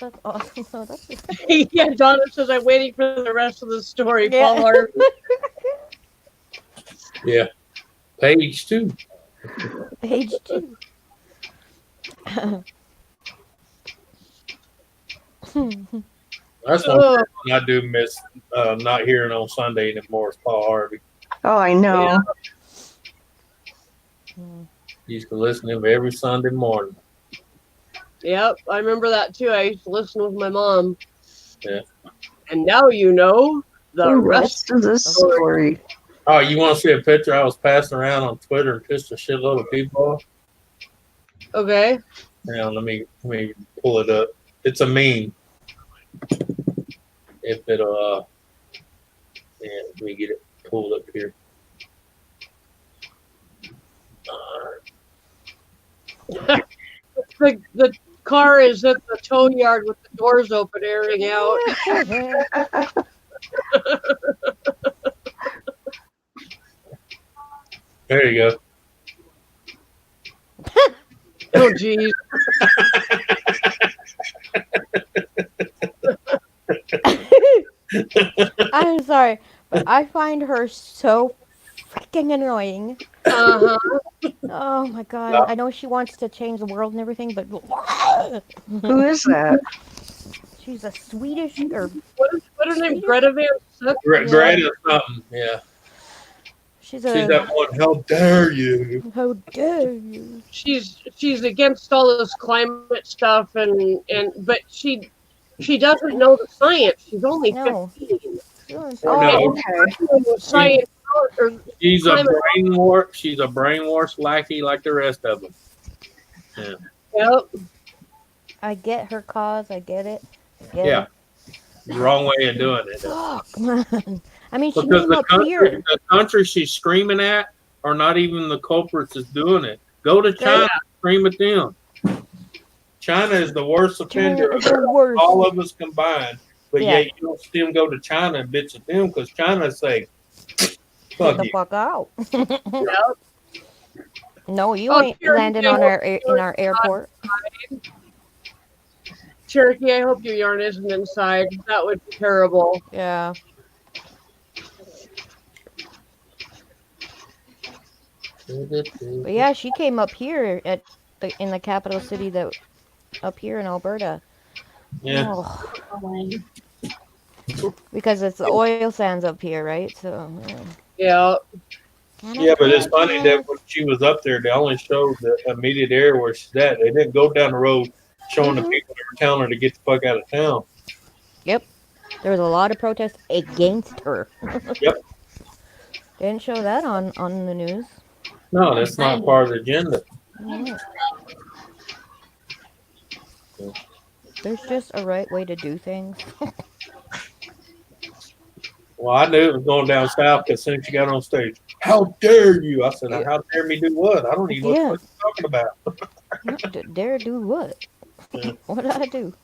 That's awesome. Oh, that's Yeah, Donna says I'm waiting for the rest of the story. Yeah. Paul Harvey. Yeah. Page 2. Page 2. That's one person I do miss not hearing on Sunday anymore is Paul Harvey. Oh, I know. Used to listen to him every Sunday morning. Yep, I remember that too. I used to listen with my mom. Yeah. And now you know the rest of the story. Oh, you want to see a picture I was passing around on Twitter and pissed a shitload of people off? Okay. Hang on, let me pull it up. It's a meme. If it'll yeah, let me get it pulled up here. the car is at the tow yard with the doors open, airing out. There you go. Oh, geez. I'm sorry, but I find her so freaking annoying. Uh-huh. Oh my god. I know she wants to change the world and everything, but Who is that? she's a Swedish or What her name? Greta Van Sutton? Greta something. Yeah. she's She's a that one. How dare you? how dare you? She's against all this climate stuff, but she doesn't know the science. She's only No. 15. No. Okay. Science or She's a climate. brainwash. She's a brainwash lackey like the rest of them. Yeah. Yep. I get her cause. I get it. I get Yeah. it. Wrong way of doing it. Fuck, man. I mean, she Because came the up country, here. the country she's screaming at are not even the culprits that's doing it. Go to China, and scream at them. China is the worst offender China is the worst. all of us combined. But Yeah. yet you don't see them go to China and bitch at them because China say, Get fuck the you. fuck out. Yep. No, you Oh, ain't Cherokee, landing I on hope in our airport. Cherokee, I hope your yarn isn't inside. That would be terrible. Yeah. But yeah, she came up here in the capital city up here in Alberta. Yeah. Oh. Because it's the oil sands up here, right? So Yeah. Yeah, but it's funny that when she was up there, they only showed the immediate area where she's at. They didn't go down the road showing the people that were telling her to get the fuck out of town. Yep. There was a lot of protests against her. Yep. They didn't show that on the news. No, that's not part of the agenda. Yeah. There's just a right way to do things. Well, I knew it was going down south because as soon as she got on stage, how dare you? I said, how dare me do what? I don't even know what you're talking about. Dare do what? Yeah. What did I do?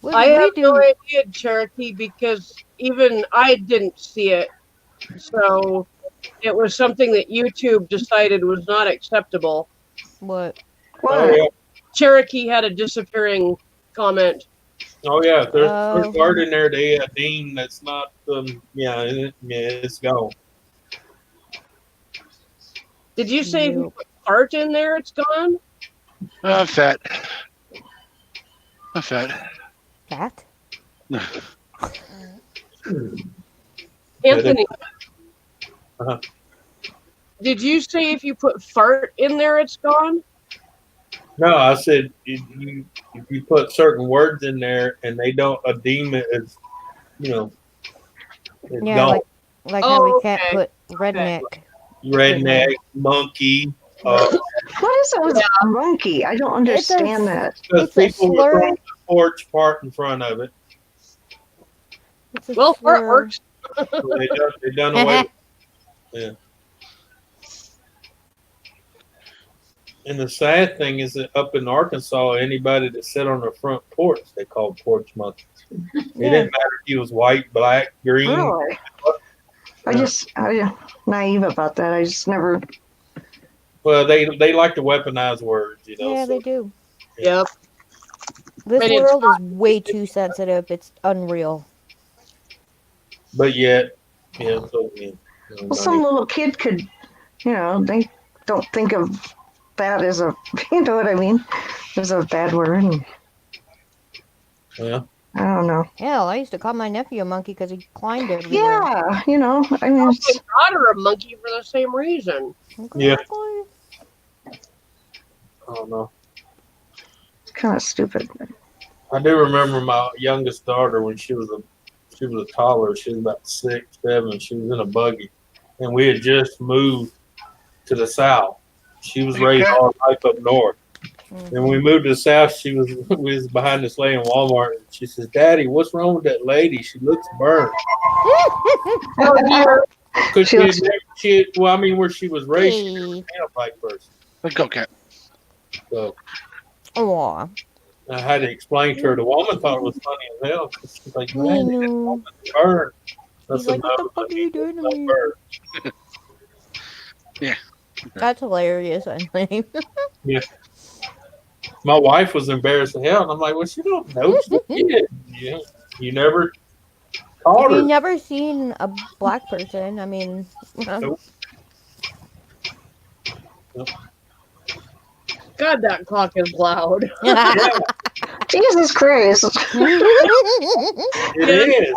What I did we have do? no idea, Cherokee, because even I didn't see it. So it was something that YouTube decided was not acceptable. What? Oh, yeah. Cherokee had a disappearing comment. Oh, yeah. There's a word in there they deem that's not, it's gone. Did you say if you put fart in there, it's gone? Fat. I'm fat. Fat? Anthony, Uh-huh. did you say if you put fart in there, it's gone? No, I said if you put certain words in there and they don't deem it as, it's Yeah, gone. like how we can't put redneck. Redneck, monkey. What is it with monkey? I don't understand that. Because It's a people were slur. throwing the porch part in front of it. It's a Well, fart slur. works. So they done away with it. And the sad thing is that up in Arkansas, anybody that sat on the front porch, they called porch monkeys. It didn't matter if he was white, black, green. Really? I'm naive about that. I just never. Well, they like to weaponize words, Yeah, so- they do. Yep. This But it's world is way too sensitive. It's unreal. But yet, Well, some little kid could, they don't think of that as a, you know what I mean, as a bad word. And yeah. I don't know. Hell, I used to call my nephew a monkey because he climbed everywhere. Yeah, I mean, I called my daughter a monkey for the same reason. Yeah. I don't know. It's kind of stupid. I do remember my youngest daughter when she was a toddler. She was about 6, 7. She was in a buggy, and we had just moved to the south. She was raised all life up north. Mm-hmm. And when we moved to the south, we was behind this lady in Walmart. And she says, "Daddy, what's wrong with that lady? She looks burned." Because where she was raised, she was a tailpipe person. Let's go, cat. So, Aw. I had to explain to her. The woman thought it was funny as hell. She's like, I man, know. bird. He's like, what the fuck are you doing to me? Bird. That's hilarious, I think. My wife was embarrassed as hell, and I'm like, well, she don't know. She's a kid. Yeah, you never taught We've her. never seen a black person. I mean, Nope. God, that clock is loud. Jesus Christ. It is.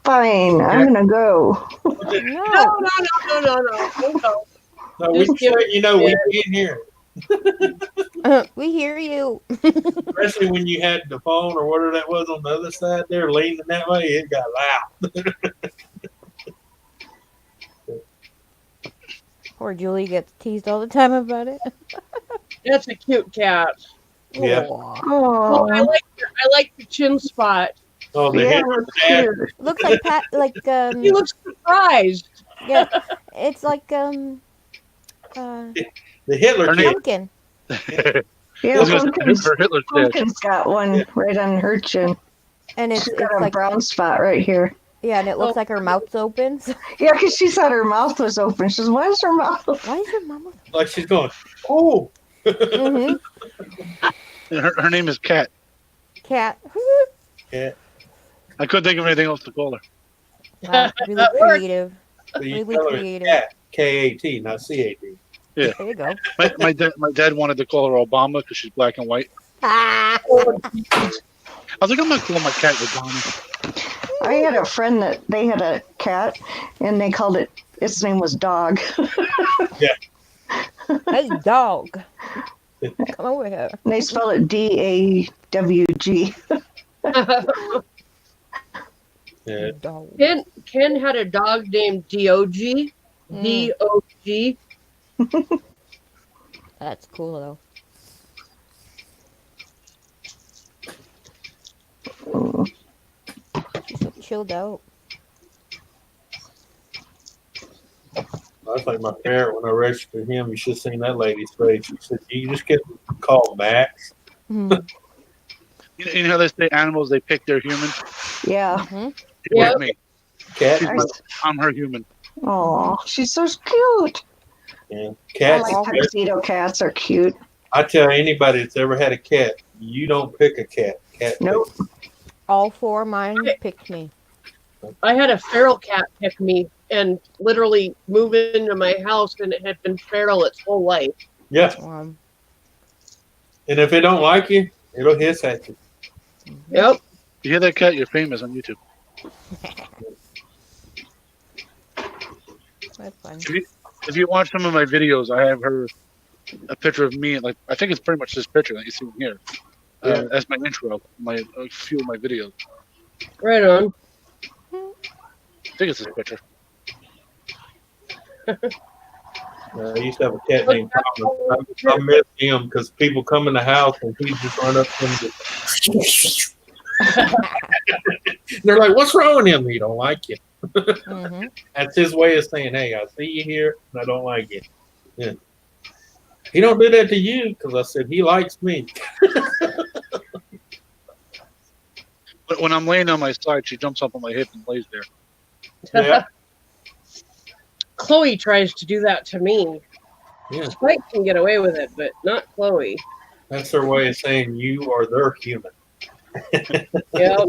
Fine, I'm gonna go. No. No, we Just just let you know we can hear, we hear you. especially when you had the phone or whatever that was on the other side there, leaning that way. It got loud. Poor Julie gets teased all the time about it. That's a cute cat. Yeah. Aw. Oh, I Oh, like the chin spot. Oh, the yeah, Hitler that's dad. cute. Looks like Pat, like He looks surprised. yeah, it's like The Hitler Her kid. name- pumpkin. Yeah, Pumpkin's, Hitler's dead. Pumpkin's got one right on her chin. And it's She's got a like brown spot right here. yeah, and it looks like her mouth's open. So Yeah, because she thought her mouth was open. She says, why is her mouth open? why is your mama? Like she's going, oh. Mm-hmm. Her name is Kat. Cat. Yeah. I couldn't think of anything else to call her. Wow, really That works. creative. So you Really tell her it's creative. Cat, K-A-T, not C-A-T. There you go. My dad wanted to call her Obama because she's black and white. Ah. I was like, I'm not calling my cat Obama. I had a friend that they had a cat and they called it, its name was Dog. Hey, dog. Come over here. And they spelled it D-A-W-G. Yeah. Dog. Ken had a dog named D-O-G. Mm. D-O-G. That's cool though. She's so chilled out. That's like my parent when I registered him. You should have seen that lady's face. She said, "You just get called Max." Mhm. You know how they say animals, they pick their human? Yeah. Mhm. It Yeah. was me. Cat. I'm her human. Oh, she's so cute. Yeah. I Cats. like tuxedo cats. Are cute. I tell anybody that's ever had a cat, you don't pick a cat. Cat. Nope. All four of mine picked me. I had a feral cat pick me and literally move into my house, and it had been feral its whole life. Yeah. And if it don't like you, it'll hiss at you. Yep. You hear that, Cat? You're famous on YouTube. That's fun. If you watch some of my videos, I have a picture of me, like I think it's pretty much this picture that you see here. That's my intro, a few of my videos. Right on. I think it's this picture. I used to have a cat named Thomas. I miss him because people come in the house and he just run up to him and just they're like, "What's wrong with him? He don't like you." Mm-hmm. That's his way of saying, "Hey, I see you here and I don't like you." Yeah. He don't do that to you because I said he likes me. But when I'm laying on my side, she jumps up on my hip and lays there. Yeah. Chloe tries to do that to me. Yeah. Spike can get away with it, but not Chloe. That's their way of saying you are their human. Yep.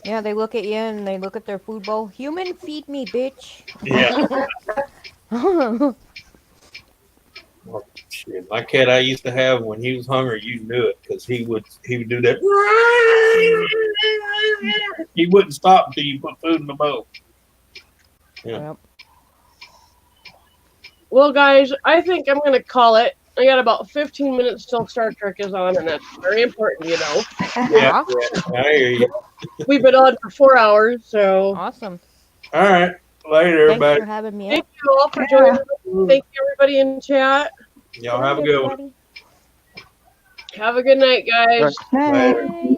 Yeah, they look at you and they look at their food bowl. Human, feed me, bitch. Yeah. Well, shit, my cat I used to have when he was hungry, you knew it because he would do that. He wouldn't stop until you put food in the bowl. Yeah. Yep. Well, guys, I think I'm going to call it. I got about 15 minutes till Star Trek is on, and that's very important, you know. Yeah, I hear you. We've been on for 4 hours, so. Awesome. All right. Later, Thanks everybody. for having me. Thank you all for joining. Thank you, everybody in chat. Y'all have a good one. Have a good night, guys. Night. Later. Bye.